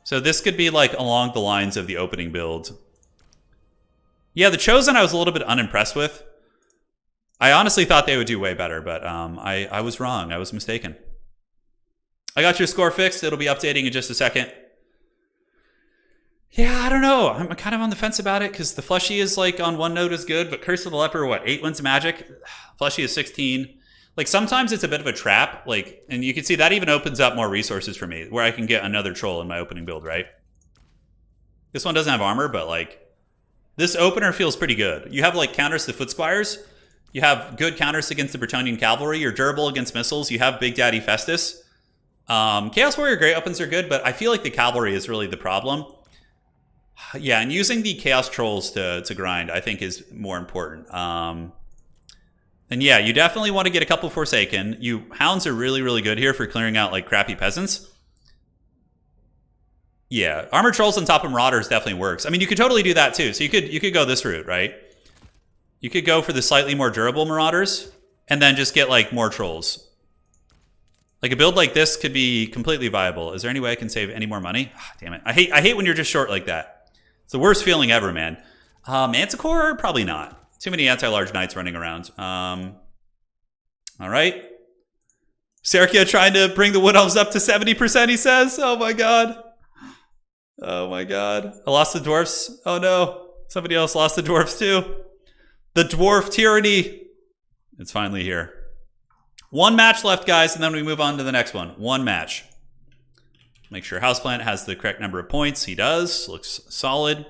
So this could be like along the lines of the opening build. Yeah, the Chosen I was a little bit unimpressed with. I honestly thought they would do way better, but I was wrong. I was mistaken. I got your score fixed. It'll be updating in just a second. Yeah, I don't know. I'm kind of on the fence about it because the Fleshy is like on one note is good, but Curse of the Leper, what, 8 Winds of Magic? Fleshy is 16. Like sometimes it's a bit of a trap, like, and you can see that even opens up more resources for me where I can get another troll in my opening build, right? This one doesn't have armor, but like this opener feels pretty good. You have like counters to Foot Squires. You have good counters against the Bretonnian Cavalry. You're durable against missiles. You have Big Daddy Festus. Chaos Warrior Great Opens are good, but I feel like the Cavalry is really the problem. Yeah, and using the Chaos Trolls to grind, I think is more important. And yeah, you definitely want to get a couple Forsaken. Hounds are really, really good here for clearing out like crappy peasants. Yeah, Armored Trolls on top of Marauders definitely works. I mean, you could totally do that too. So you could go this route, right? You could go for the slightly more durable Marauders and then just get like more Trolls. Like a build like this could be completely viable. Is there any way I can save any more money? Oh, damn it. I hate when you're just short like that. It's the worst feeling ever, man. Manticore? Probably not. Too many anti-large knights running around. All right. Serkia trying to bring the Wood Elves up to 70%, he says. Oh my god. Oh my god. I lost the Dwarfs. Oh no. Somebody else lost the Dwarfs too. The Dwarf tyranny. It's finally here. 1 match left, guys, and then we move on to the next one. 1 match. Make sure Houseplant has the correct number of points. He does. Looks solid.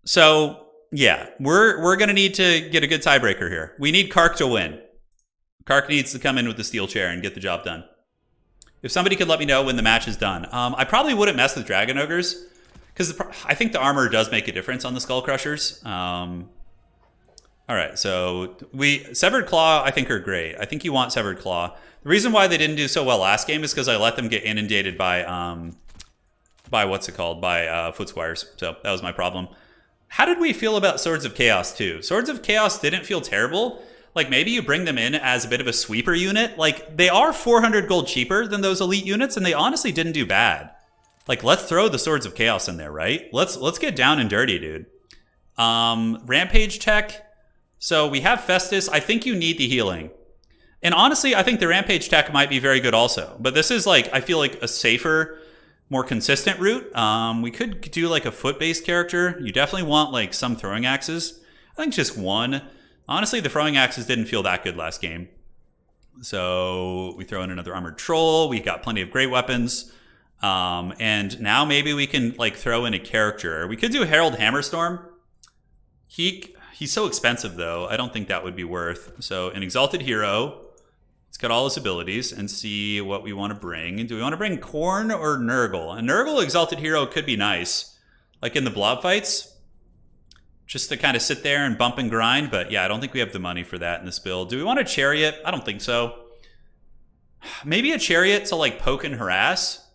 So... yeah, we're going to need to get a good tiebreaker here. We need Kark to win. Kark needs to come in with the steel chair and get the job done. If somebody could let me know when the match is done. I probably wouldn't mess with Dragon Ogres, because I think the armor does make a difference on the Skull Crushers. All right, so Severed Claw, I think, are great. I think you want Severed Claw. The reason why they didn't do so well last game is because I let them get inundated by what's it called? By Foot Squires. So that was my problem. How did we feel about Swords of Chaos too? Swords of Chaos didn't feel terrible. Like, maybe you bring them in as a bit of a sweeper unit. Like, they are 400 gold cheaper than those elite units, and they honestly didn't do bad. Like, let's throw the Swords of Chaos in there, right? Let's get down and dirty, dude. Rampage tech. So we have Festus. I think you need the healing. And honestly, I think the Rampage tech might be very good also. But this is, like, I feel like a safer, more consistent route. We could do, like, a foot-based character. You definitely want, like, some throwing axes. I think just one. Honestly, the throwing axes didn't feel that good last game. So we throw in another armored troll. We got plenty of great weapons. And now maybe we can, like, throw in a character. We could do Herald Hammerstorm. He's so expensive, though. I don't think that would be worth. So an Exalted Hero. Let's get all his abilities and see what we want to bring. Do we want to bring Khorne or Nurgle? A Nurgle Exalted Hero could be nice. Like in the blob fights. Just to kind of sit there and bump and grind. But yeah, I don't think we have the money for that in this build. Do we want a Chariot? I don't think so. Maybe a Chariot to, like, poke and harass.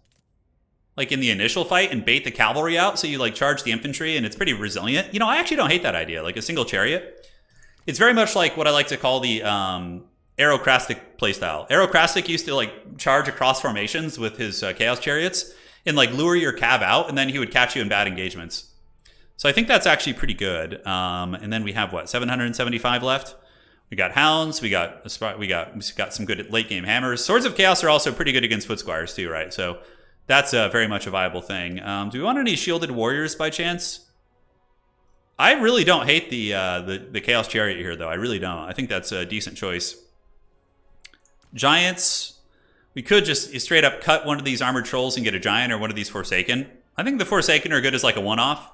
Like in the initial fight and bait the cavalry out. So you, like, charge the infantry and it's pretty resilient. You know, I actually don't hate that idea. Like a single Chariot. It's very much like what I like to call the Aerocrastic playstyle. Aerocrastic used to, like, charge across formations with his Chaos Chariots. And, like, lure your cav out. And then he would catch you in bad engagements. So I think that's actually pretty good. And then we have, what, 775 left? We got Hounds. We got some good late game hammers. Swords of Chaos are also pretty good against Foot Squires too, right? So that's very much a viable thing. Do we want any Shielded Warriors by chance? I really don't hate the Chaos Chariot here, though. I really don't. I think that's a decent choice. Giants. We could just straight up cut one of these Armored Trolls and get a Giant, or one of these Forsaken. I think the Forsaken are good as, like, a one-off.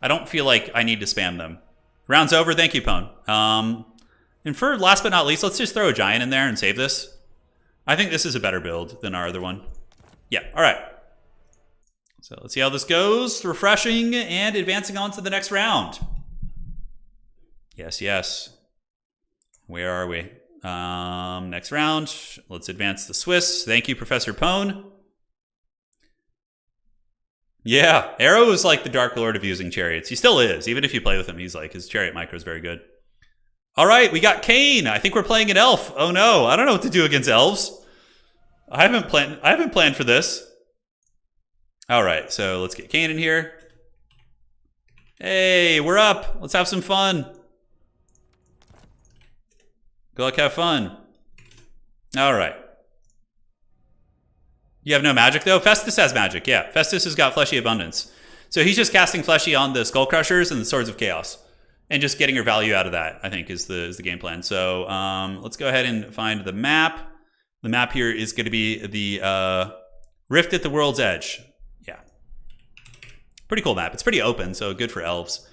I don't feel like I need to spam them. Round's over. Thank you, Pone. And for last but not least, let's just throw a Giant in there and save this. I think this is a better build than our other one. Yeah, all right. So let's see how this goes. Refreshing and advancing on to the next round. Yes, yes. Where are we? Next round. Let's advance the Swiss. Thank you, Professor Pone. Yeah, Arrow is like the Dark Lord of using chariots. He still is. Even if you play with him, he's like, his chariot micro is very good. All right, we got Kane. I think we're playing an elf. Oh no, I don't know what to do against elves. I haven't planned for this. All right, so let's get Kane in here. Hey, we're up. Let's have some fun. Good luck, have fun. All right. You have no magic, though? Festus has magic, yeah. Festus has got Fleshy Abundance. So he's just casting Fleshy on the Skull Crushers and the Swords of Chaos. And just getting your value out of that, I think, is the game plan. So let's go ahead and find the map. The map here is going to be the Rift at the World's Edge. Yeah. Pretty cool map. It's pretty open, so good for elves.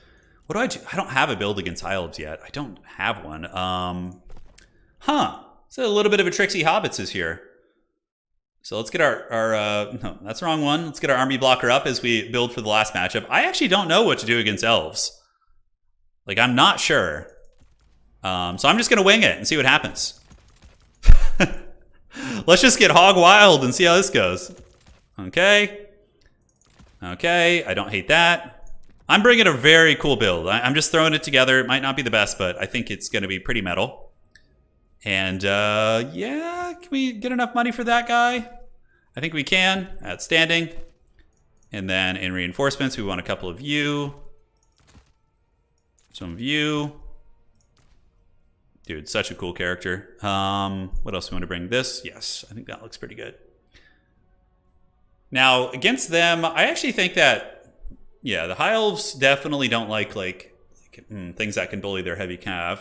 What do I do? I don't have a build against high elves yet. I don't have one. So a little bit of a Trixie Hobbits is here. So let's get no, that's the wrong one. Let's get our army blocker up as we build for the last matchup. I actually don't know what to do against elves. Like, I'm not sure. So I'm just going to wing it and see what happens. Let's just get hog wild and see how this goes. Okay. Okay, I don't hate that. I'm bringing a very cool build. I'm just throwing it together. It might not be the best, but I think it's going to be pretty metal. And yeah, can we get enough money for that guy? I think we can. Outstanding. And then in reinforcements, we want a couple of you. Some of you. Dude, such a cool character. What else do we want to bring? This? Yes, I think that looks pretty good. Now, against them, I actually think that, yeah, the High Elves definitely don't like things that can bully their heavy cav.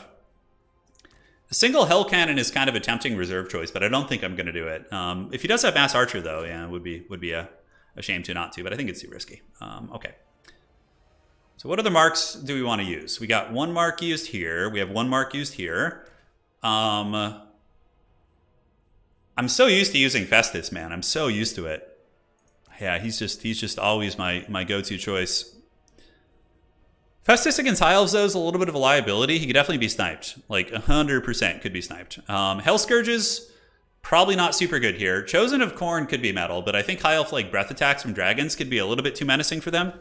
A single Hell Cannon is kind of a tempting reserve choice, but I don't think I'm going to do it. If he does have Mass Archer, though, yeah, it would be a shame to not to, but I think it's too risky. Okay. So what other marks do we want to use? We got one mark used here. We have one mark used here. I'm so used to using Festus, man. I'm so used to it. Yeah, he's just always my go-to choice. Festus against High Elves, though, is a little bit of a liability. He could definitely be sniped. Like, 100% could be sniped. Hell Scourges, probably not super good here. Chosen of Corn could be metal, but I think High Elf, like, breath attacks from dragons could be a little bit too menacing for them.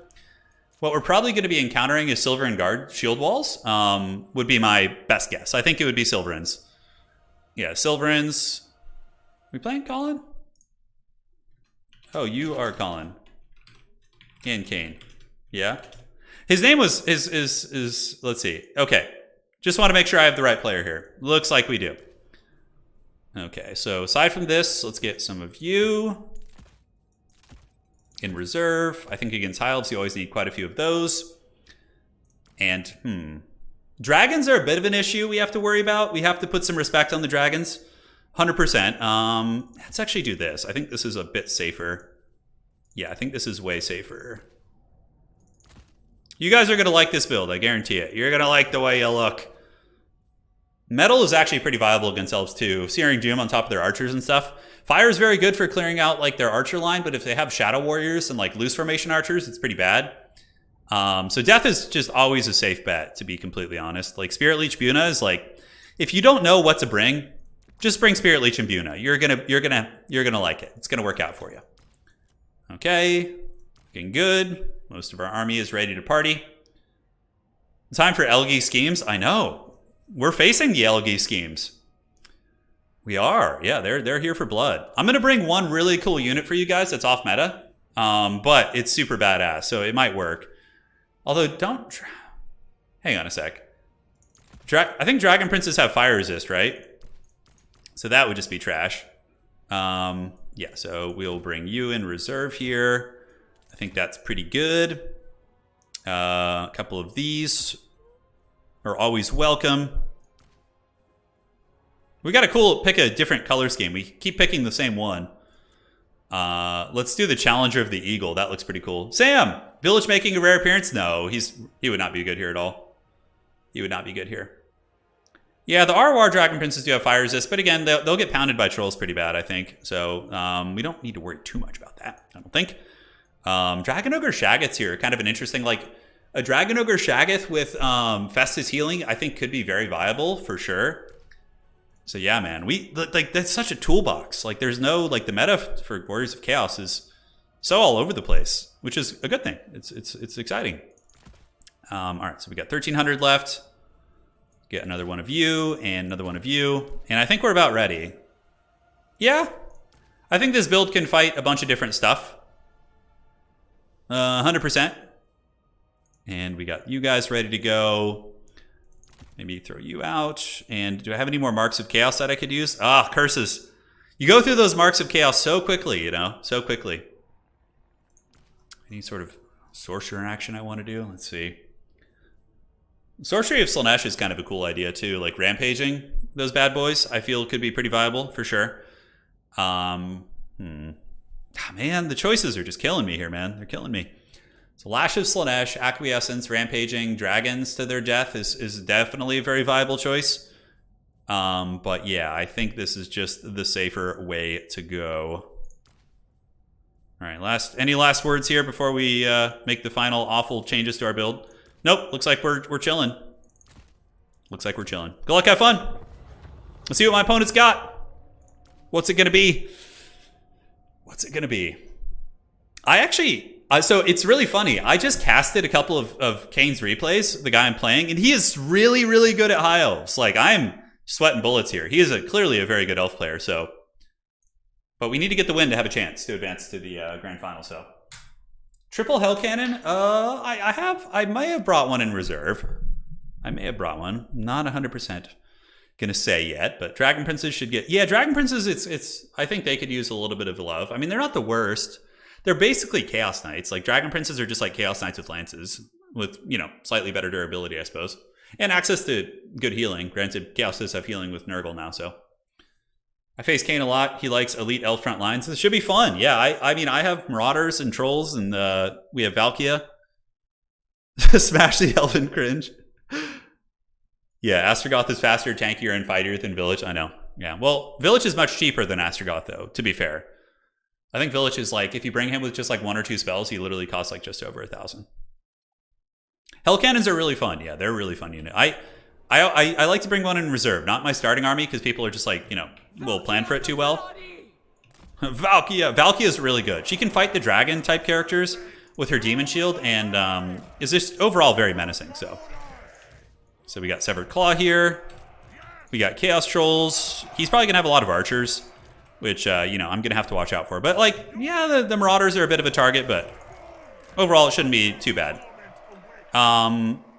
What we're probably going to be encountering is Silverin Guard shield walls, would be my best guess. I think it would be Silverins. Yeah, Silverins. We playing Colin? Oh, you are Colin. And Kane. Yeah? His name was, let's see. Okay. Just want to make sure I have the right player here. Looks like we do. Okay, so aside from this, let's get some of you in reserve. I think against High Elves, you always need quite a few of those. And, dragons are a bit of an issue we have to worry about. We have to put some respect on the dragons. 100%. Let's actually do this. I think this is a bit safer. Yeah, I think this is way safer. You guys are going to like this build, I guarantee it. You're going to like the way you look. Metal is actually pretty viable against Elves too. Searing Doom on top of their archers and stuff. Fire is very good for clearing out like their archer line, but if they have Shadow Warriors and like loose formation archers, it's pretty bad. So Death is just always a safe bet, to be completely honest. Like Spirit Leech Buna is like, if you don't know what to bring, just bring Spirit Leech and Buna. You're gonna like it. It's gonna work out for you. Okay, looking good. Most of our army is ready to party. Time for Elgi schemes. I know. We're facing the Elgi schemes. We are. Yeah, they're here for blood. I'm going to bring one really cool unit for you guys that's off meta. But it's super badass, so it might work. Although, don't... Hang on a sec. I think Dragon Princes have fire resist, right? So that would just be trash. Yeah, so we'll bring you in reserve here. I think that's pretty good. A couple of these are always welcome. We got to pick a different color scheme. We keep picking the same one. Let's do the Challenger of the Eagle. That looks pretty cool. Sam, Village making a rare appearance? No, he would not be good here at all. He would not be good here. Yeah, the Arwar Dragon Princes do have fire resist, but again, they'll get pounded by trolls pretty bad, I think. So we don't need to worry too much about that, I don't think. Dragon Ogre Shaggoth's here, kind of an interesting, like, a Dragon Ogre Shaggoth with Festus healing, I think could be very viable for sure. So yeah, man, that's such a toolbox. Like, there's no, like, the meta for Warriors of Chaos is so all over the place, which is a good thing. It's exciting. All right, so we got 1,300 left. Get another one of you and another one of you, and I think we're about ready. Yeah, I think this build can fight a bunch of different stuff. 100%. And we got you guys ready to go. Maybe throw you out. And do I have any more Marks of Chaos that I could use? Ah, curses. You go through those Marks of Chaos so quickly, you know, so quickly. Any sort of sorcerer action I want to do? Let's see. Sorcery of Slaanesh is kind of a cool idea too. Like rampaging those bad boys, I feel could be pretty viable for sure. Man, the choices are just killing me here, man. They're killing me. So Lash of Slaanesh, Acquiescence, Rampaging, Dragons to their death is definitely a very viable choice. But yeah, I think this is just the safer way to go. All right, any last words here before we make the final awful changes to our build? Nope, looks like we're chilling. Looks like we're chilling. Good luck, have fun. Let's see what my opponent's got. What's it gonna be? What's it gonna be? So it's really funny. I just casted a couple of Kane's replays, the guy I'm playing, and he is really, really good at High Elves. Like, I'm sweating bullets here. He is clearly a very good Elf player, so. But we need to get the win to have a chance to advance to the Grand Final, so. Triple Hell Cannon? I may have brought one in reserve. I may have brought one. Not 100% gonna say yet, but Dragon Princes should get... Yeah, Dragon Princes, I think they could use a little bit of love. I mean, they're not the worst. They're basically Chaos Knights. Like, Dragon Princes are just like Chaos Knights with lances. With, you know, slightly better durability, I suppose. And access to good healing. Granted, Chaos does have healing with Nurgle now, so... I face Kane a lot. He likes elite elf front lines. This should be fun. Yeah, I mean, I have Marauders and Trolls, and we have Valkia. Smash the Elven cringe. Yeah, Astrogoth is faster, tankier, and fightier than Village. I know. Yeah. Well, Village is much cheaper than Astrogoth, though, to be fair. I think Village is like, if you bring him with just like 1 or 2 spells, he literally costs like just over 1,000. Hell Cannons are really fun. Yeah, they're a really fun unit. I like to bring one in reserve, not my starting army, because people are just like, you know, will plan for it too well. Valkia is really good. She can fight the dragon type characters with her demon shield, and is just overall very menacing. So we got Severed Claw here. We got Chaos Trolls. He's probably gonna have a lot of archers, which you know, I'm gonna have to watch out for. But like, yeah, the Marauders are a bit of a target, but overall it shouldn't be too bad.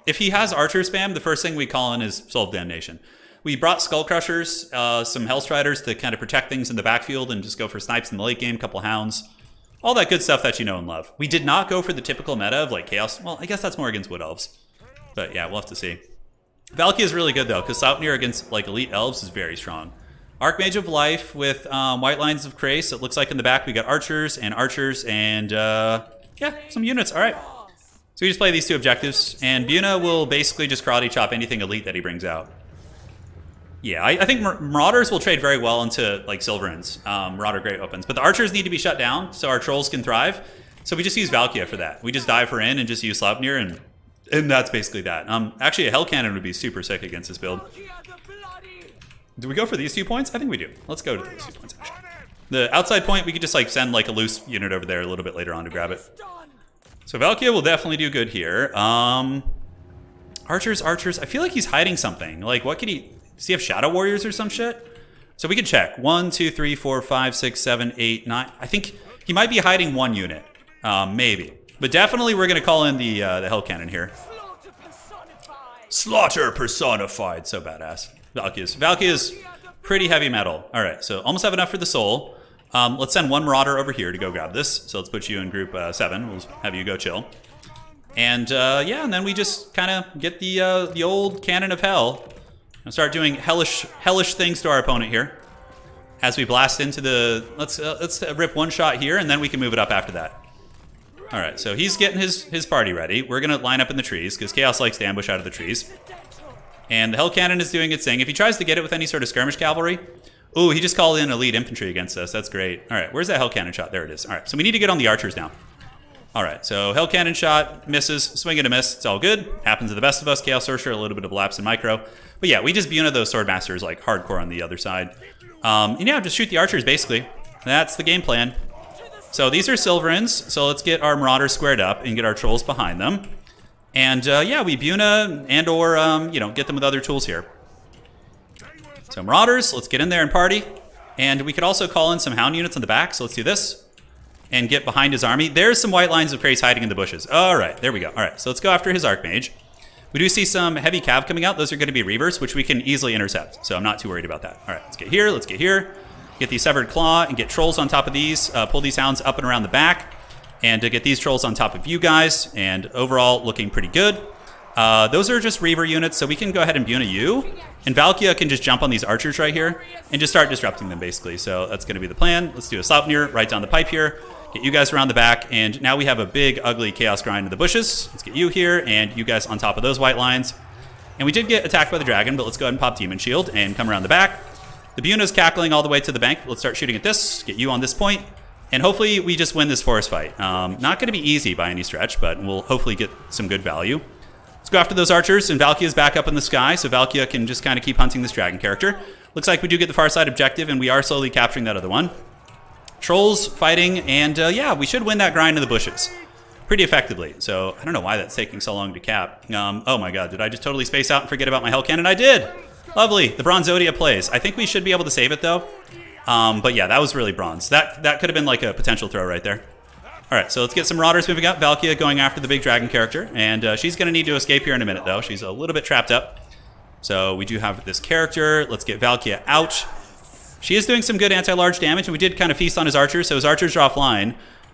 If he has archer spam, the first thing we call in is Soul of Damnation. We brought Skull Crushers, some Hellstriders to kind of protect things in the backfield and just go for snipes in the late game, couple hounds. All that good stuff that you know and love. We did not go for the typical meta of like Chaos. Well, I guess that's more against Wood Elves. But yeah, we'll have to see. Valkia is really good though, because Saupnir against like Elite Elves is very strong. Archmage of Life with White Lines of Krace. It looks like in the back we got archers and yeah, some units. All right. So we just play these 2 objectives, and Buna will basically just karate chop anything elite that he brings out. Yeah, I think Marauders will trade very well into like Silverins, Marauder Great Weapons, but the archers need to be shut down so our trolls can thrive. So we just use Valkia for that. We just dive her in and just use Sleipnir, and that's basically that. Actually, a Hell Cannon would be super sick against this build. Do we go for these 2 points? I think we do. Let's go to these 2 points, actually. The outside point, we could just like send like a loose unit over there a little bit later on to grab it. So Valkia will definitely do good here. Archers. I feel like he's hiding something. Like, what could he... Does he have Shadow Warriors or some shit? So we can check. 1, 2, 3, 4, 5, 6, 7, 8, 9. I think he might be hiding 1 unit. Maybe. But definitely we're going to call in the Hell Cannon here. Slaughter personified. So badass. Valkia is pretty heavy metal. All right, so almost have enough for the soul. Let's send 1 Marauder over here to go grab this. So let's put you in group 7. We'll have you go chill. And yeah, and then we just kind of get the old Cannon of Hell and start doing hellish things to our opponent here. As we blast into the... Let's rip 1 shot here, and then we can move it up after that. All right, so he's getting his party ready. We're going to line up in the trees, because Chaos likes to ambush out of the trees. And the Hell Cannon is doing its thing. If he tries to get it with any sort of skirmish cavalry... Ooh, he just called in elite infantry against us. That's great. All right, where's that Hell Cannon shot? There it is. All right, so we need to get on the archers now. All right, so Hell Cannon shot, misses, swing and a miss. It's all good. Happens to the best of us. Chaos Sorcerer, a little bit of lapse in micro. But yeah, we just Buna those Swordmasters like hardcore on the other side. And yeah, just shoot the archers, basically. That's the game plan. So these are Silverins, so let's get our Marauders squared up and get our Trolls behind them. And yeah, we Buna and or, you know, get them with other tools here. So Marauders, let's get in there and party. And we could also call in some Hound units on the back, so let's do this. And get behind his army. There's some White Lines of Krace hiding in the bushes. All right, there we go. All right, so let's go after his Archmage. We do see some heavy cav coming out. Those are going to be Reavers, which we can easily intercept. So I'm not too worried about that. All right, let's get here, let's get here. Get the Severed Claw and get Trolls on top of these. Pull these Hounds up and around the back. And to get these Trolls on top of you guys. And overall, looking pretty good. Those are just Reaver units, so we can go ahead and Buna you. And Valkia can just jump on these archers right here and just start disrupting them, basically. So that's going to be the plan. Let's do a Sleipnir right down the pipe here. Get you guys around the back, and now we have a big, ugly Chaos Grind in the bushes. Let's get you here, and you guys on top of those White Lines. And we did get attacked by the dragon, but let's go ahead and pop Demon Shield and come around the back. The Buna's cackling all the way to the bank. Let's start shooting at this, get you on this point, and hopefully we just win this forest fight. Not going to be easy by any stretch, but we'll hopefully get some good value. Let's go after those archers, and Valkia's back up in the sky, so Valkia can just kind of keep hunting this dragon character. Looks like we do get the far side objective, and we are slowly capturing that other one. Trolls fighting, and yeah, we should win that grind in the bushes pretty effectively. So I don't know why that's taking so long to cap. Oh my god, did I just totally space out and forget about my Hell Cannon? I did! Lovely, the Bronzodia plays. I think we should be able to save it though. But yeah, that was really bronze. That could have been like a potential throw right there. All right, so let's get some Marauders moving up. Valkia going after the big dragon character, and she's going to need to escape here in a minute, though. She's a little bit trapped up. So we do have this character. Let's get Valkia out. She is doing some good anti-large damage, and we did kind of feast on his archers, so his archers are offline.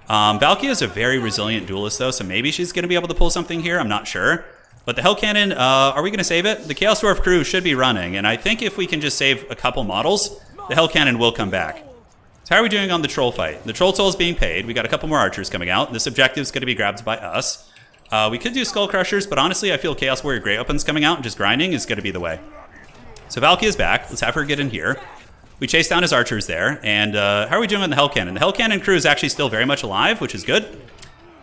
Valkia is a very resilient duelist, though, so maybe she's going to be able to pull something here. I'm not sure. But the Hell Cannon, are we going to save it? The Chaos Dwarf crew should be running, and I think if we can just save a couple models, the Hell Cannon will come back. So how are we doing on the troll fight? The troll toll is being paid. We got a couple more archers coming out. This objective is going to be grabbed by us. We could do Skull Crushers, but honestly, I feel Chaos Warrior Great Weapons coming out and just grinding is going to be the way. So Valkia is back. Let's have her get in here. We chase down his archers there. And how are we doing on the Hell Cannon? The Hell Cannon crew is actually still very much alive, which is good.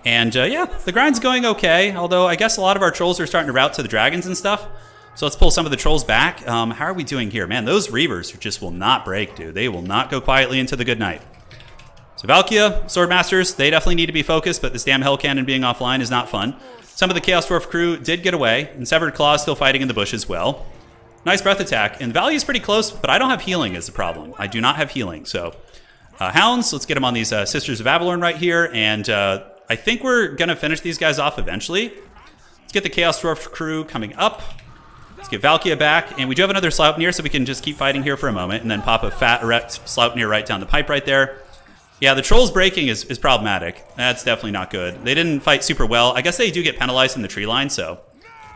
And yeah, the grind's going okay. Although I guess a lot of our trolls are starting to route to the dragons and stuff. So let's pull some of the trolls back. How are we doing here? Man, those Reavers just will not break, dude. They will not go quietly into the good night. So Valkia, Swordmasters, they definitely need to be focused, but this damn Hell Cannon being offline is not fun. Some of the Chaos Dwarf crew did get away, and Severed Claw is still fighting in the bush as well. Nice breath attack, and Value is pretty close, but I don't have healing is the problem. I do not have healing, so Hounds, let's get them on these Sisters of Avalorn right here, and I think we're going to finish these guys off eventually. Let's get the Chaos Dwarf crew coming up. Let's get Valkia back, and we do have another Sleipnir, so we can just keep fighting here for a moment, and then pop a fat erect Sleipnir right down the pipe right there. Yeah, the trolls breaking is problematic. That's definitely not good. They didn't fight super well. I guess they do get penalized in the tree line, so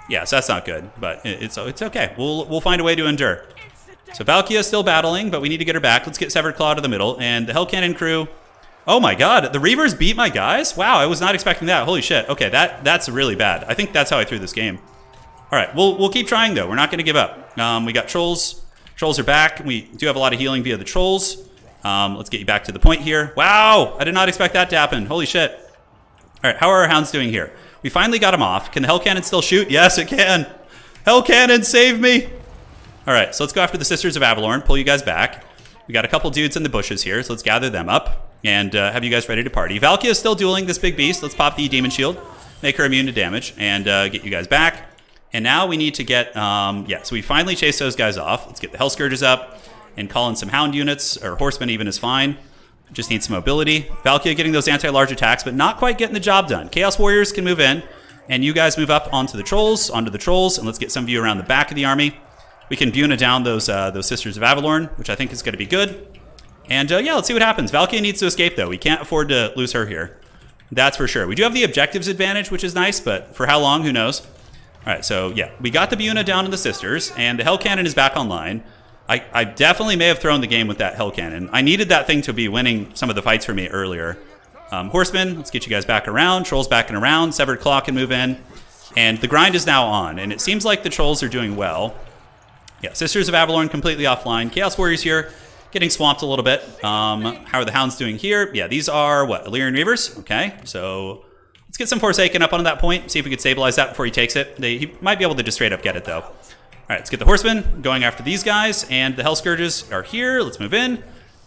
yeah, so that's not good. But it's okay. We'll find a way to endure. So Valkia is still battling, but we need to get her back. Let's get Severed Claw to the middle, and the Hell Cannon crew. Oh my God, the Reavers beat my guys? Wow, I was not expecting that. Holy shit. Okay, that's really bad. I think that's how I threw this game. All right, we'll keep trying though. We're not going to give up. We got trolls. Trolls are back. We do have a lot of healing via the trolls. Let's get you back to the point here. Wow, I did not expect that to happen. Holy shit. All right, how are our Hounds doing here? We finally got him off. Can the Hell Cannon still shoot? Yes, it can. Hell Cannon, save me. All right, so let's go after the Sisters of Avalorn, pull you guys back. We got a couple dudes in the bushes here, so let's gather them up and have you guys ready to party. Valkia is still dueling this big beast. Let's pop the Demon Shield, make her immune to damage, and get you guys back. And now we need to get, yeah, so we finally chase those guys off. Let's get the Hell Scourges up and call in some Hound units, or Horsemen even is fine. Just need some mobility. Valkia getting those anti-large attacks, but not quite getting the job done. Chaos Warriors can move in, and you guys move up onto the Trolls, and let's get some of you around the back of the army. We can Buna down those Sisters of Avalorn, which I think is going to be good. And yeah, let's see what happens. Valkia needs to escape, though. We can't afford to lose her here. That's for sure. We do have the objectives advantage, which is nice, but for how long, who knows? All right, so yeah, we got the Buna down to the Sisters, and the Hell Cannon is back online. I definitely may have thrown the game with that Hell Cannon. I needed that thing to be winning some of the fights for me earlier. Horsemen, let's get you guys back around. Trolls backing around. Severed Claw can move in. And the grind is now on, and it seems like the Trolls are doing well. Yeah, Sisters of Avalorn completely offline. Chaos Warriors here, getting swamped a little bit. How are the Hounds doing here? Yeah, these are, what, Illyrian Reavers? Okay, so let's get some Forsaken up onto that point, see if we could stabilize that before he takes it. He might be able to just straight up get it, though. All right, let's get the Horsemen going after these guys, and the Hell Scourges are here. Let's move in.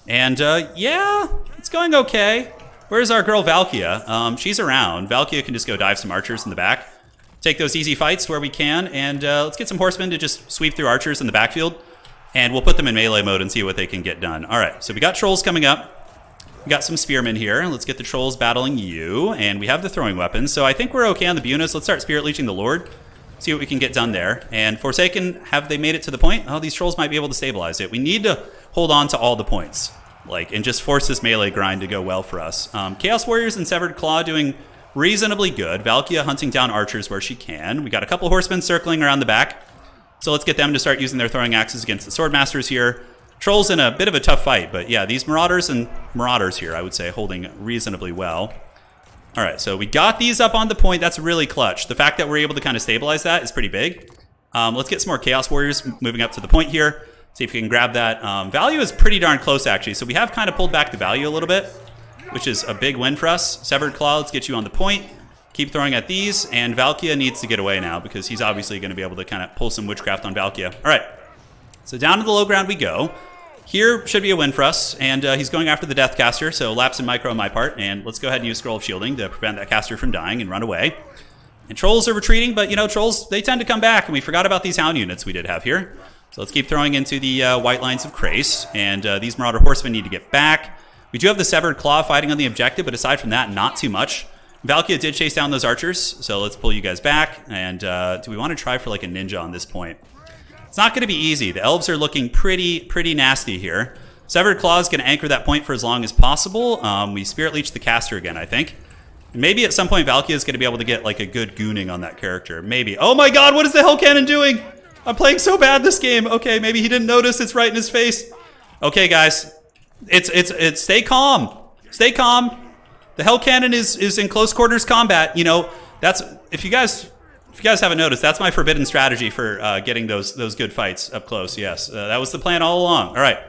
And yeah, it's going okay. Where's our girl Valkia? She's around. Valkia can just go dive some archers in the back. Take those easy fights where we can, and let's get some Horsemen to just sweep through archers in the backfield, and we'll put them in melee mode and see what they can get done. All right, so we got Trolls coming up. We got some Spearmen here. Let's get the Trolls battling you, and we have the throwing weapons, so I think we're okay on the Bunas. Let's start Spirit Leeching the Lord. See what we can get done there. And Forsaken, have they made it to the point? Oh, these Trolls might be able to stabilize it. We need to hold on to all the points, and just force this melee grind to go well for us. Chaos Warriors and Severed Claw doing reasonably good. Valkia hunting down archers where she can. We got a couple Horsemen circling around the back. So let's get them to start using their throwing axes against the Swordmasters here. Trolls in a bit of a tough fight, but yeah, these Marauders here, I would say, holding reasonably well. All right, so we got these up on the point. That's really clutch. The fact that we're able to kind of stabilize that is pretty big. Let's get some more Chaos Warriors moving up to the point here. See if we can grab that. Value is pretty darn close, actually. So we have kind of pulled back the value a little bit, which is a big win for us. Severed Claw, let's get you on the point. Keep throwing at these, and Valkia needs to get away now because he's obviously going to be able to kind of pull some witchcraft on Valkia. All right, so down to the low ground we go. Here should be a win for us, and he's going after the Deathcaster, so lapse in micro on my part, and let's go ahead and use Scroll of Shielding to prevent that caster from dying and run away. And Trolls are retreating, but you know, Trolls, they tend to come back, and we forgot about these Hound units we did have here. So let's keep throwing into the White Lines of Crace, and these Marauder Horsemen need to get back. We do have the Severed Claw fighting on the objective, but aside from that, not too much. Valkia did chase down those archers, so let's pull you guys back, and do we want to try for like a ninja on this point? It's not going to be easy. The Elves are looking pretty nasty here. Severed Claw is going to anchor that point for as long as possible. We Spirit Leech the caster again, I think. And maybe at some point Valkia is going to be able to get like a good gooning on that character. Maybe. Oh my god, what is the Hell Cannon doing? I'm playing so bad this game. Okay, maybe he didn't notice. It's right in his face. Okay, guys. It's stay calm. Stay calm. The Hell Cannon is in close quarters combat. You know, that's if you guys haven't noticed, that's my forbidden strategy for getting those good fights up close. Yes, that was the plan all along. All right,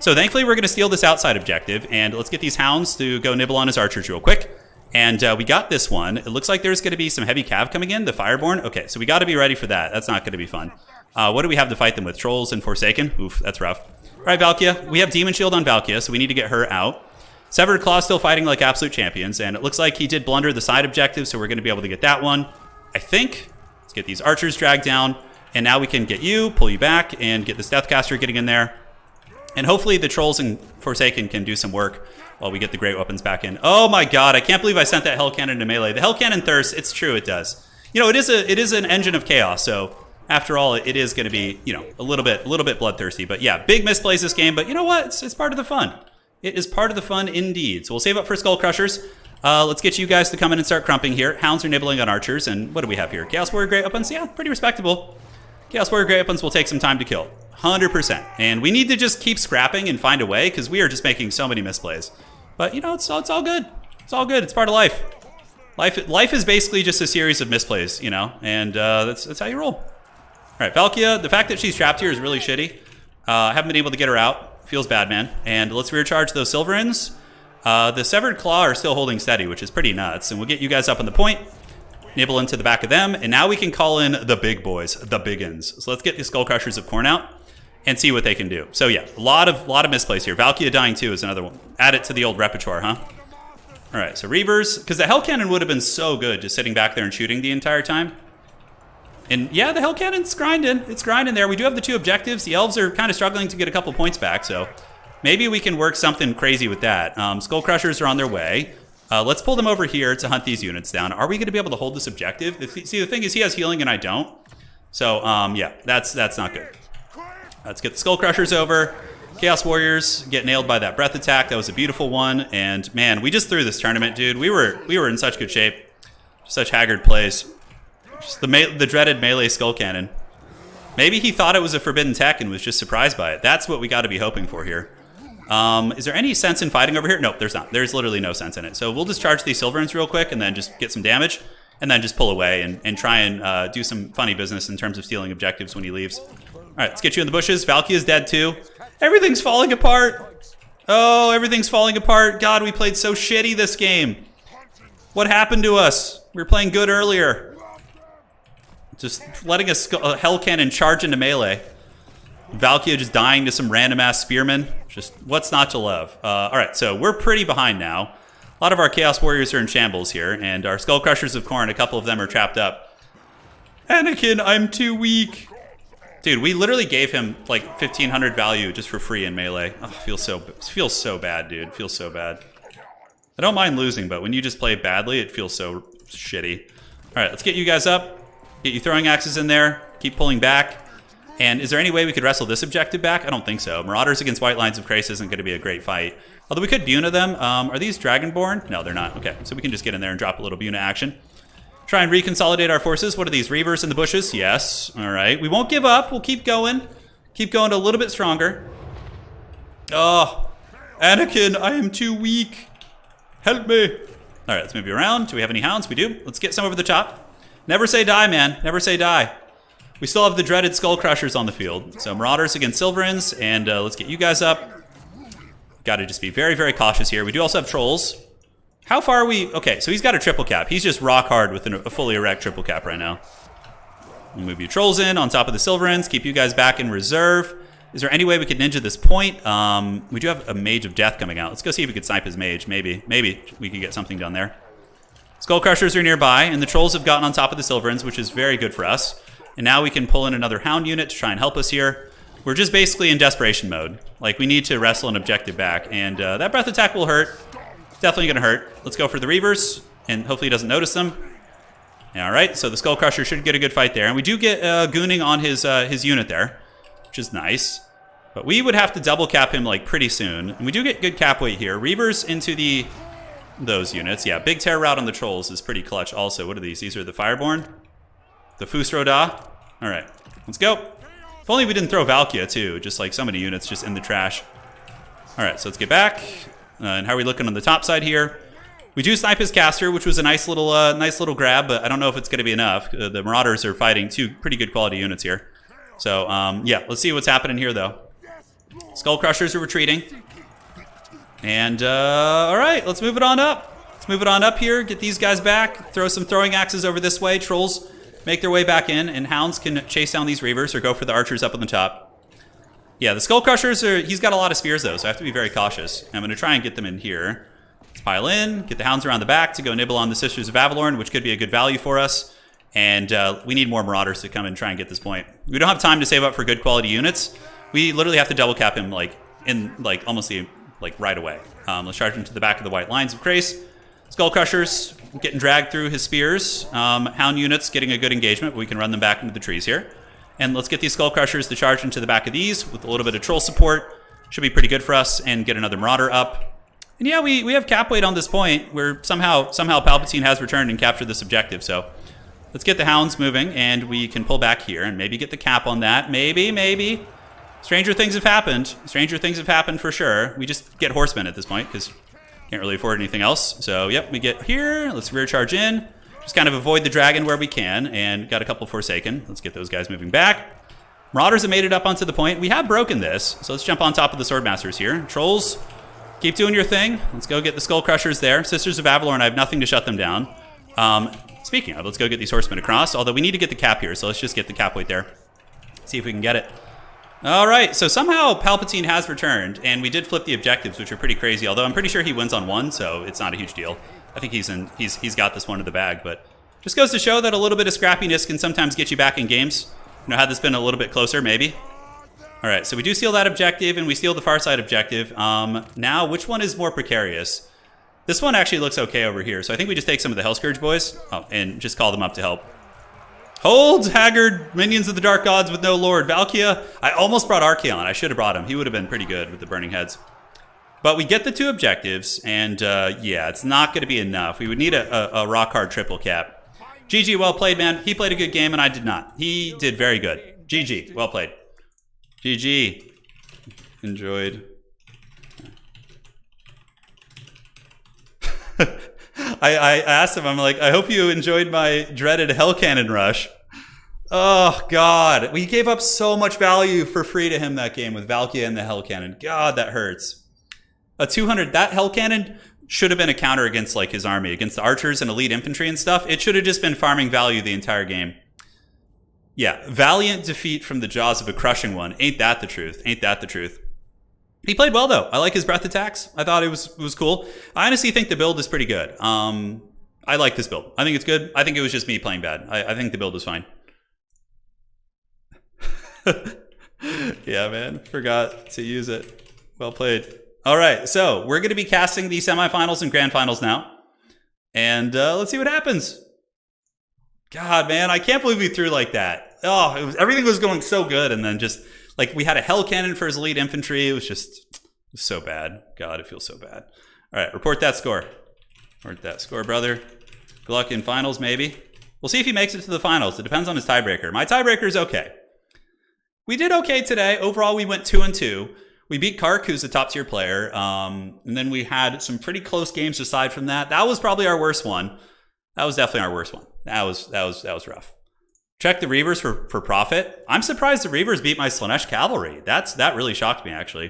So thankfully, we're going to steal this outside objective, and let's get these hounds to go nibble on his archers real quick. And we got this one. It looks like there's going to be some heavy cav coming in, the Fireborn. Okay, so we got to be ready for that. That's not going to be fun. What do we have to fight them with? Trolls and Forsaken? Oof, that's rough. All right, Valkia. We have Demon Shield on Valkia, so we need to get her out. Severed Claw still fighting like absolute champions, and it looks like he did blunder the side objective, so we're going to be able to get that one, I think. Let's get these archers dragged down, and now we can get you, pull you back, and get this Deathcaster getting in there. And hopefully the Trolls and Forsaken can do some work while we get the Great Weapons back in. Oh my god, I can't believe I sent that Hell Cannon to melee. The Hell Cannon thirsts, it's true, it does. You know, it is an engine of chaos, so after all, it is going to be, you know, a little bit bloodthirsty. But yeah, big misplays this game, but you know what? It's part of the fun. It is part of the fun indeed. So we'll save up for Skull Crushers. Let's get you guys to come in and start crumping here. Hounds are nibbling on archers, and what do we have here? Chaos Warrior Great Weapons? Yeah, pretty respectable. Chaos Warrior Great Weapons will take some time to kill. 100%. And we need to just keep scrapping and find a way, because we are just making so many misplays. But, you know, it's all good. It's all good. It's part of life. Life is basically just a series of misplays, you know, and that's how you roll. All right, Valkia, the fact that she's trapped here is really shitty. Haven't been able to get her out. Feels bad, man. And let's rear charge those Silverins. The Severed Claw are still holding steady, which is pretty nuts. And we'll get you guys up on the point. Nibble into the back of them. And now we can call in the big boys, the biggins. So let's get the Skull Crushers of Khorne out and see what they can do. So yeah, a lot of misplays here. Valkia dying too is another one. Add it to the old repertoire, huh? All right, so Reavers. Because the Hell Cannon would have been so good just sitting back there and shooting the entire time. And yeah, the Hell Cannon's grinding. It's grinding there. We do have the 2 objectives. The Elves are kind of struggling to get a couple points back, so maybe we can work something crazy with that. Skull Crushers are on their way. Let's pull them over here to hunt these units down. Are we going to be able to hold this objective? See, the thing is he has healing and I don't. So, yeah, that's not good. Let's get the Skull Crushers over. Chaos Warriors get nailed by that breath attack. That was a beautiful one. And, man, we just threw this tournament, dude. We were in such good shape. Such haggard plays. Just the dreaded melee Skull Cannon. Maybe he thought it was a forbidden tech and was just surprised by it. That's what we got to be hoping for here. Is there any sense in fighting over here? Nope, there's not. There's literally no sense in it. So we'll just charge these Silverins real quick and then just get some damage and then just pull away and try and do some funny business in terms of stealing objectives when he leaves. All right, let's get you in the bushes. Valkia is dead too. Everything's falling apart. Oh, everything's falling apart. God, we played so shitty this game. What happened to us? We were playing good earlier. Just letting a Hell Cannon charge into melee. Valkia just dying to some random-ass spearmen. Just what's not to love? All right, so we're pretty behind now. A lot of our Chaos Warriors are in shambles here, and our Skull Crushers of Khorne, a couple of them are trapped up. Anakin, I'm too weak. Dude, we literally gave him like 1,500 value just for free in melee. Oh, feels so bad, dude. Feels so bad. I don't mind losing, but when you just play badly, it feels so shitty. All right, let's get you guys up. Get you throwing axes in there. Keep pulling back. And is there any way we could wrestle this objective back? I don't think so. Marauders against White Lines of Krace isn't going to be a great fight. Although we could Buna them. Are these Dragonborn? No, they're not. Okay, so we can just get in there and drop a little Buna action. Try and reconsolidate our forces. What are these? Reavers in the bushes? Yes. All right. We won't give up. We'll keep going. Keep going a little bit stronger. Oh, Anakin, I am too weak. Help me. All right, let's move you around. Do we have any hounds? We do. Let's get some over the top. Never say die, man. Never say die. We still have the dreaded Skull Crushers on the field. So Marauders against Silverins, and let's get you guys up. Got to just be very, very cautious here. We do also have Trolls. How far are we? Okay, so he's got a triple cap. He's just rock hard with a fully erect triple cap right now. We'll move you Trolls in on top of the Silverins. Keep you guys back in reserve. Is there any way we could ninja this point? We do have a Mage of Death coming out. Let's go see if we could snipe his mage. Maybe we could get something done there. Skull Crushers are nearby, and the Trolls have gotten on top of the Silverins, which is very good for us. And now we can pull in another Hound unit to try and help us here. We're just basically in desperation mode. Like, we need to wrestle an objective back, and that breath attack will hurt. Definitely going to hurt. Let's go for the Reavers, and hopefully he doesn't notice them. All right, so the Skull Crusher should get a good fight there. And we do get gooning on his unit there, which is nice. But we would have to double cap him like pretty soon. And we do get good cap weight here. Reavers into those units. Yeah, big tear route on the Trolls is pretty clutch also. What are these? These are the Fireborn. The Fusroda. All right, let's go. If only we didn't throw Valkia too. Just like so many units just in the trash. All right, so let's get back. And how are we looking on the top side here? We do snipe his caster, which was a nice little grab, but I don't know if it's going to be enough. The Marauders are fighting two pretty good quality units here. So, yeah, let's see what's happening here, though. Skull Crushers are retreating. And, all right, let's move it on up. Let's move it on up here, get these guys back, throw some throwing axes over this way. Trolls make their way back in, and Hounds can chase down these Reavers or go for the Archers up on the top. Yeah, the Skull Crushers he's got a lot of spears though, so I have to be very cautious. I'm gonna try and get them in here. Let's pile in, get the Hounds around the back to go nibble on the Sisters of Avalorn, which could be a good value for us. And we need more Marauders to come and try and get this point. We don't have time to save up for good quality units. We literally have to double cap him almost right away. Let's charge him to the back of the white lines of Krace. Skull Crushers getting dragged through his spears. Hound units getting a good engagement, but we can run them back into the trees here. And let's get these Skull Crushers to charge into the back of these with a little bit of troll support. Should be pretty good for us, and get another Marauder up. And yeah, we have cap weight on this point where somehow Palpatine has returned and captured this objective. So let's get the Hounds moving, and we can pull back here and maybe get the cap on that. Maybe. Stranger things have happened. Stranger things have happened for sure. We just get Horsemen at this point because can't really afford anything else. So yep, we get here. Let's rear charge in. Just kind of avoid the dragon where we can, and got a couple Forsaken. Let's get those guys moving back. Marauders have made it up onto the point. We have broken this, so let's jump on top of the Swordmasters here. Trolls, keep doing your thing. Let's go get the Skull Crushers there. Sisters of Avalorn, I have nothing to shut them down. Speaking of, let's go get these Horsemen across, although we need to get the cap here, so let's just get the cap weight there. See if we can get it. All right, so somehow Palpatine has returned, and we did flip the objectives, which are pretty crazy, although I'm pretty sure he wins on one, so it's not a huge deal. I think he's got this one in the bag, but just goes to show that a little bit of scrappiness can sometimes get you back in games. You know, had this been a little bit closer, maybe. All right, so we do steal that objective, and we steal the far side objective. Now, which one is more precarious? This one actually looks okay over here, so I think we just take some of the Hellscourge boys and just call them up to help. Hold, haggard minions of the Dark Gods with no lord. Valkia, I almost brought Archaon. I should have brought him. He would have been pretty good with the Burning Heads. But we get the two objectives, and yeah, it's not going to be enough. We would need a rock hard triple cap. GG, well played, man. He played a good game, and I did not. He did very good. GG, well played. GG. Enjoyed. I asked him, I'm like, I hope you enjoyed my dreaded Hell Cannon rush. Oh, God. We gave up so much value for free to him that game with Valkia and the Hell Cannon. God, that hurts. A 200, that Hell Cannon should have been a counter against like his army, against the archers and elite infantry and stuff. It should have just been farming value the entire game. Yeah, valiant defeat from the jaws of a crushing one. Ain't that the truth? Ain't that the truth? He played well though. I like his breath attacks. I thought it was cool. I honestly think the build is pretty good. I like this build. I think it's good. I think it was just me playing bad. I think the build was fine. Yeah, man. Forgot to use it. Well played. All right, so we're going to be casting the semifinals and grand finals now. And let's see what happens. God, man, I can't believe we threw like that. Oh, everything was going so good, and then just, like, we had a Hell Cannon for his elite infantry. It was so bad. God, it feels so bad. All right, report that score. Report that score, brother. Good luck in finals, maybe. We'll see if he makes it to the finals. It depends on his tiebreaker. My tiebreaker is okay. We did okay today. Overall, we went 2-2. We beat Kark, who's a top-tier player, and then we had some pretty close games aside from that. That was probably our worst one. That was definitely our worst one. That was rough. Check the Reavers for profit. I'm surprised the Reavers beat my Slaanesh Cavalry. That really shocked me, actually.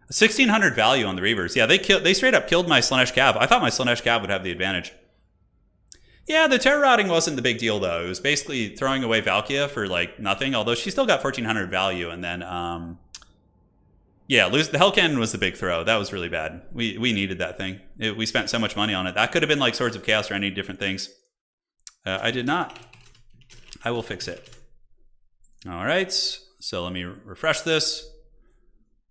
1,600 value on the Reavers. Yeah, they straight up killed my Slaanesh Cav. I thought my Slaanesh Cav would have the advantage. Yeah, the terror routing wasn't the big deal, though. It was basically throwing away Valkia for, like, nothing, although she still got 1,400 value, and then, yeah, the Hell Cannon was the big throw. That was really bad. We needed that thing. We spent so much money on it. That could have been like Swords of Chaos or any different things. I did not. I will fix it. All right. So let me refresh this.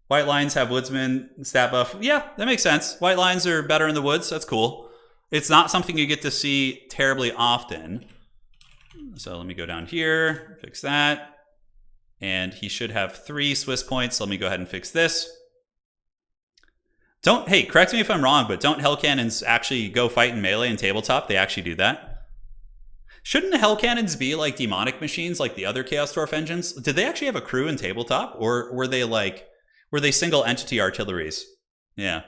White lines have woodsman stat buff. Yeah, that makes sense. White lines are better in the woods. That's cool. It's not something you get to see terribly often. So let me go down here, fix that. And he should have 3 Swiss points. Let me go ahead and fix this. Hey, correct me if I'm wrong, but don't Hell Cannons actually go fight in melee and tabletop? They actually do that. Shouldn't the Hell Cannons be like demonic machines like the other Chaos Dwarf engines? Did they actually have a crew in tabletop? Or were they single entity artilleries? Yeah.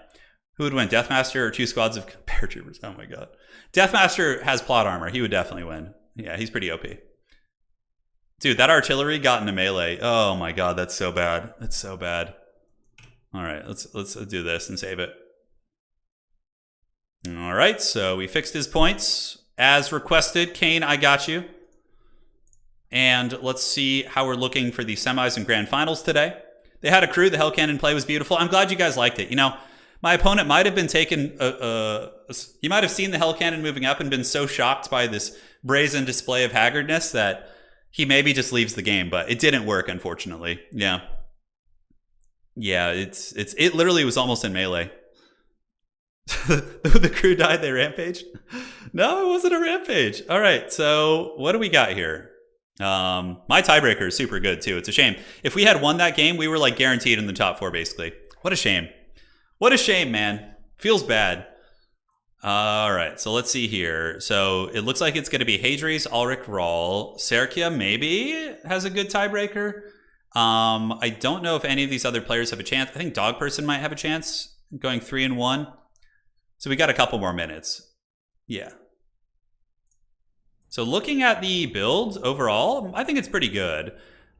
Who would win, Deathmaster or 2 squads of paratroopers? Oh my god. Deathmaster has plot armor. He would definitely win. Yeah, he's pretty OP. Dude, that artillery got into melee. Oh my god, that's so bad. That's so bad. let's do this and save it. All right, so we fixed his points as requested. Kane, I got you. And let's see how we're looking for the semis and grand finals today. They had a crew. The Hell Cannon play was beautiful. I'm glad you guys liked it. You know, my opponent might have been taken. He might have seen the Hell Cannon moving up and been so shocked by this brazen display of haggardness that he maybe just leaves the game. But it didn't work, unfortunately. Yeah, it literally was almost in melee. The crew died. They rampaged. No, it wasn't a rampage. All right. So what do we got here? My tiebreaker is super good too. It's a shame. If we had won that game, we were like guaranteed in the top 4 basically. What a shame. What a shame, man. Feels bad. All right, so let's see here. So it looks like it's going to be Hadri's, Ulrich, Rawl. Serkia maybe has a good tiebreaker. I don't know if any of these other players have a chance. I think Dog Person might have a chance going 3-1. So we got a couple more minutes. Yeah. So looking at the build overall, I think it's pretty good.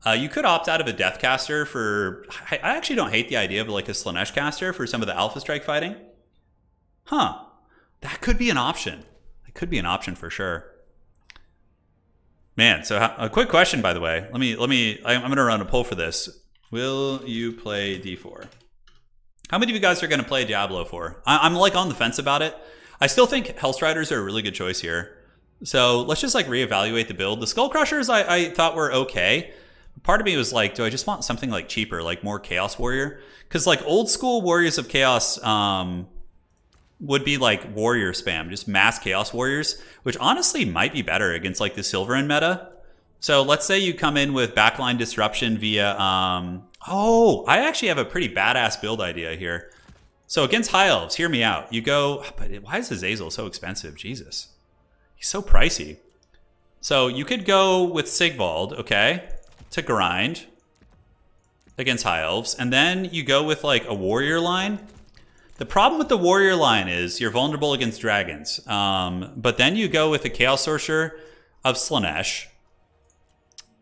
You could opt out of a Deathcaster for... I actually don't hate the idea of like a Slaanesh caster for some of the Alpha Strike fighting. Huh. That could be an option. It could be an option for sure. Man, so a quick question, by the way. I'm going to run a poll for this. Will you play D4? How many of you guys are going to play Diablo 4? I'm like on the fence about it. I still think Hellstriders are a really good choice here. So let's just like reevaluate the build. The Skull Crushers I thought were okay. Part of me was like, do I just want something like cheaper, like more Chaos Warrior? Because like old school Warriors of Chaos would be like Warrior spam, just mass Chaos Warriors, which honestly might be better against like the Silverin meta. So let's say you come in with Backline Disruption via... oh, I actually have a pretty badass build idea here. So against High Elves, hear me out. You go... But why is Azazel so expensive? Jesus. He's so pricey. So you could go with Sigvald, okay, to grind against High Elves. And then you go with like a Warrior line. The problem with the Warrior line is you're vulnerable against dragons. But then you go with a Chaos Sorcerer of Slaanesh.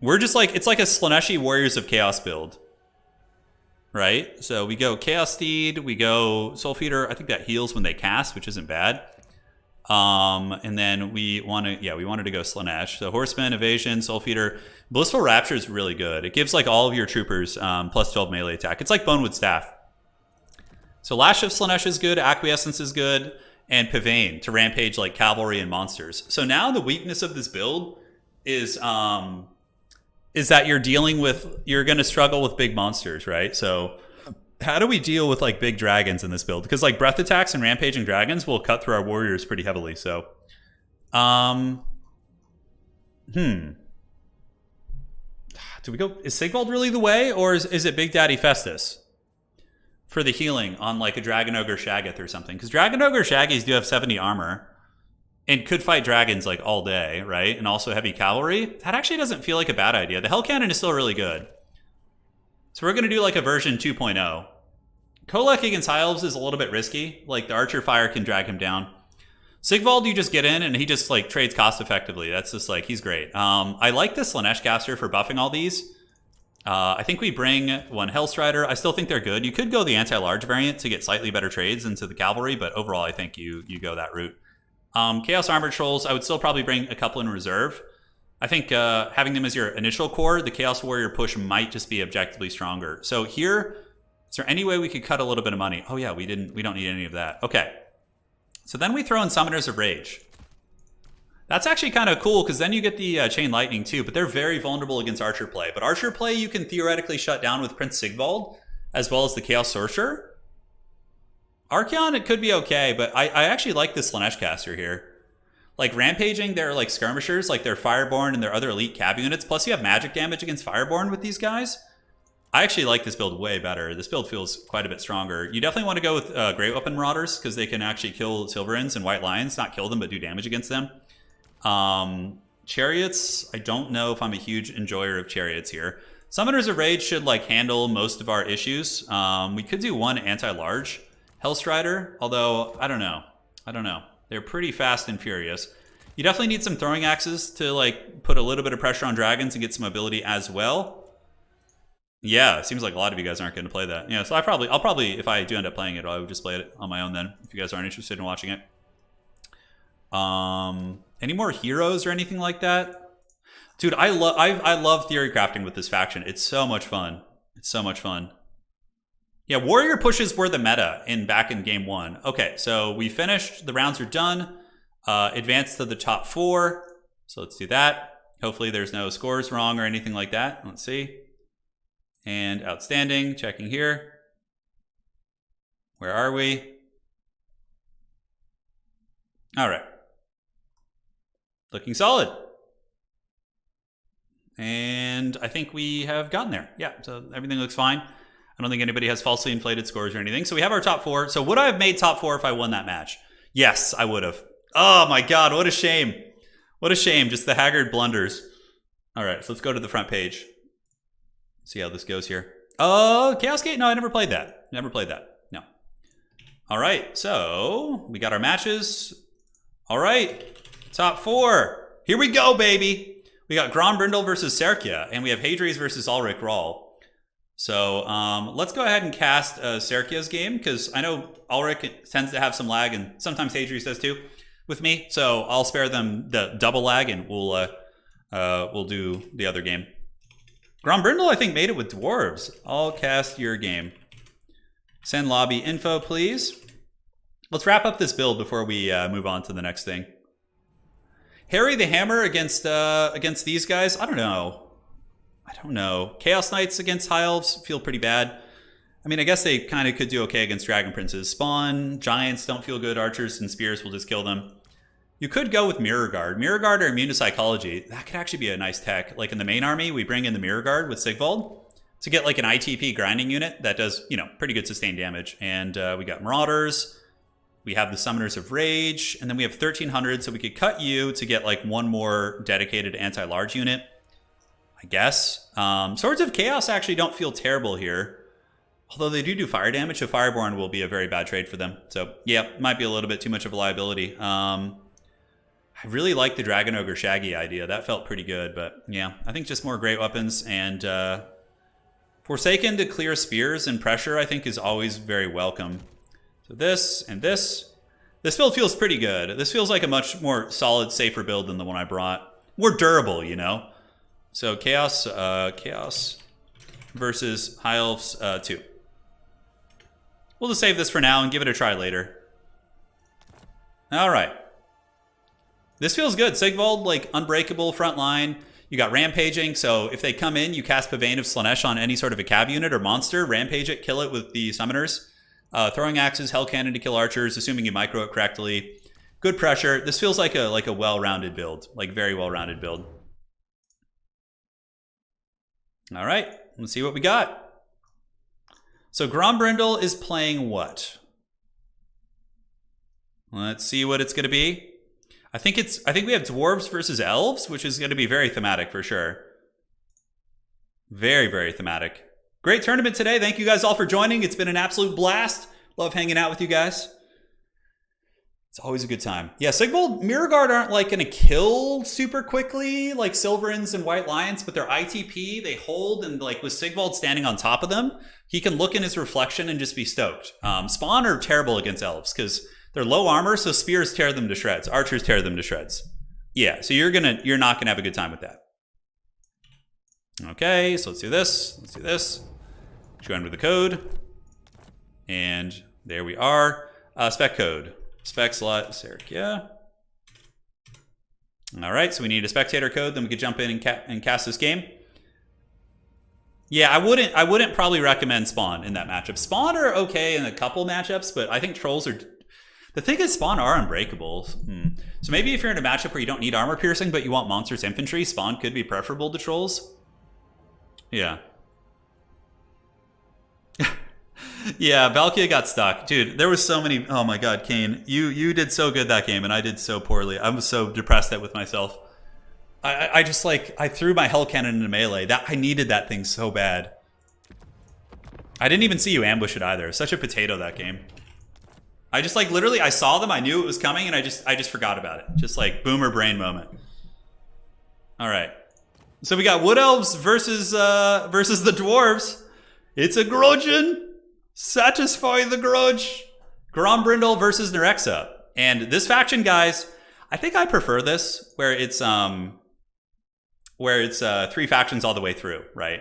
We're just like, it's like a Slaaneshi Warriors of Chaos build. Right? So we go Chaos Steed, we go Soul Feeder. I think that heals when they cast, which isn't bad. And then we wanted to go Slaanesh. So Horseman, Evasion, Soul Feeder. Blissful Rapture is really good. It gives like all of your troopers plus 12 melee attack. It's like Bonewood Staff. So Lash of Slaanesh is good, Acquiescence is good, and Pavane to rampage like cavalry and monsters. So now the weakness of this build is that you're going to struggle with big monsters, right? So how do we deal with like big dragons in this build? Because like breath attacks and rampaging dragons will cut through our warriors pretty heavily. So, do we go? Is Sigvald really the way, or is it Big Daddy Festus for the healing on like a Dragon Ogre Shaggoth or something? Because Dragon Ogre Shaggies do have 70 armor and could fight dragons like all day, right? And also heavy cavalry. That actually doesn't feel like a bad idea. The Hell Cannon is still really good. So we're going to do like a version 2.0. Kolek against High Elves is a little bit risky. Like the Archer Fire can drag him down. Sigvald, you just get in and he just like trades cost effectively. That's just like, he's great. I like the Slaanesh caster for buffing all these. I think we bring one Hellstrider. I still think they're good. You could go the anti-large variant to get slightly better trades into the cavalry, but overall I think you go that route. Chaos Armored Trolls, I would still probably bring a couple in reserve. I think having them as your initial core, the Chaos Warrior push might just be objectively stronger. So here, is there any way we could cut a little bit of money? Oh yeah, we don't need any of that. Okay. So then we throw in Summoners of Rage. That's actually kind of cool because then you get the Chain Lightning too, but they're very vulnerable against Archer play. But Archer play you can theoretically shut down with Prince Sigvald as well as the Chaos Sorcerer. Archeon, it could be okay, but I actually like this Slaanesh caster here. Like rampaging, they're like skirmishers, like they're Fireborn and their other elite cav units. Plus you have magic damage against Fireborn with these guys. I actually like this build way better. This build feels quite a bit stronger. You definitely want to go with Great Weapon Marauders because they can actually kill Silverins and White Lions. Not kill them, but do damage against them. Chariots, I don't know if I'm a huge enjoyer of Chariots here. Summoners of Rage should like handle most of our issues. We could do one anti-large Hellstrider, although I don't know. They're pretty fast and furious. You definitely need some throwing axes to like put a little bit of pressure on dragons and get some mobility as well. Yeah, it seems like a lot of you guys aren't going to play that. Yeah, so I'll probably, if I do end up playing it, I would just play it on my own then, if you guys aren't interested in watching it. Any more heroes or anything like that? Dude, I love theory crafting with this faction. It's so much fun. It's so much fun. Yeah, warrior pushes were the meta back in game 1. Okay, so we finished. The rounds are done. Advanced to the top 4. So let's do that. Hopefully there's no scores wrong or anything like that. Let's see. And outstanding. Checking here. Where are we? All right. Looking solid. And I think we have gotten there. Yeah, so everything looks fine. I don't think anybody has falsely inflated scores or anything. So we have our top 4. So would I have made top 4 if I won that match? Yes, I would have. Oh my god, what a shame. What a shame, just the haggard blunders. All right, so let's go to the front page. See how this goes here. Oh, Chaos Gate? No, I never played that. Never played that. No. All right, so we got our matches. All right, top 4. Here we go, baby. We got Grombrindle versus Serkia, and we have Hadri's versus Ulrich Rawl. So let's go ahead and cast Serkia's game, because I know Ulrich tends to have some lag, and sometimes Hadri's does too with me. So I'll spare them the double lag, and we'll do the other game. Grombrindle, I think, made it with dwarves. I'll cast your game. Send lobby info, please. Let's wrap up this build before we move on to the next thing. Harry the Hammer against these guys? I don't know. I don't know. Chaos Knights against High Elves feel pretty bad. I mean, I guess they kind of could do okay against Dragon Princes. Spawn, Giants don't feel good. Archers and Spears will just kill them. You could go with Mirror Guard. Mirror Guard are immune to psychology. That could actually be a nice tech. Like in the main army, we bring in the Mirror Guard with Sigvald to get like an ITP grinding unit that does, you know, pretty good sustained damage. And we got Marauders. We have the Summoners of Rage. And then we have 1300, so we could cut you to get like one more dedicated anti-large unit, I guess. Swords of Chaos actually don't feel terrible here. Although they do fire damage, so Fireborn will be a very bad trade for them. So yeah, might be a little bit too much of a liability. I really like the Dragon Ogre Shaggy idea. That felt pretty good, but yeah, I think just more great weapons. And Forsaken to clear spears and pressure, I think, is always very welcome. So this and this. This build feels pretty good. This feels like a much more solid, safer build than the one I brought. More durable, you know? So Chaos versus High Elves 2. We'll just save this for now and give it a try later. All right. This feels good. Sigvald, like, unbreakable front line. You got rampaging, so if they come in, you cast Pavane of Slanesh on any sort of a cav unit or monster, rampage it, kill it with the summoners. Throwing axes, hell cannon to kill archers, assuming you micro it correctly. Good pressure. This feels like a well-rounded build, like very well-rounded build. All right, let's see what we got. So Grombrindle is playing what? Let's see what it's going to be. I think we have dwarves versus elves, which is going to be very thematic for sure. Very, very thematic. Great tournament today. Thank you guys all for joining. It's been an absolute blast. Love hanging out with you guys. It's always a good time. Yeah, Sigvald, Mirror Guard aren't like going to kill super quickly like Silverins and White Lions, but they're ITP. They hold, and like with Sigvald standing on top of them, he can look in his reflection and just be stoked. Spawn are terrible against elves because they're low armor, so spears tear them to shreds. Archers tear them to shreds. Yeah, so you're not gonna have a good time with that. Okay, so let's do this. Let's do this. Go under the code. And there we are. Spec code. Spec slot, Serkia. All right, so we need a spectator code, then we could jump in and cast this game. Yeah, I wouldn't probably recommend Spawn in that matchup. Spawn are okay in a couple matchups, but I think Trolls are... The thing is, Spawn are unbreakable. So maybe if you're in a matchup where you don't need armor piercing, but you want monsters infantry, Spawn could be preferable to Trolls. Yeah. Yeah, Valkia got stuck. Dude, there was so many... Oh my god, Kane. You did so good that game, and I did so poorly. I was so depressed with myself. I just, like... I threw my Hell Cannon into melee. I needed that thing so bad. I didn't even see you ambush it either. Such a potato, that game. I just, like, literally, I saw them, I knew it was coming, and I just forgot about it. Just, like, boomer brain moment. All right. So we got Wood Elves versus the Dwarves. It's a grudgeon. Satisfy the grudge. Grombrindle versus Nerexa. And this faction, guys, I think I prefer this, where it's 3 factions all the way through, right?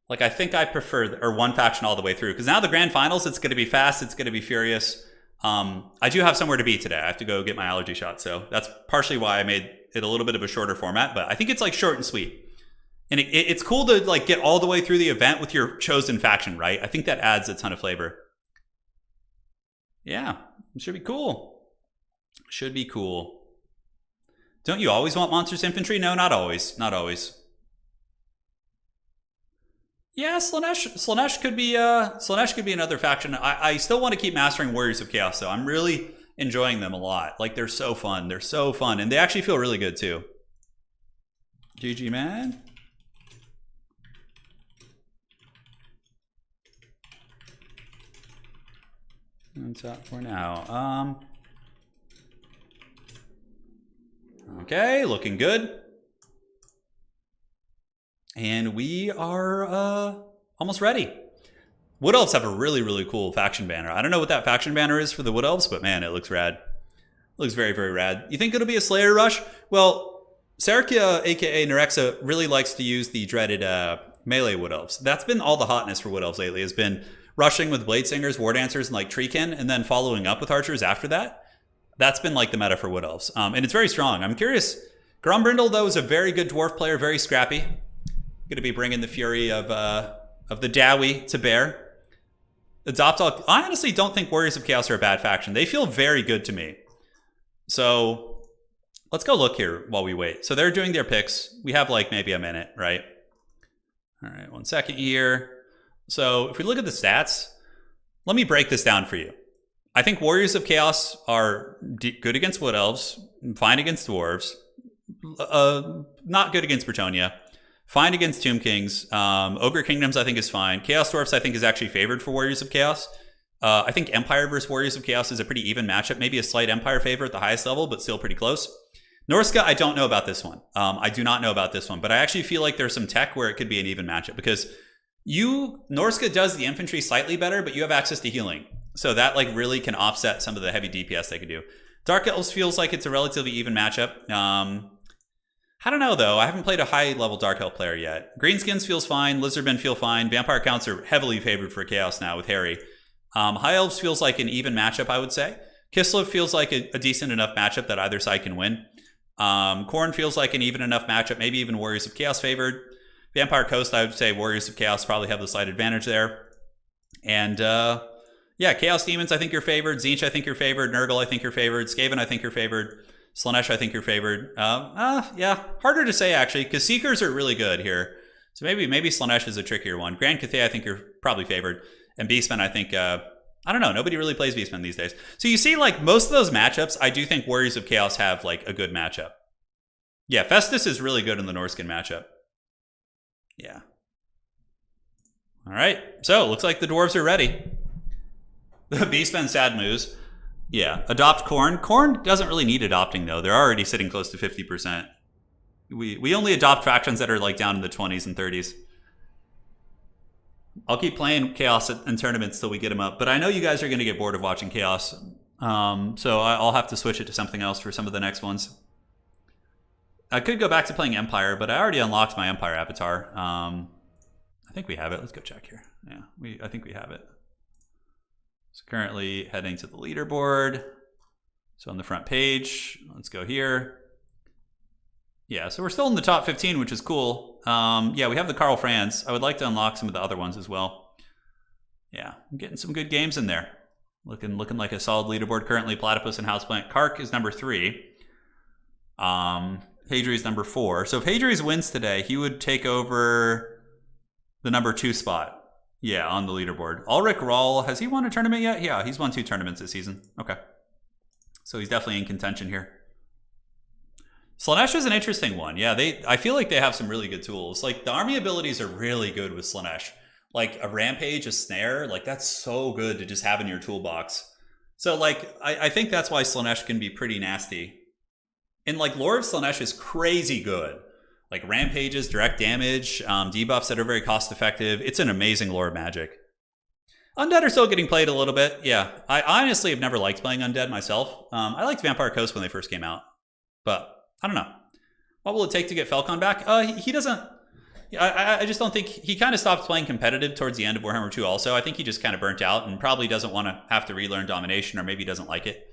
Like, I think I prefer, or 1 faction all the way through, because now the grand finals, it's going to be fast, it's going to be furious. I do have somewhere to be today. I have to go get my allergy shot, so that's partially why I made it a little bit of a shorter format, but I think it's like short and sweet. And it's cool to like get all the way through the event with your chosen faction, right? I think that adds a ton of flavor. Yeah, it should be cool. Should be cool. Don't you always want Monsters Infantry? No, not always. Not always. Yeah, Slaanesh could be another faction. I still want to keep mastering Warriors of Chaos, though. I'm really enjoying them a lot. Like, they're so fun. They're so fun. And they actually feel really good, too. GG, man. That's up for now. Okay, looking good. And we are almost ready. Wood Elves have a really, really cool faction banner. I don't know what that faction banner is for the Wood Elves, but man, it looks rad. It looks very, very rad. You think it'll be a Slayer rush? Well, Serkia, aka Nerexa, really likes to use the dreaded melee Wood Elves. That's been all the hotness for Wood Elves lately, has been rushing with Blade Singers, War Dancers, and like Treekin, and then following up with Archers after that. That's been like the meta for Wood Elves. And it's very strong. I'm curious. Grombrindle, though, is a very good dwarf player, very scrappy. Going to be bringing the fury of the Dowie to bear. Adopt all. I honestly don't think Warriors of Chaos are a bad faction. They feel very good to me. So let's go look here while we wait. So they're doing their picks. We have like maybe a minute, right? All right, 1 second here. So if we look at the stats, let me break this down for you. I think Warriors of Chaos are good against Wood Elves, fine against Dwarves, not good against Bretonnia, fine against Tomb Kings. Ogre Kingdoms, I think, is fine. Chaos Dwarfs, I think, is actually favored for Warriors of Chaos. I think Empire versus Warriors of Chaos is a pretty even matchup. Maybe a slight Empire favor at the highest level, but still pretty close. Norska, I don't know about this one. I do not know about this one, but I actually feel like there's some tech where it could be an even matchup because Norska does the infantry slightly better, but you have access to healing. So that like really can offset some of the heavy DPS they could do. Dark Elves feels like it's a relatively even matchup. I don't know, though. I haven't played a high-level Dark Elf player yet. Greenskins feels fine. Lizardmen feel fine. Vampire counts are heavily favored for Chaos now with Harry. High Elves feels like an even matchup, I would say. Kislev feels like a decent enough matchup that either side can win. Khorne feels like an even enough matchup, maybe even Warriors of Chaos favored. Vampire Coast, I would say Warriors of Chaos probably have the slight advantage there. And yeah, Chaos Demons, I think you're favored. Tzeentch, I think you're favored. Nurgle, I think you're favored. Skaven, I think you're favored. Slaanesh, I think you're favored. Yeah, harder to say actually, because Seekers are really good here. So maybe Slaanesh is a trickier one. Grand Cathay, I think you're probably favored. And Beastmen, I think, I don't know, nobody really plays Beastmen these days. So you see, like, most of those matchups, I do think Warriors of Chaos have, like, a good matchup. Yeah, Festus is really good in the Norskin matchup. Yeah. All right, so looks like the Dwarves are ready. The Beastmen sad moves. Yeah, adopt Khorne. Khorne doesn't really need adopting, though. They're already sitting close to 50%. We only adopt factions that are, like, down in the 20s and 30s. I'll keep playing Chaos in tournaments till we get them up. But I know you guys are going to get bored of watching Chaos. So I'll have to switch it to something else for some of the next ones. I could go back to playing Empire, but I already unlocked my Empire avatar. I think we have it. Let's go check here. Yeah, I think we have it. So currently heading to the leaderboard. So on the front page, let's go here. Yeah, so we're still in the top 15, which is cool. Yeah, we have the Karl Franz. I would like to unlock some of the other ones as well. Yeah, I'm getting some good games in there. Looking like a solid leaderboard currently. Platypus and Houseplant. Kark is number 3. Hadri's number 4. So if Hadri's wins today, he would take over the number 2 spot. Yeah, on the leaderboard. Ulrich Rahl, has he won a tournament yet? Yeah, he's won 2 tournaments this season. Okay. So he's definitely in contention here. Slaanesh is an interesting one. Yeah, I feel like they have some really good tools. Like, the army abilities are really good with Slaanesh. Like, a Rampage, a Snare, like, that's so good to just have in your toolbox. So, like, I think that's why Slaanesh can be pretty nasty. And, like, Lore of Slaanesh is crazy good like rampages, direct damage, debuffs that are very cost effective. It's an amazing lore of Magic. Undead are still getting played a little bit. Yeah, I honestly have never liked playing Undead myself. I liked Vampire Coast when they first came out, but I don't know. What will it take to get Falcon back? He doesn't. I just don't think he kind of stopped playing competitive towards the end of Warhammer 2 also. I think he just kind of burnt out and probably doesn't want to have to relearn Domination, or maybe doesn't like it.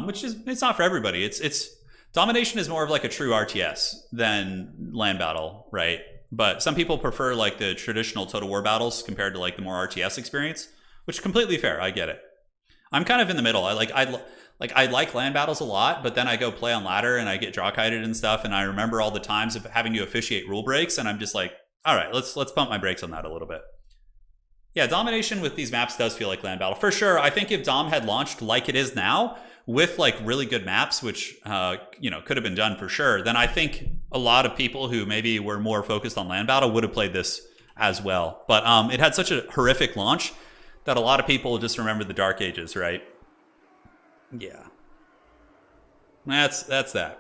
Which is, it's not for everybody. It's Domination is more of like a true RTS than land battle, right? But some people prefer like the traditional Total War battles compared to like the more RTS experience, which is completely fair. I get it. I'm kind of in the middle. I like land battles a lot, but then I go play on ladder and I get draw kited and stuff, and I remember all the times of having to officiate rule breaks, and I'm just like, all right, let's pump my brakes on that a little bit. Yeah, Domination with these maps does feel like land battle for sure. I think if Dom had launched like it is now with like really good maps, which could have been done for sure, then I think a lot of people who maybe were more focused on land battle would have played this as well. But it had such a horrific launch that a lot of people just remember the Dark Ages, right? Yeah, that's that.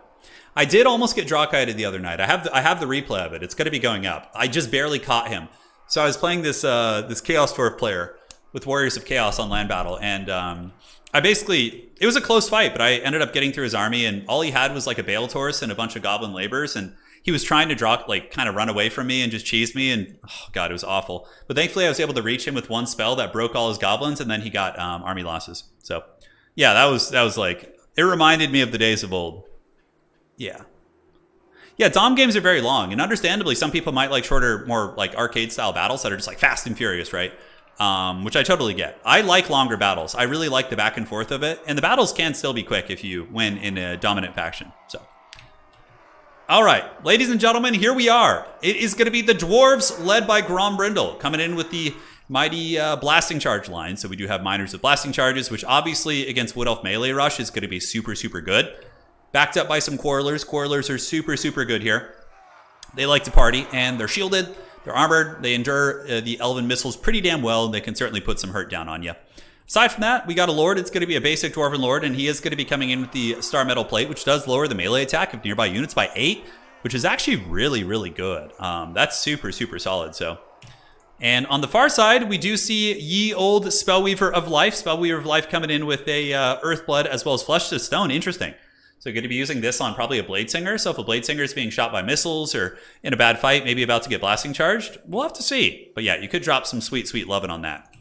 I did almost get draw kited the other night. I have the replay of it. It's going to be going up. I just barely caught him. So I was playing this Chaos Dwarf player with Warriors of Chaos on land battle, and it was a close fight, but I ended up getting through his army, and all he had was like a Bale Taurus and a bunch of Goblin Laborers, and he was trying to draw, like, kind of run away from me and just cheese me, and oh god, it was awful. But thankfully I was able to reach him with one spell that broke all his goblins, and then he got army losses. So yeah, that was like, it reminded me of the days of old. Yeah, Dom games are very long, and understandably some people might like shorter, more like arcade style battles that are just like fast and furious, right? Which I totally get. I like longer battles. I really like the back and forth of it, and the battles can still be quick if you win in a dominant faction. So, all right, ladies and gentlemen, here we are. It is going to be the Dwarves led by Grombrindle coming in with the mighty blasting charge line. So we do have miners with blasting charges, which obviously against Wood Elf melee rush is going to be super, super good. Backed up by some Quarrelers. Quarrelers are super, super good here. They like to party, and they're shielded. They're armored. They endure the Elven missiles pretty damn well, and they can certainly put some hurt down on you. Aside from that, we got a Lord. It's going to be a basic Dwarven Lord, and he is going to be coming in with the Star Metal Plate, which does lower the melee attack of nearby units by 8, which is actually really, really good. That's super, super solid. So, and on the far side, we do see ye old Spellweaver of Life. Spellweaver of Life coming in with a Earthblood as well as Flesh to Stone. Interesting. So going to be using this on probably a Blade Singer. So if a Blade Singer is being shot by missiles or in a bad fight, maybe about to get blasting charged, we'll have to see. But yeah, you could drop some sweet, sweet lovin' on that.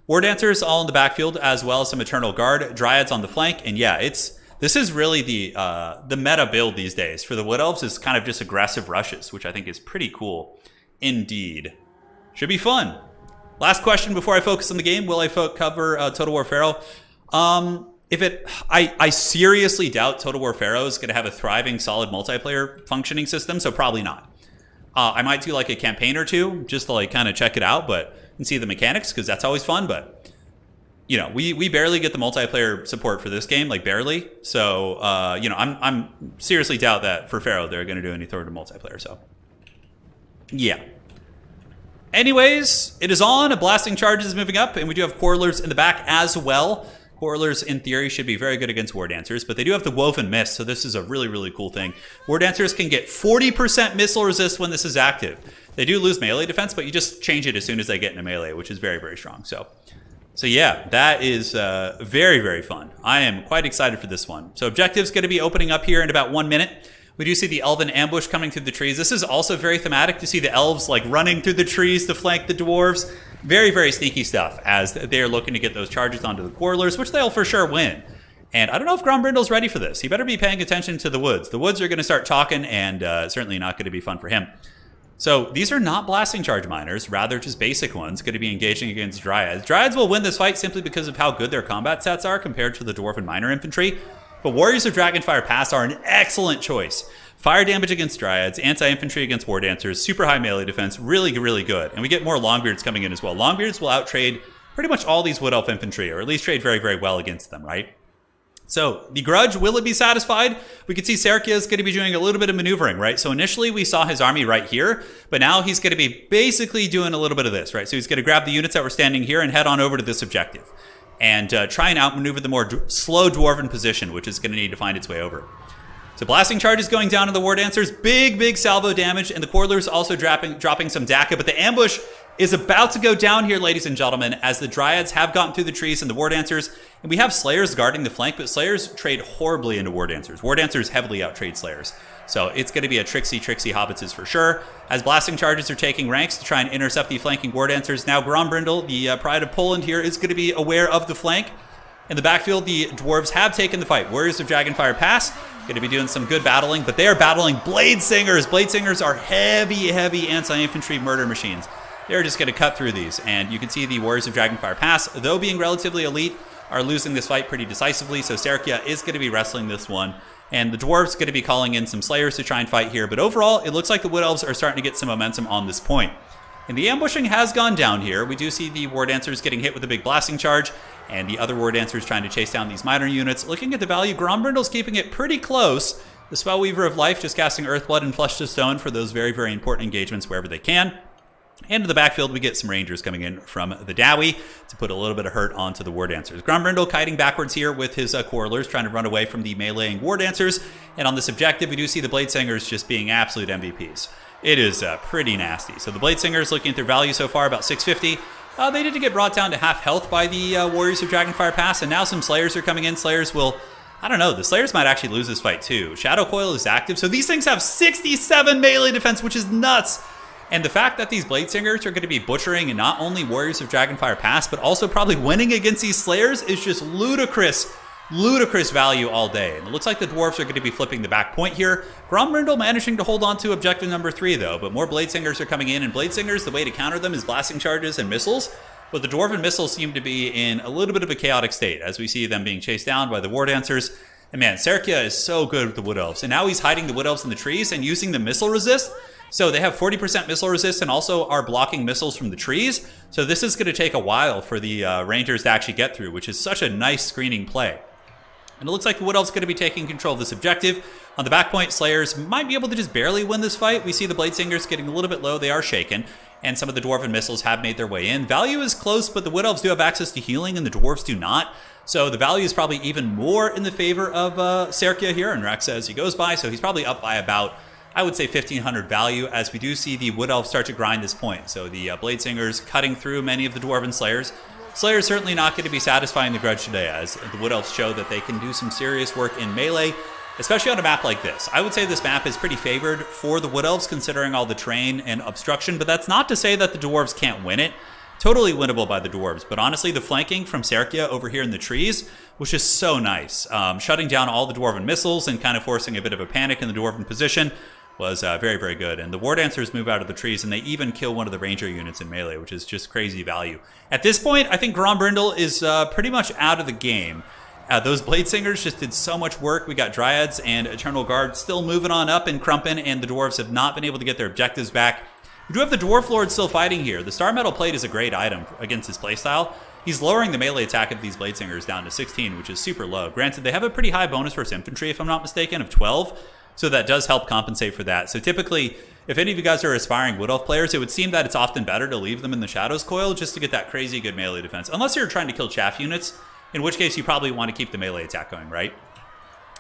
War Dancers all in the backfield, as well as some Eternal Guard. Dryads on the flank. And yeah, this is really the meta build these days. For the Wood Elves is kind of just aggressive rushes, which I think is pretty cool indeed. Should be fun. Last question before I focus on the game. Will I cover Total War Pharaoh? I seriously doubt Total War Pharaoh is going to have a thriving, solid multiplayer functioning system, so probably not. I might do like a campaign or two just to like kind of check it out, and see the mechanics, because that's always fun. But you know, we barely get the multiplayer support for this game, like barely. So I'm seriously doubt that for Pharaoh they're going to do any sort of multiplayer. So yeah. Anyways, it is on. A blasting charge is moving up, and we do have Quarrelers in the back as well. Quarrelers, in theory, should be very good against War Dancers, but they do have the Woven Mist, so this is a really, really cool thing. War Dancers can get 40% missile resist when this is active. They do lose melee defense, but you just change it as soon as they get into melee, which is very, very strong. So yeah, that is very, very fun. I am quite excited for this one. So objective's going to be opening up here in about 1 minute. We do see the Elven ambush coming through the trees. This is also very thematic to see the Elves like running through the trees to flank the Dwarves. Very, very sneaky stuff as they're looking to get those charges onto the Quarrelers, which they'll for sure win. And I don't know if Grombrindle's ready for this. He better be paying attention to the woods. The woods are going to start talking, and certainly not going to be fun for him. So these are not blasting charge miners, rather just basic ones, going to be engaging against Dryads. Dryads will win this fight simply because of how good their combat stats are compared to the Dwarf and Miner infantry. But Warriors of Dragonfire Pass are an excellent choice. Fire damage against Dryads, anti-infantry against War Dancers, super high melee defense, really, really good. And we get more Longbeards coming in as well. Longbeards will outtrade pretty much all these Wood Elf infantry, or at least trade very, very well against them, right? So, the Grudge, will it be satisfied? We can see Serkia is going to be doing a little bit of maneuvering, right? So initially we saw his army right here, but now he's going to be basically doing a little bit of this, right? So he's going to grab the units that were standing here and head on over to this objective. And try and outmaneuver the more slow Dwarven position, which is going to need to find its way over. So blasting charges going down to the war dancers, big salvo damage, and the quarrelers also dropping some DACA, but the ambush is about to go down here, ladies and gentlemen, as the dryads have gotten through the trees and the war dancers, and we have slayers guarding the flank, but slayers trade horribly into war dancers. War dancers heavily outtrade slayers. So it's going to be a tricksy hobbitses for sure, as blasting charges are taking ranks to try and intercept the flanking war dancers. Now Grombrindle, the pride of Poland here, is going to be aware of the flank. In the backfield, the dwarves have taken the fight. Warriors of Dragonfire Pass going to be doing some good battling, but they are battling Blade Singers. Blade Singers are heavy anti-infantry murder machines. They're just going to cut through these, and you can see the Warriors of Dragonfire Pass, though being relatively elite, are losing this fight pretty decisively, so Serkia is going to be wrestling this one, and the Dwarves going to be calling in some Slayers to try and fight here, but overall, it looks like the Wood Elves are starting to get some momentum on this point. And the ambushing has gone down here. We do see the War Dancers getting hit with a big blasting charge, and the other War Dancers trying to chase down these minor units. Looking at the value, Grombrindle's keeping it pretty close. The Spellweaver of Life just casting Earthblood and Flesh to Stone for those very important engagements wherever they can. And in the backfield, we get some Rangers coming in from the Dowie to put a little bit of hurt onto the War Dancers. Grombrindle kiting backwards here with his Quarrelers, trying to run away from the meleeing War Dancers. And on this objective, we do see the Blade Singers just being absolute MVPs. It is pretty nasty. So the Blade Singers, looking at their value so far, about 650. They did get brought down to half health by the Warriors of Dragonfire Pass, and now some Slayers are coming in. Slayers will, I don't know, the Slayers might actually lose this fight too. Shadow Coil is active, so these things have 67 melee defense, which is nuts. And the fact that these Blade Singers are going to be butchering not only Warriors of Dragonfire Pass, but also probably winning against these Slayers is just ludicrous value all day. And it looks like the Dwarves are going to be flipping the back point here. Grombrindle managing to hold on to objective number 3, though, but more Blade Singers are coming in, and Blade Singers, the way to counter them is blasting charges and missiles, but the Dwarven missiles seem to be in a little bit of a chaotic state, as we see them being chased down by the War Dancers. And man, Serkia is so good with the Wood Elves, and now he's hiding the Wood Elves in the trees and using the missile resist. So they have 40% missile resist and also are blocking missiles from the trees. So this is going to take a while for the Rangers to actually get through, which is such a nice screening play. And it looks like the Wood Elves going to be taking control of this objective. On the back point, Slayers might be able to just barely win this fight. We see the Blade Singers getting a little bit low. They are shaken. And some of the Dwarven missiles have made their way in. Value is close, but the Wood Elves do have access to healing and the Dwarves do not. So the value is probably even more in the favor of Serkia here. And Rex as he goes by. So he's probably up by about, I would say, 1,500 value, as we do see the Wood Elves start to grind this point. So the Blade Singers cutting through many of the Dwarven Slayers. Slayer's certainly not going to be satisfying the grudge today, as the Wood Elves show that they can do some serious work in melee, especially on a map like this. I would say this map is pretty favored for the Wood Elves, considering all the terrain and obstruction, but that's not to say that the Dwarves can't win it. Totally winnable by the Dwarves, but honestly, the flanking from Serkia over here in the trees was just so nice. Shutting down all the Dwarven missiles and kind of forcing a bit of a panic in the Dwarven position was very good. And the War Dancers move out of the trees, and they even kill one of the Ranger units in melee, which is just crazy value. At this point, I think Grombrindle is pretty much out of the game. Those Blade Singers just did so much work. We got Dryads and Eternal Guard still moving on up in Crumpen, and the Dwarves have not been able to get their objectives back. We do have the Dwarf Lord still fighting here. The Star Metal Plate is a great item against his playstyle. He's lowering the melee attack of these Blade Singers down to 16, which is super low. Granted, they have a pretty high bonus versus infantry, if I'm not mistaken, of 12. So that does help compensate for that. So typically, if any of you guys are aspiring Wood Elf players, it would seem that it's often better to leave them in the Shadows Coil just to get that crazy good melee defense. Unless you're trying to kill chaff units, in which case you probably want to keep the melee attack going, right?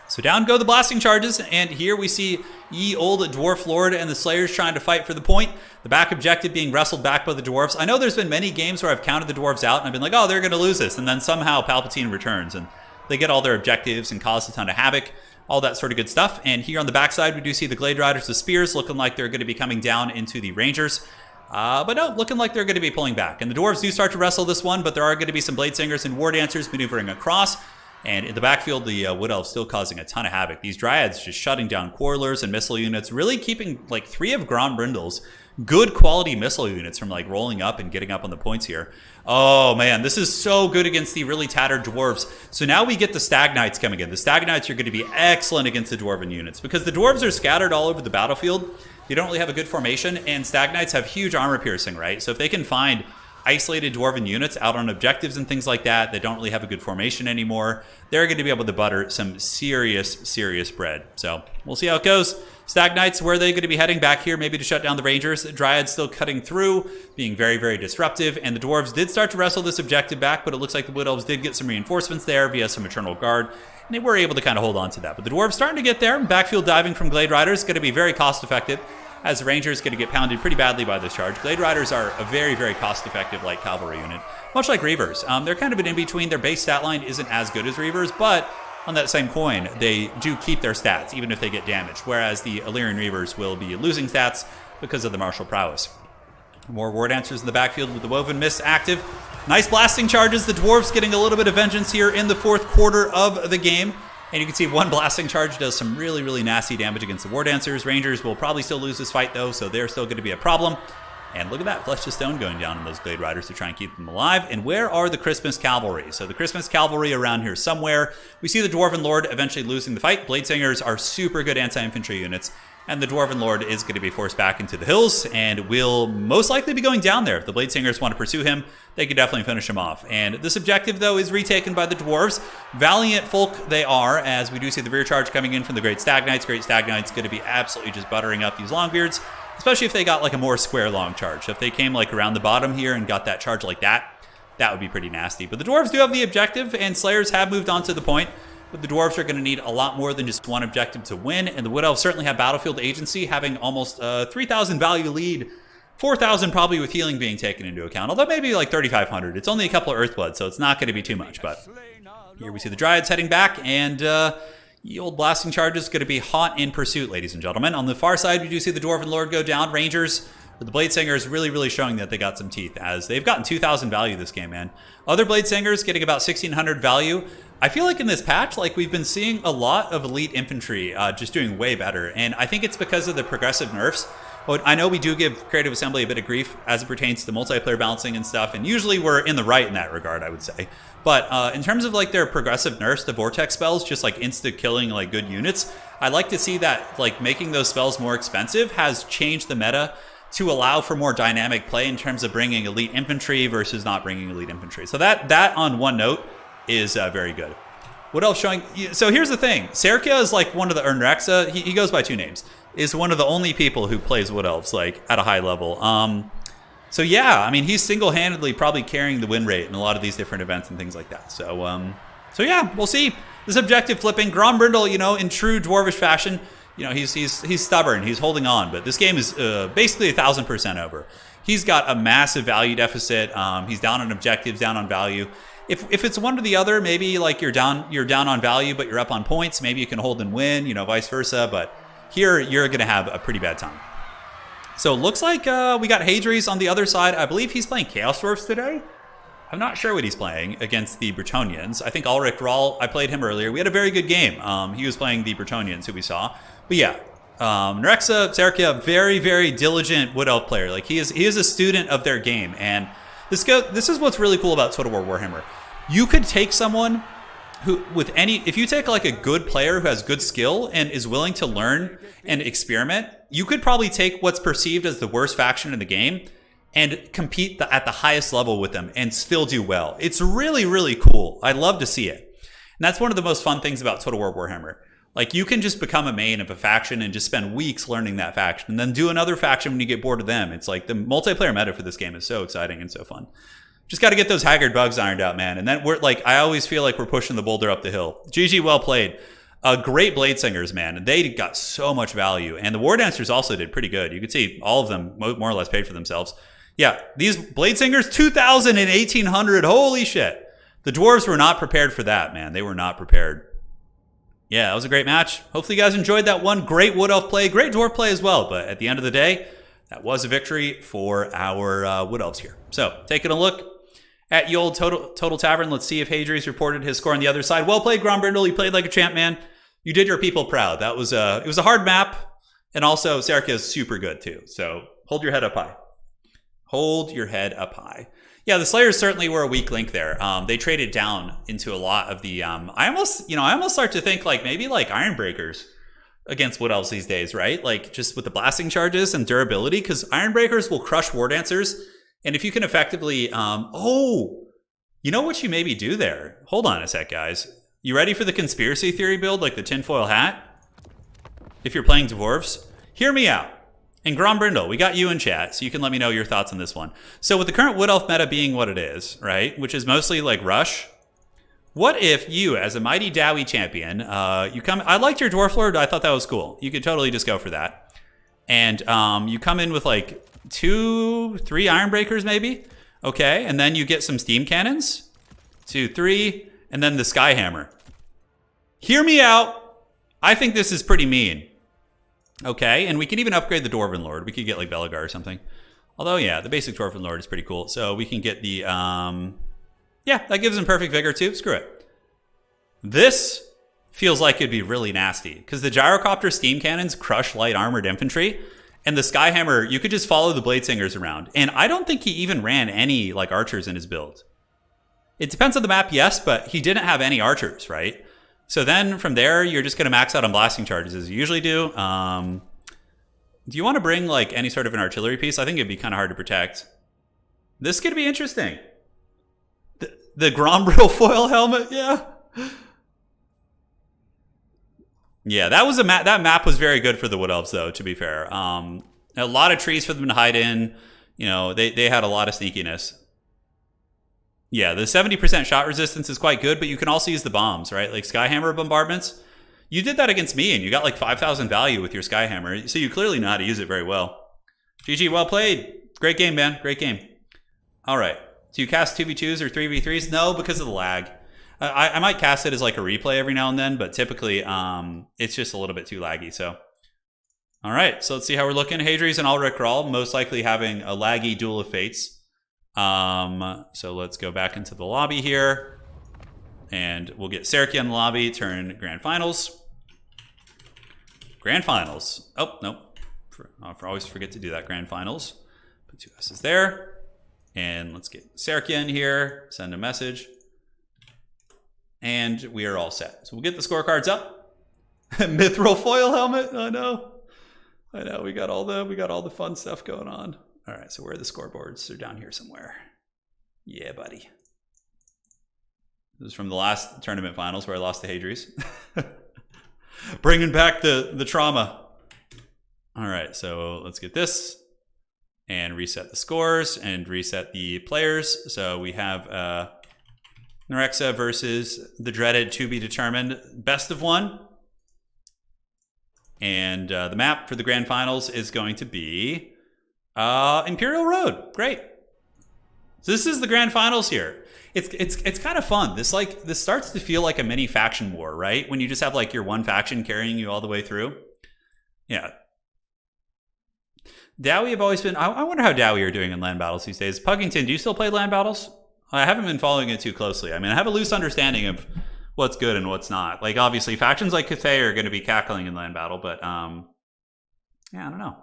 So down go the blasting charges, and here we see ye old Dwarf Lord and the Slayers trying to fight for the point. The back objective being wrestled back by the Dwarves. I know there's been many games where I've counted the Dwarves out and I've been like, oh, they're going to lose this. And then somehow Palpatine returns and they get all their objectives and cause a ton of havoc. All that sort of good stuff. And here on the backside, we do see the Glade Riders with spears looking like they're going to be coming down into the Rangers. But no, looking like they're going to be pulling back. And the Dwarves do start to wrestle this one, but there are going to be some Blade Singers and War Dancers maneuvering across. And in the backfield, the Wood Elves still causing a ton of havoc. These Dryads just shutting down Quarrelers and missile units, really keeping like 3 of Grombrindle's good quality missile units from like rolling up and getting up on the points here. Oh man, this is so good against the really tattered Dwarves. So now we get the Stag Knights coming in. The Stag Knights are going to be excellent against the Dwarven units because the Dwarves are scattered all over the battlefield. They don't really have a good formation, and Stag Knights have huge armor piercing, right? So if they can find isolated Dwarven units out on objectives and things like that, they don't really have a good formation anymore, they're going to be able to butter some serious bread. So we'll see how it goes. Stag Knights, where are they going to be heading? Back here, maybe to shut down the Rangers. Dryads still cutting through, being very, very disruptive. And the Dwarves did start to wrestle this objective back, but it looks like the Wood Elves did get some reinforcements there via some Eternal Guard. And they were able to kind of hold on to that. But the Dwarves starting to get there. Backfield diving from Glade Riders going to be very cost-effective, as the Rangers going to get pounded pretty badly by this charge. Glade Riders are a very, very cost-effective light cavalry unit, much like Reavers. They're kind of an in-between. Their base stat line isn't as good as Reavers, but on that same coin, they do keep their stats, even if they get damaged, whereas the Illyrian Reavers will be losing stats because of the martial prowess. More War Dancers in the backfield with the Woven Mist active. Nice blasting charges. The Dwarves getting a little bit of vengeance here in the fourth quarter of the game. And you can see one blasting charge does some really, really nasty damage against the War Dancers. Rangers will probably still lose this fight, though, so they're still going to be a problem. And look at that, Flesh to Stone going down on those Glade Riders to try and keep them alive. And where are the Christmas Cavalry? So the Christmas Cavalry around here somewhere. We see the Dwarven Lord eventually losing the fight. Blade Singers are super good anti-infantry units. And the Dwarven Lord is going to be forced back into the hills and will most likely be going down there. If the Blade Singers want to pursue him, they can definitely finish him off. And this objective, though, is retaken by the Dwarves. Valiant folk they are, as we do see the rear charge coming in from the Great Stag Knights. Great Stag Knights going to be absolutely just buttering up these Longbeards, especially if they got like a more square long charge. So if they came like around the bottom here and got that charge like that, that would be pretty nasty. But the Dwarves do have the objective, and Slayers have moved on to the point. But the Dwarves are going to need a lot more than just one objective to win, and the Wood Elves certainly have battlefield agency, having almost 3,000 value lead, 4,000 probably with healing being taken into account, although maybe like 3,500. It's only a couple of Earthblood, so it's not going to be too much. But here we see the Dryads heading back, and the old blasting charge is going to be hot in pursuit, ladies and gentlemen. On the far side, we do see the Dwarven Lord go down. Rangers, but the Blade Singers really, really showing that they got some teeth, as they've gotten 2,000 value this game, man. Other Blade Singers getting about 1,600 value. I feel like in this patch, like we've been seeing a lot of elite infantry just doing way better, and I think it's because of the progressive nerfs. But I know we do give Creative Assembly a bit of grief as it pertains to multiplayer balancing and stuff, and usually we're in the right in that regard, I would say. But in terms of like their progressive nerfs, the Vortex spells, just like insta killing like good units, I like to see that like making those spells more expensive has changed the meta to allow for more dynamic play in terms of bringing elite infantry versus not bringing elite infantry. So that on one note is very good. What else showing? So here's the thing. Serkia is like one of the Ernrexa. He goes by two names. Is one of the only people who plays Wood Elves like at a high level. So yeah, I mean he's single-handedly probably carrying the win rate in a lot of these different events and things like that. So yeah, we'll see. This objective flipping. Grombrindle, you know, in true Dwarvish fashion, you know, he's stubborn. He's holding on, but this game is basically 1,000% over. He's got a massive value deficit. He's down on objectives, down on value. If it's one or the other, maybe like you're down on value, but you're up on points. Maybe you can hold and win, you know, vice versa. But here you're going to have a pretty bad time. So it looks like we got Hadri's on the other side. I believe he's playing Chaos Dwarfs today. I'm not sure what he's playing against the Bretonnians. I think Ulrich Rahl, I played him earlier. We had a very good game. He was playing the Bretonnians, who we saw. But yeah, Nerexa, Serkia, very, very diligent Wood Elf player. Like he is a student of their game. And this is what's really cool about Total War Warhammer. You could take someone who, if you take like a good player who has good skill and is willing to learn and experiment, you could probably take what's perceived as the worst faction in the game and compete at the highest level with them and still do well. It's really, really cool. I love to see it. And that's one of the most fun things about Total War Warhammer. Like you can just become a main of a faction and just spend weeks learning that faction and then do another faction when you get bored of them. It's like the multiplayer meta for this game is so exciting and so fun. Just got to get those Haggard bugs ironed out, man. And then I always feel like we're pushing the boulder up the hill. GG, well played. Great Blade Singers, man. They got so much value. And the War Dancers also did pretty good. You could see all of them more or less paid for themselves. Yeah, these Blade Singers, 2,000 and 1,800. Holy shit. The Dwarves were not prepared for that, man. They were not prepared. Yeah, that was a great match. Hopefully you guys enjoyed that one. Great Wood Elf play, great Dwarf play as well. But at the end of the day, that was a victory for our Wood Elves here. So taking a look at the old Total Tavern, let's see if Hadri's reported his score on the other side. Well played, Grombrindle. You played like a champ, man. You did your people proud. It was a hard map, and also Serkia is super good too. So hold your head up high. Hold your head up high. Yeah, the Slayers certainly were a weak link there. They traded down into a lot of the. I almost start to think like maybe like Ironbreakers against Wood Elves these days, right? Like just with the blasting charges and durability, because Ironbreakers will crush War Dancers, and if you can effectively, you know what you maybe do there? Hold on a sec, guys. You ready for the conspiracy theory build, like the tinfoil hat? if you're playing Dwarves, hear me out. And Grombrindle, we got you in chat, so you can let me know your thoughts on this one. So with the current Wood Elf meta being what it is, right, which is mostly like Rush, what if you, as a Mighty Dowie champion, you come... I liked your Dwarf Lord. I thought that was cool. You could totally just go for that. And you come in with like 2, 3 Iron Breakers maybe. Okay, and then you get some Steam Cannons. 2, 3, and then the Sky Hammer. Hear me out. I think this is pretty mean. Okay, and we can even upgrade the Dwarven Lord. We could get like Belagar or something. Although, yeah, the basic Dwarven Lord is pretty cool. So we can get the, yeah, that gives him perfect vigor too. Screw it. This feels like it'd be really nasty because the Gyrocopter Steam Cannons crush light armored infantry, and the Skyhammer, you could just follow the Bladesingers around. And I don't think he even ran any like archers in his build. It depends on the map, yes, but he didn't have any archers, right? So then from there, you're just going to max out on blasting charges as you usually do. Do you want to bring like any sort of an artillery piece? I think it'd be kind of hard to protect. This could be interesting. The Grombrindle foil helmet, yeah. Yeah, that was that map was very good for the Wood Elves, though, to be fair. A lot of trees for them to hide in. You know, they had a lot of sneakiness. Yeah, the 70% shot resistance is quite good, but you can also use the bombs, right? Like Skyhammer bombardments. You did that against me, and you got like 5,000 value with your Skyhammer, so you clearly know how to use it very well. GG, well played. Great game, man. Great game. All right. Do you cast 2v2s or 3v3s? No, because of the lag. I might cast it as like a replay every now and then, but typically it's just a little bit too laggy. So, all right. So let's see how we're looking. Hadri's and Ulrich are all most likely having a laggy Duel of Fates. So let's go back into the lobby here, and we'll get Serki in the lobby. Turn Grand Finals. Grand Finals. Oh no, I always forget to do that. Grand Finals. Put 2 S's there. And let's get Serki in here, send a message, and we are all set. So we'll get the scorecards up. Mithril foil helmet. Oh no, I know we got all the fun stuff going on. All right, so where are the scoreboards? They're down here somewhere. Yeah, buddy. This is from the last tournament finals where I lost to Hadri's. Bringing back the trauma. All right, so let's get this. And reset the scores and reset the players. So we have Nerexa versus the dreaded to be determined best of 1. And the map for the grand finals is going to be Imperial Road. Great. So this is the grand finals here. It's kind of fun. This starts to feel like a mini faction war, right? When you just have like your one faction carrying you all the way through. Yeah. Dowie have always been... I wonder how Dowie are doing in land battles these days. Puggington, do you still play land battles? I haven't been following it too closely. I mean, I have a loose understanding of what's good and what's not. Like, obviously, factions like Cathay are going to be cackling in land battle, but, yeah, I don't know.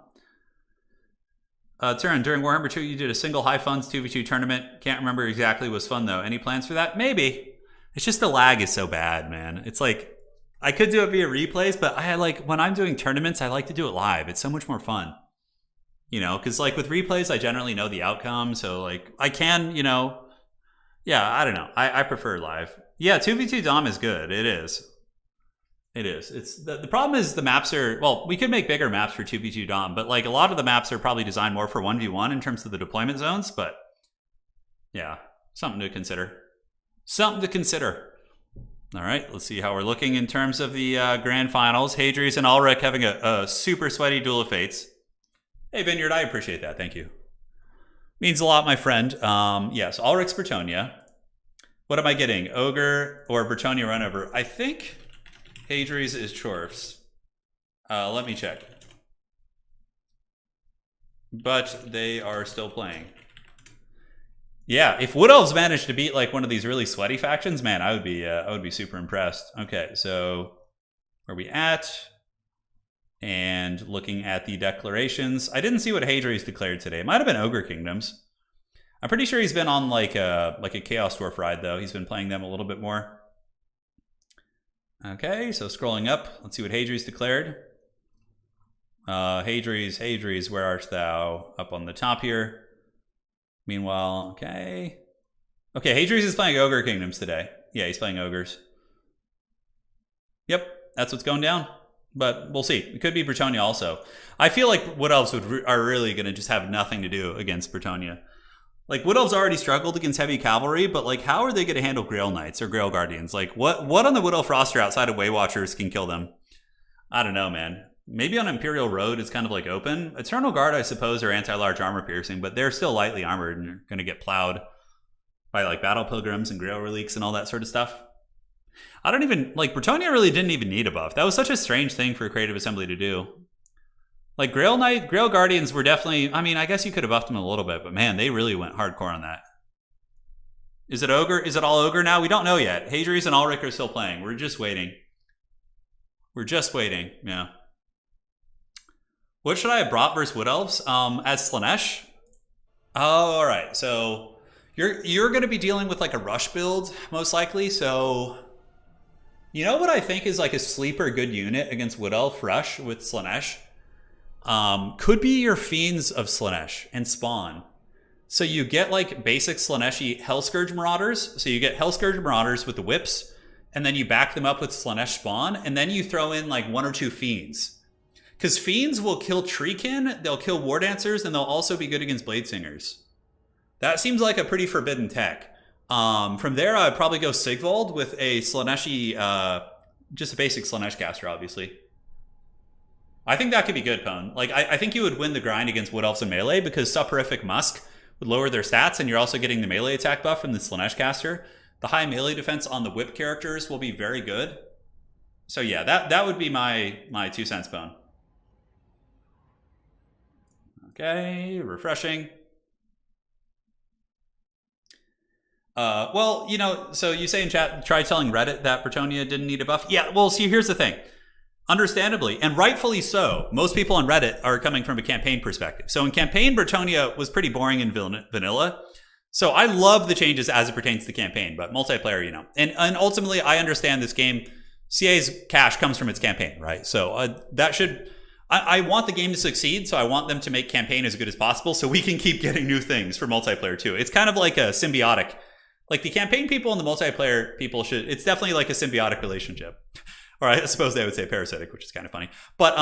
Turin, during Warhammer 2, you did a single high funds 2v2 tournament. Can't remember exactly. Was fun, though. Any plans for that? Maybe. It's just the lag is so bad, man. It's like, I could do it via replays, but when I'm doing tournaments, I like to do it live. It's so much more fun. You know, because like with replays, I generally know the outcome. So like I can, you know, yeah, I don't know. I prefer live. Yeah, 2v2 Dom is good. It is. It is. It's the problem is the maps are, well, we could make bigger maps for 2v2 Dom, but like a lot of the maps are probably designed more for 1v1 in terms of the deployment zones. But yeah, something to consider. Something to consider. All right, let's see how we're looking in terms of the grand finals. Hadri's and Ulrich having a super sweaty Duel of Fates. Hey, Vineyard, I appreciate that. Thank you. Means a lot, my friend. Yes, Ulrich's Bretonnia. What am I getting? Ogre or Bretonnia runover? I think Hadri's is Dwarfs. Let me check. But they are still playing. Yeah, if Wood Elves managed to beat like one of these really sweaty factions, man, I would be super impressed. Okay, so where are we at? And looking at the declarations, I didn't see what Hadri's declared today. It might have been Ogre Kingdoms. I'm pretty sure he's been on like a Chaos Dwarf ride though. He's been playing them a little bit more. Okay, so scrolling up, let's see what Hadri's declared. Hadri's, where art thou? Up on the top here. Meanwhile, okay. Okay, Hadri's is playing Ogre Kingdoms today. Yeah, he's playing Ogres. Yep, that's what's going down. But we'll see. It could be Bretonnia also. I feel like Wood Elves are really going to just have nothing to do against Bretonnia. Like, Wood Elves already struggled against heavy cavalry, but like, how are they going to handle Grail Knights or Grail Guardians? Like, what on the Wood Elf roster outside of Waywatchers can kill them? I don't know, man. Maybe on Imperial Road it's kind of like open. Eternal Guard, I suppose, are anti-large armor piercing, but they're still lightly armored and are going to get plowed by like Battle Pilgrims and Grail Reliques and all that sort of stuff. I don't even, like, Bretonnia really didn't even need a buff. That was such a strange thing for Creative Assembly to do. Like, Grail Guardians were definitely, I mean, I guess you could have buffed them a little bit, but man, they really went hardcore on that. Is it Ogre? Is it all Ogre now? We don't know yet. Hadri's and Ulrich are still playing. We're just waiting. We're just waiting, yeah. What should I have brought versus Wood Elves? As Slaanesh? Oh, all right. So you're going to be dealing with like a rush build, most likely. So you know what I think is like a sleeper good unit against Wood Elf Rush with Slaanesh? Could be your Fiends of Slaanesh and Spawn. So you get like basic Slaaneshi Hellscourge Marauders. So you get Hellscourge Marauders with the whips, and then you back them up with Slaanesh Spawn, and then you throw in like 1 or 2 Fiends. Because Fiends will kill Treekin, they'll kill War Dancers, and they'll also be good against Blade Singers. That seems like a pretty forbidden tech. From there, I'd probably go Sigvald with a Slaaneshi, just a basic Slaanesh caster, obviously. I think that could be good, Pwn. Like, I think you would win the grind against Wood Elves and Melee because Soporific Musk would lower their stats, and you're also getting the melee attack buff from the Slaanesh caster. The high melee defense on the whip characters will be very good. So yeah, that would be my 2 cents, Pwn. Okay, refreshing. Well, you know, so you say in chat, try telling Reddit that Bretonnia didn't need a buff. Yeah, well, see, here's the thing. Understandably, and rightfully so, most people on Reddit are coming from a campaign perspective. So in campaign, Bretonnia was pretty boring in vanilla. So I love the changes as it pertains to campaign, but multiplayer, you know. And ultimately, I understand this game, CA's cash comes from its campaign, right? So that should... I want the game to succeed, so I want them to make campaign as good as possible so we can keep getting new things for multiplayer too. It's kind of like a symbiotic. Like the campaign people and the multiplayer people should... It's definitely like a symbiotic relationship. Or I suppose they would say parasitic, which is kind of funny. But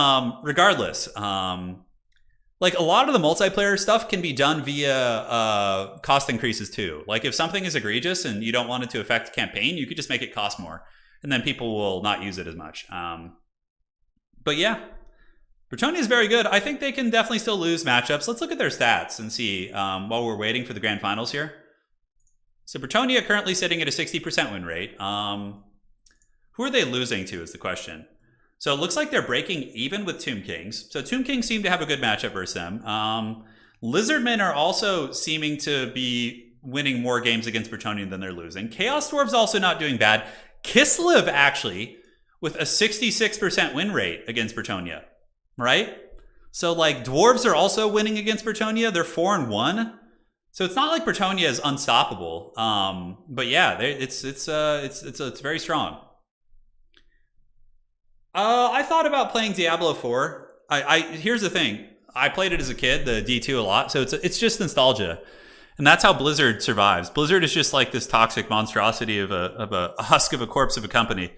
regardless, like a lot of the multiplayer stuff can be done via cost increases too. Like if something is egregious and you don't want it to affect campaign, you could just make it cost more. And then people will not use it as much. But yeah, Bretonnia is very good. I think they can definitely still lose matchups. Let's look at their stats and see while we're waiting for the grand finals here. So Bretonnia currently sitting at a 60% win rate. Who are they losing to is the question. So it looks like they're breaking even with Tomb Kings. So Tomb Kings seem to have a good matchup versus them. Lizardmen are also seeming to be winning more games against Bretonnia than they're losing. Chaos Dwarves also not doing bad. Kislev actually with a 66% win rate against Bretonnia, right? So like Dwarves are also winning against Bretonnia. They're 4-1. So it's not like Bretonnia is unstoppable. But yeah, it's very strong. I thought about playing Diablo 4. Here's the thing. I played it as a kid, the D2 a lot, so it's just nostalgia. And that's how Blizzard survives. Blizzard is just like this toxic monstrosity of a husk of a corpse of a company.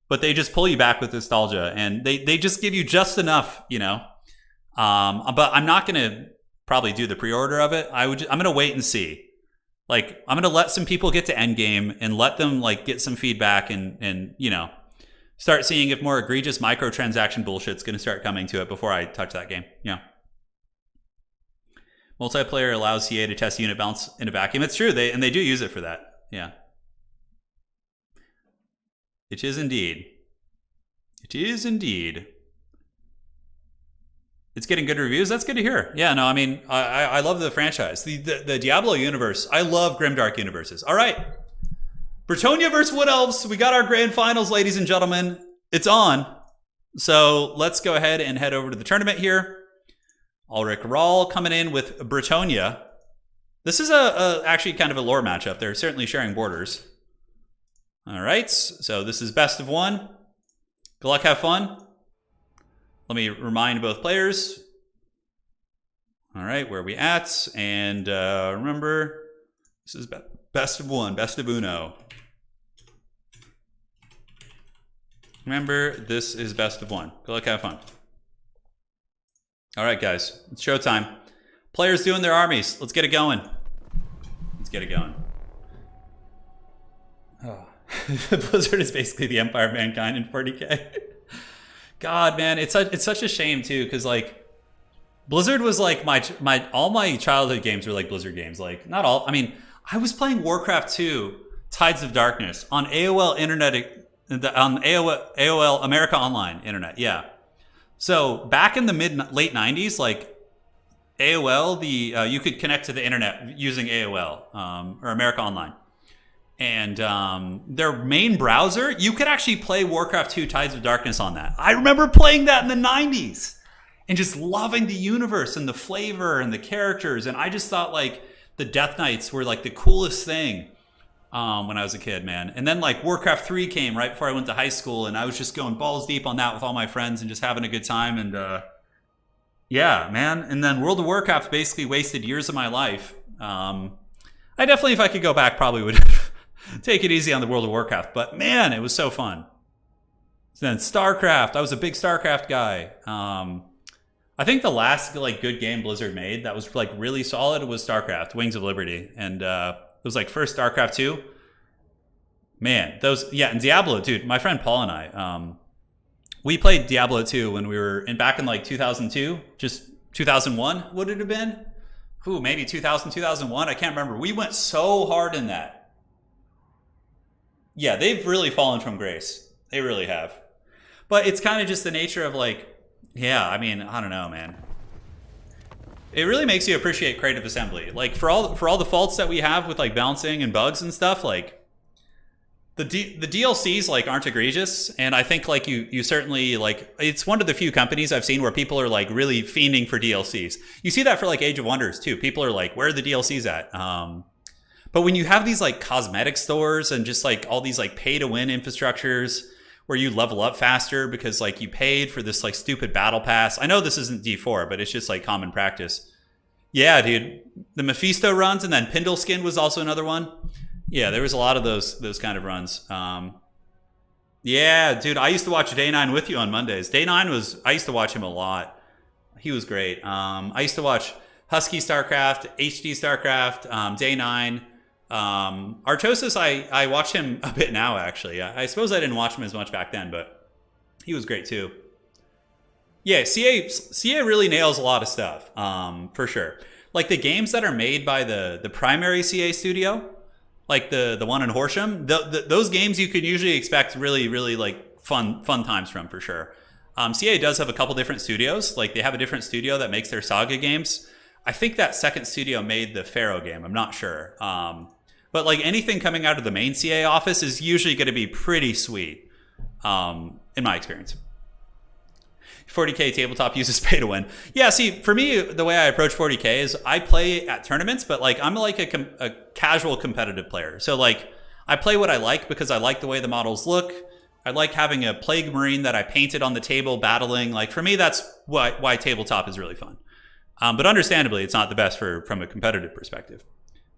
But they just pull you back with nostalgia, and they just give you just enough, you know. But I'm not going to probably do the pre-order of it. I'm going to wait and see. Like, I'm going to let some people get to endgame and let them like get some feedback and you know, start seeing if more egregious microtransaction bullshit's going to start coming to it before I touch that game. Yeah. Multiplayer allows CA to test unit balance in a vacuum. It's true. They do use it for that. Yeah. It is indeed. It is indeed. It's getting good reviews. That's good to hear. Yeah, no, I mean, I love the franchise. The Diablo universe. I love Grimdark universes. All right. Bretonnia versus Wood Elves. We got our grand finals, ladies and gentlemen. It's on. So let's go ahead and head over to the tournament here. Ulrich Rahl coming in with Bretonnia. This is actually kind of a lore matchup. They're certainly sharing borders. All right. So this is best of one. Good luck. Have fun. Let me remind both players. All right. Where are we at? And remember, this is best of one. Best of uno. Remember, this is best of one. Good luck, have fun. All right, guys, it's showtime. Players doing their armies. Let's get it going. Let's get it going. Oh. Blizzard is basically the Empire of Mankind in 40K. God, man, it's such a shame too, because like Blizzard was like all my childhood games were like Blizzard games. Like not all. I mean, I was playing Warcraft 2, Tides of Darkness on AOL Internet, on AOL America Online Internet. Yeah. So back in the late 90s, like AOL, you could connect to the internet using AOL or America Online. And their main browser, you could actually play Warcraft 2 Tides of Darkness on that. I remember playing that in the 90s and just loving the universe and the flavor and the characters. And I just thought like the Death Knights were like the coolest thing when I was a kid, man. And then like Warcraft 3 came right before I went to high school, and I was just going balls deep on that with all my friends and just having a good time. And yeah, man. And then World of Warcraft basically wasted years of my life. I definitely, if I could go back, probably would take it easy on the World of Warcraft, but man, it was so fun. Then StarCraft, I was a big StarCraft guy. I think the last like good game Blizzard made that was like really solid was StarCraft, Wings of Liberty, and it was like first StarCraft 2. Man, those, yeah, and Diablo, dude. My friend Paul and I, we played Diablo 2 when we were back in like 2002, just 2001. Would it have been? Ooh, maybe 2000, 2001. I can't remember. We went so hard in that. Yeah, they've really fallen from grace. They really have. But it's kind of just the nature of like, yeah, I mean, I don't know, man. It really makes you appreciate creative assembly. Like for all the faults that we have with like balancing and bugs and stuff, like the DLCs like aren't egregious, and I think like you certainly like, it's one of the few companies I've seen where people are like really fiending for DLCs. You see that for like Age of Wonders too. People are like, where are the DLCs at? But when you have these like cosmetic stores and just like all these like pay to win infrastructures where you level up faster because like you paid for this like stupid battle pass. I know this isn't D4, but it's just like common practice. Yeah, dude. The Mephisto runs, and then Pindleskin was also another one. Yeah, there was a lot of those kind of runs. Yeah, dude, I used to watch Day 9 with you on Mondays. Day 9 I used to watch him a lot. He was great. I used to watch Husky StarCraft, HD StarCraft, Day 9. Artosis, I watch him a bit now, actually. I suppose I didn't watch him as much back then, but he was great too. Yeah, CA really nails a lot of stuff, for sure. Like the games that are made by the primary CA studio, like the one in Horsham, those games you could usually expect really, really like fun times from, for sure. CA does have a couple different studios. Like they have a different studio that makes their Saga games. I think that second studio made the Pharaoh game. I'm not sure. But like anything coming out of the main CA office is usually going to be pretty sweet, in my experience. 40K tabletop uses pay to win. Yeah, see, for me, the way I approach 40K is I play at tournaments, but like I'm like a casual competitive player. So like I play what I like because I like the way the models look. I like having a Plague Marine that I painted on the table battling. Like for me, that's why tabletop is really fun. But understandably, it's not the best from a competitive perspective.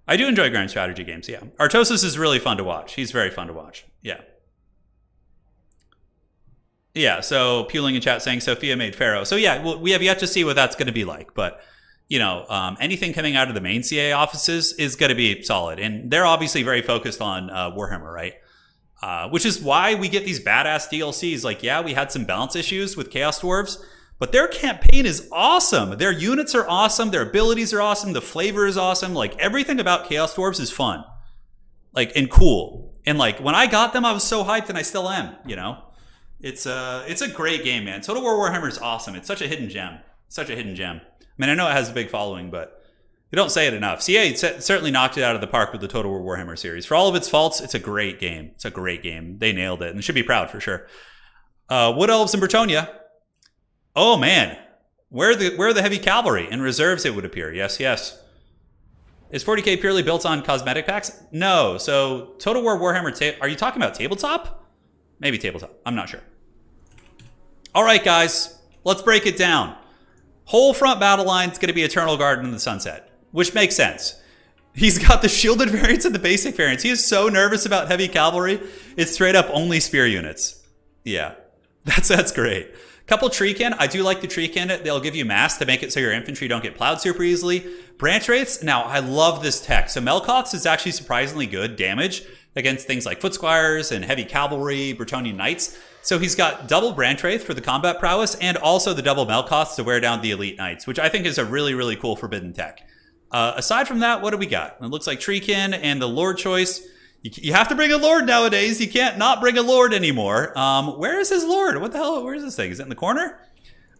I do enjoy grand strategy games, yeah. Artosis is really fun to watch. He's very fun to watch, yeah. Yeah, so Puling in chat saying Sophia made Pharaoh. So yeah, well, we have yet to see what that's going to be like. But, you know, anything coming out of the main CA offices is going to be solid. And they're obviously very focused on Warhammer, right? Which is why we get these badass DLCs. Like, yeah, we had some balance issues with Chaos Dwarves, but their campaign is awesome. Their units are awesome. Their abilities are awesome. The flavor is awesome. Like, everything about Chaos Dwarves is fun. Like, and cool. And, like, when I got them, I was so hyped, and I still am, you know? It's a great game, man. Total War Warhammer is awesome. It's such a hidden gem. Such a hidden gem. I mean, I know it has a big following, but you don't say it enough. CA certainly knocked it out of the park with the Total War Warhammer series. For all of its faults, it's a great game. It's a great game. They nailed it, and should be proud for sure. Wood Elves in Bretonnia. Oh man, where are the heavy cavalry? In reserves, it would appear. Yes, yes. Is 40K purely built on cosmetic packs? No. So Total War Warhammer. Are you talking about tabletop? Maybe tabletop. I'm not sure. All right, guys, let's break it down. Whole front battle line is going to be Eternal Guard in the Sunset, which makes sense. He's got the shielded variants and the basic variants. He is so nervous about heavy cavalry. It's straight up only spear units. Yeah, that's great. Couple treekin. I do like the treekin. They'll give you mass to make it so your infantry don't get plowed super easily. Branch wraiths. Now, I love this tech. So Melkoth's is actually surprisingly good damage against things like foot squires and heavy cavalry, Bretonnian knights. So he's got double branch wraith for the combat prowess and also the double Melkoths to wear down the elite knights, which I think is a really, really cool forbidden tech. Aside from that, what do we got? It looks like treekin and the lord choice. You have to bring a lord nowadays. You can't not bring a lord anymore. Where is his lord? What the hell? Where is this thing? Is it in the corner?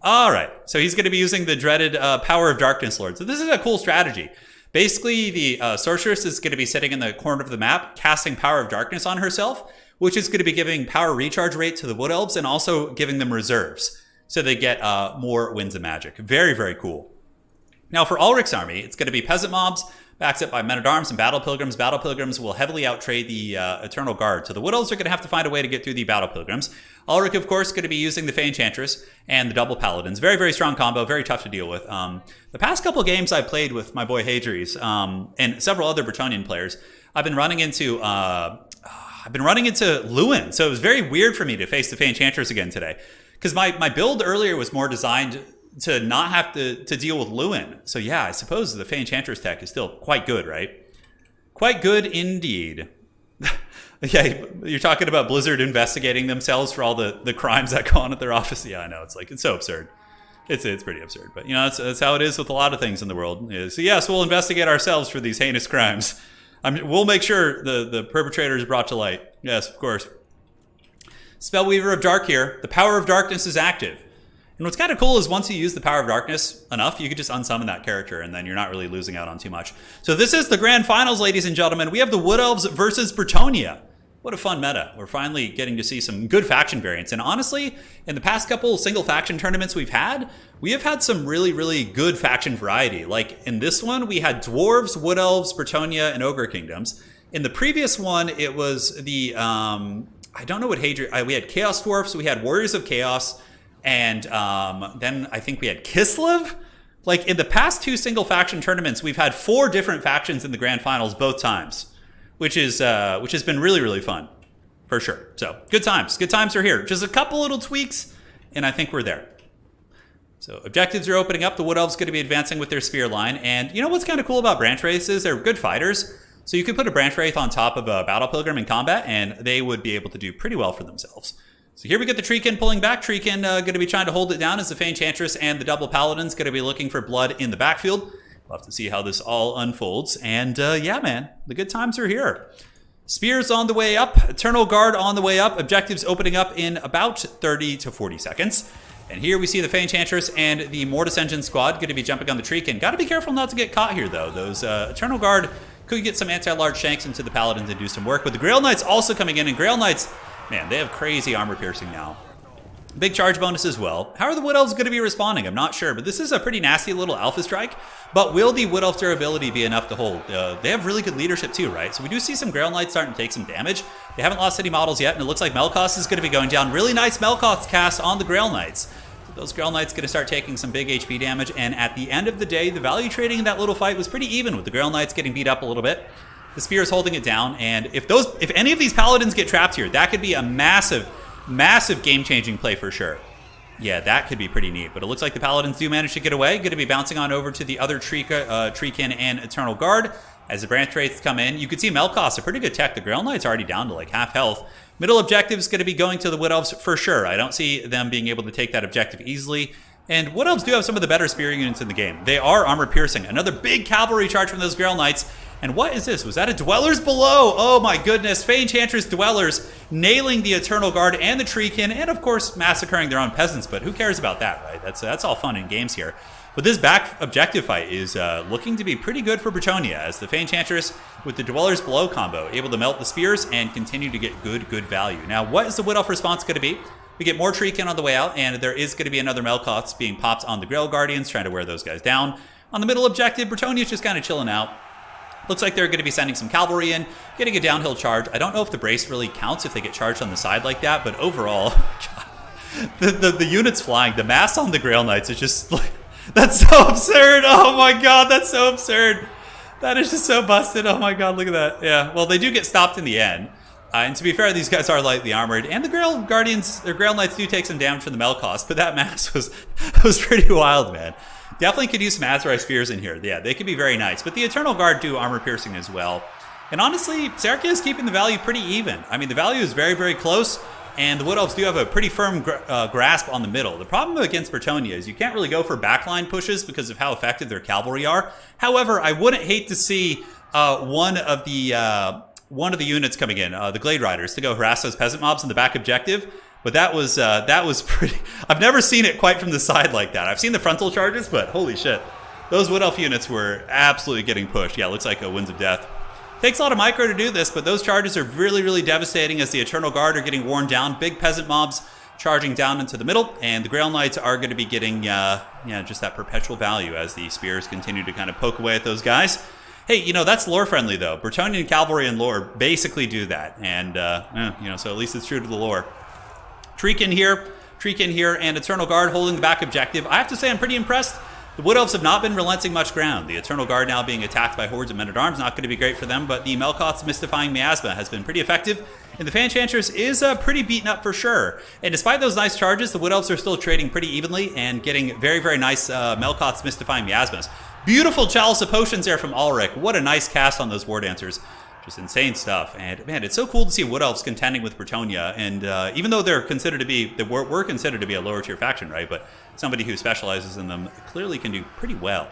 All right. So he's going to be using the dreaded Power of Darkness Lord. So this is a cool strategy. Basically, the sorceress is going to be sitting in the corner of the map, casting Power of Darkness on herself, which is going to be giving power recharge rate to the Wood Elves and also giving them reserves. So they get more winds of magic. Very, very cool. Now for Ulrich's army, it's going to be peasant mobs, backed up by men-at-arms and battle pilgrims. Battle pilgrims will heavily outtrade the Eternal Guard. So the Wood Elves are going to have to find a way to get through the battle pilgrims. Ulrich, of course, going to be using the Fey Enchantress and the double paladins. Very, very strong combo, very tough to deal with. The past couple games I played with my boy Hadries and several other Bretonnian players, I've been running into Lewin. So it was very weird for me to face the Fey Enchantress again today. Because my build earlier was more designed to not have to deal with Lewin. So yeah, I suppose the Fey Enchantress tech is still quite good, right? Quite good indeed. Yeah, you're talking about Blizzard investigating themselves for all the crimes that go on at their office. Yeah, I know. It's so absurd. It's pretty absurd. But, you know, that's how it is with a lot of things in the world. So yes, we'll investigate ourselves for these heinous crimes. We'll make sure the perpetrator is brought to light. Yes, of course. Spellweaver of Dark here. The Power of Darkness is active. And what's kind of cool is once you use the Power of Darkness enough, you could just unsummon that character, and then you're not really losing out on too much. So this is the grand finals, ladies and gentlemen. We have the Wood Elves versus Bretonnia. What a fun meta. We're finally getting to see some good faction variants. And honestly, in the past couple single faction tournaments we have had some really, really good faction variety. Like in this one, we had Dwarves, Wood Elves, Bretonnia, and Ogre Kingdoms. In the previous one, it was the, I don't know what we had Chaos Dwarfs, we had Warriors of Chaos, and then I think we had Kislev. Like in the past two single faction tournaments, we've had 4 different factions in the grand finals both times, which has been really, really fun for sure. So good times are here. Just a couple little tweaks, and I think we're there. So objectives are opening up. The Wood Elves going to be advancing with their spear line, and you know what's kind of cool about branch wraiths is they're good fighters. So you could put a branch wraith on top of a battle pilgrim in combat, and they would be able to do pretty well for themselves. So here we get the treekin pulling back. Treekin going to be trying to hold it down as the Fey Enchantress and the double paladins going to be looking for blood in the backfield. We'll have to see how this all unfolds. And yeah, man, the good times are here. Spears on the way up. Eternal Guard on the way up. Objectives opening up in about 30 to 40 seconds. And here we see the Fey Enchantress and the Mortis Engine squad going to be jumping on the treekin. Got to be careful not to get caught here, though. Those Eternal Guard could get some anti-large shanks into the paladins and do some work. But the Grail Knights also coming in. And Grail Knights, man, they have crazy armor piercing now. Big charge bonus as well. How are the Wood Elves going to be responding? I'm not sure, but this is a pretty nasty little alpha strike. But will the Wood Elf durability be enough to hold? They have really good leadership too, right? So we do see some Grail Knights starting to take some damage. They haven't lost any models yet, and it looks like Melkoth is going to be going down. Really nice Melkoth cast on the Grail Knights. So those Grail Knights going to start taking some big HP damage, and at the end of the day, the value trading in that little fight was pretty even, with the Grail Knights getting beat up a little bit. The Spear is holding it down, and if any of these Paladins get trapped here, that could be a massive game-changing play for sure. Yeah, that could be pretty neat, but it looks like the Paladins do manage to get away. Going to be bouncing on over to the other Treekin and Eternal Guard as the branch wraiths come in. You could see Melkoth's a pretty good tech. The Grail Knight's already down to like half health. Middle objective is going to be going to the Wood Elves for sure. I don't see them being able to take that objective easily. And Wood Elves do have some of the better spear units in the game. They are armor piercing. Another big cavalry charge from those Grail Knights. And what is this? Was that a Dwellers Below? Oh my goodness. Fey Enchantress Dwellers nailing the Eternal Guard and the Treekin, and of course massacring their own peasants, but who cares about that, right? That's all fun in games here. But this back objective fight is looking to be pretty good for Bretonnia, as the Fey Enchantress with the Dwellers Below combo able to melt the spears and continue to get good value. Now, what is the Wood Elf response going to be? We get more Treekin on the way out, and there is going to be another Melkoth's being popped on the Grail Guardians, trying to wear those guys down. On the middle objective, Bretonnia's just kind of chilling out. Looks like they're going to be sending some cavalry in, getting a downhill charge. I don't know if the brace really counts if they get charged on the side like that, but overall, the units flying, the mass on the Grail Knights is just like, that's so absurd. Oh my god, that's so absurd. That is just so busted. Oh my god, look at that. Yeah, well, they do get stopped in the end. And to be fair, these guys are lightly armored, and the Grail Guardians, or Grail Knights do take some damage from the Mel cost, but that mass was pretty wild, man. Definitely could use some Azrai Spears in here. Yeah, they could be very nice, but the Eternal Guard do armor piercing as well. And honestly, Serkia is keeping the value pretty even. I mean, the value is very, very close, and the Wood Elves do have a pretty firm grasp on the middle. The problem against Bretonnia is you can't really go for backline pushes because of how effective their cavalry are. However, I wouldn't hate to see one of the units coming in, the Glade Riders, to go harass those peasant mobs in the back objective. But that was pretty... I've never seen it quite from the side like that. I've seen the frontal charges, but holy shit. Those Wood Elf units were absolutely getting pushed. Yeah, it looks like a Winds of Death. Takes a lot of micro to do this, but those charges are really, really devastating as the Eternal Guard are getting worn down. Big peasant mobs charging down into the middle, and the Grail Knights are going to be getting just that perpetual value as the spears continue to kind of poke away at those guys. Hey, you know, that's lore friendly though. Bretonnian cavalry and lore basically do that, and so at least it's true to the lore. Treekin here, and Eternal Guard holding the back objective. I have to say I'm pretty impressed. The Wood Elves have not been relenting much ground. The Eternal Guard now being attacked by hordes of men-at-arms, not going to be great for them, but the Melkoth's Mystifying Miasma has been pretty effective, and the Fanchantress is pretty beaten up for sure. And despite those nice charges, the Wood Elves are still trading pretty evenly and getting very, very nice Melkoth's Mystifying Miasmas. Beautiful Chalice of Potions there from Ulrich. What a nice cast on those War Dancers. Just insane stuff. And man, it's so cool to see Wood Elves contending with Bretonnia. And even though they're considered to be, we're considered to be a lower tier faction, right? But somebody who specializes in them clearly can do pretty well.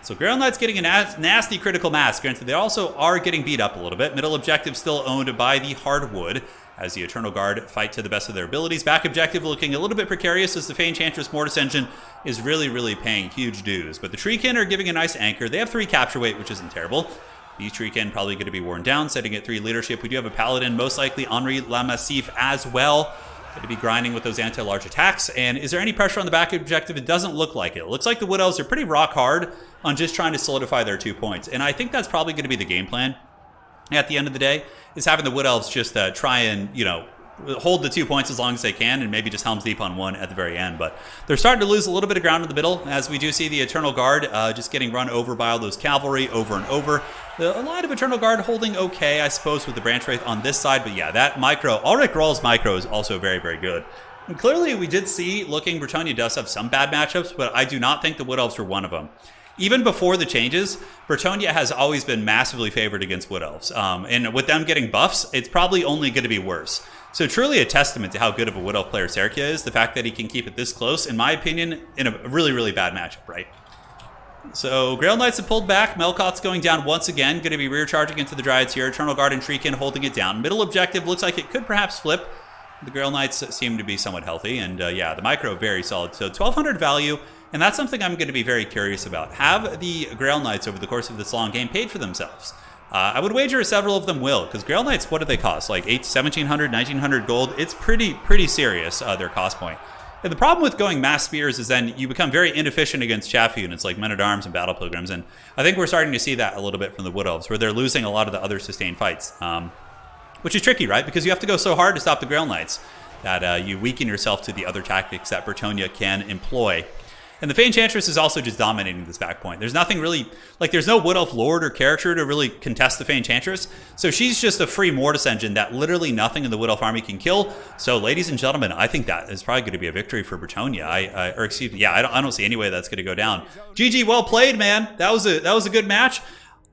So Grail Knights getting a nasty critical mass. Granted, they also are getting beat up a little bit. Middle objective still owned by the Hardwood as the Eternal Guard fight to the best of their abilities. Back objective looking a little bit precarious as the Fanchantress Mortis Engine is really, really paying huge dues. But the Treekin are giving a nice anchor. They have 3 capture weight, which isn't terrible. These Treekin probably going to be worn down, setting at 3 leadership. We do have a Paladin, most likely Henri Lamassif as well. Going to be grinding with those anti-large attacks. And is there any pressure on the back objective? It doesn't look like it. It looks like the Wood Elves are pretty rock hard on just trying to solidify their 2 points. And I think that's probably going to be the game plan at the end of the day, is having the Wood Elves just try and, hold the 2 points as long as they can and maybe just Helm's Deep on 1 at the very end. But they're starting to lose a little bit of ground in the middle as we do see the Eternal Guard just getting run over by all those cavalry over and over. A lot of Eternal Guard holding okay, I suppose, with the Branch Wraith on this side. But yeah, that micro, Ulrich Roll's micro is also very, very good. And clearly we did see, looking, Bretonnia does have some bad matchups, but I do not think the Wood Elves were one of them. Even before the changes, Bretonnia has always been massively favored against Wood Elves. And with them getting buffs, it's probably only going to be worse. So truly a testament to how good of a Wood Elf player Serkia is, the fact that he can keep it this close, in my opinion, in a really, really bad matchup, right? So Grail Knights have pulled back. Melkoth's going down once again, going to be rear charging into the Dryads here. Eternal Guard and Treekin holding it down. Middle objective looks like it could perhaps flip. The Grail Knights seem to be somewhat healthy, and yeah, the micro very solid. So 1200 value, and that's something I'm going to be very curious about. Have the Grail Knights over the course of this long game paid for themselves? I would wager several of them will, because Grail Knights, what do they cost? Like 1700, 1900 gold? It's pretty serious, their cost point. And the problem with going mass spears is then you become very inefficient against chaff units like Men-at-Arms and Battle Pilgrims, and I think we're starting to see that a little bit from the Wood Elves, where they're losing a lot of the other sustained fights, which is tricky, right? Because you have to go so hard to stop the Grail Knights that you weaken yourself to the other tactics that Bretonnia can employ. And the Fanchantress is also just dominating this back point. There's nothing really, like there's no Wood Elf Lord or character to really contest the Fanchantress. So she's just a free Mortis Engine that literally nothing in the Wood Elf army can kill. So ladies and gentlemen, I think that is probably going to be a victory for Bretonnia. I don't see any way that's going to go down. GG, well played, man. That was a good match.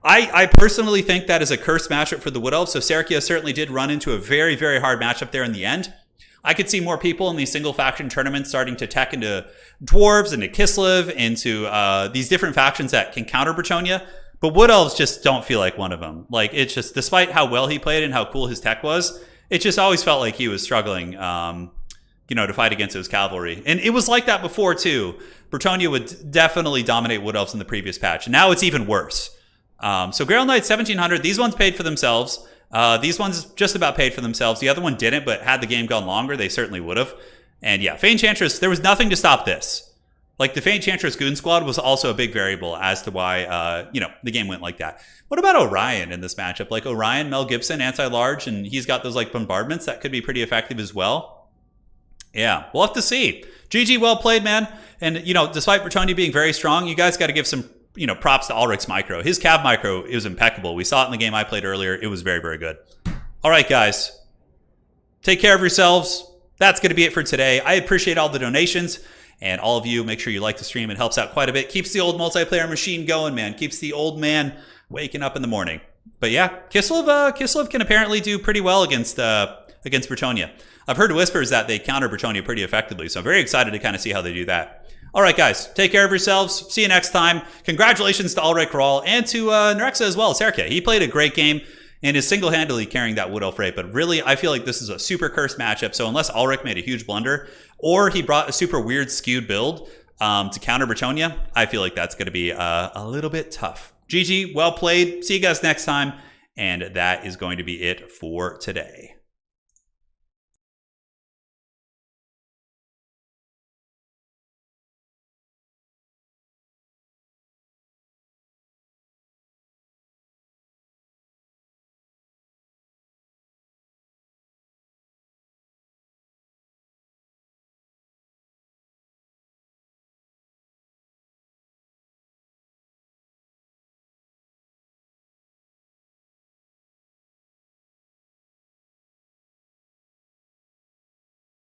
I personally think that is a cursed matchup for the Wood Elves. So Serkia certainly did run into a very, very hard matchup there in the end. I could see more people in these single faction tournaments starting to tech into Dwarves, into Kislev, into these different factions that can counter Bretonnia. But Wood Elves just don't feel like one of them. Like, it's just, despite how well he played and how cool his tech was, it just always felt like he was struggling, to fight against those cavalry. And it was like that before, too. Bretonnia would definitely dominate Wood Elves in the previous patch. And now it's even worse. So Grail Knights, 1700. These ones paid for themselves. These ones just about paid for themselves. The other one didn't, but had the game gone longer, they certainly would have. And yeah, Fanchantress, there was nothing to stop this. Like, the Fanchantress Goon Squad was also a big variable as to why, the game went like that. What about Orion in this matchup? Like, Orion, Mel Gibson, anti-large, and he's got those, like, bombardments that could be pretty effective as well. Yeah, we'll have to see. GG, well played, man. And, despite Bretonnia being very strong, you guys got to give some props to Ulrich's micro. His Cav micro is impeccable. We saw it in the game I played earlier. It was very, very good. All right, guys. Take care of yourselves. That's going to be it for today. I appreciate all the donations. And all of you, make sure you like the stream. It helps out quite a bit. Keeps the old multiplayer machine going, man. Keeps the old man waking up in the morning. But yeah, Kislev can apparently do pretty well against Bretonnia. I've heard whispers that they counter Bretonnia pretty effectively, so I'm very excited to kind of see how they do that. All right, guys, take care of yourselves. See you next time. Congratulations to Ulrich Rahl and to Nerexa as well, Serke. He played a great game and is single-handedly carrying that Wood Elf raid. But really, I feel like this is a super cursed matchup. So unless Ulrich made a huge blunder or he brought a super weird skewed build to counter Bretonnia, I feel like that's going to be a little bit tough. GG, well played. See you guys next time. And that is going to be it for today.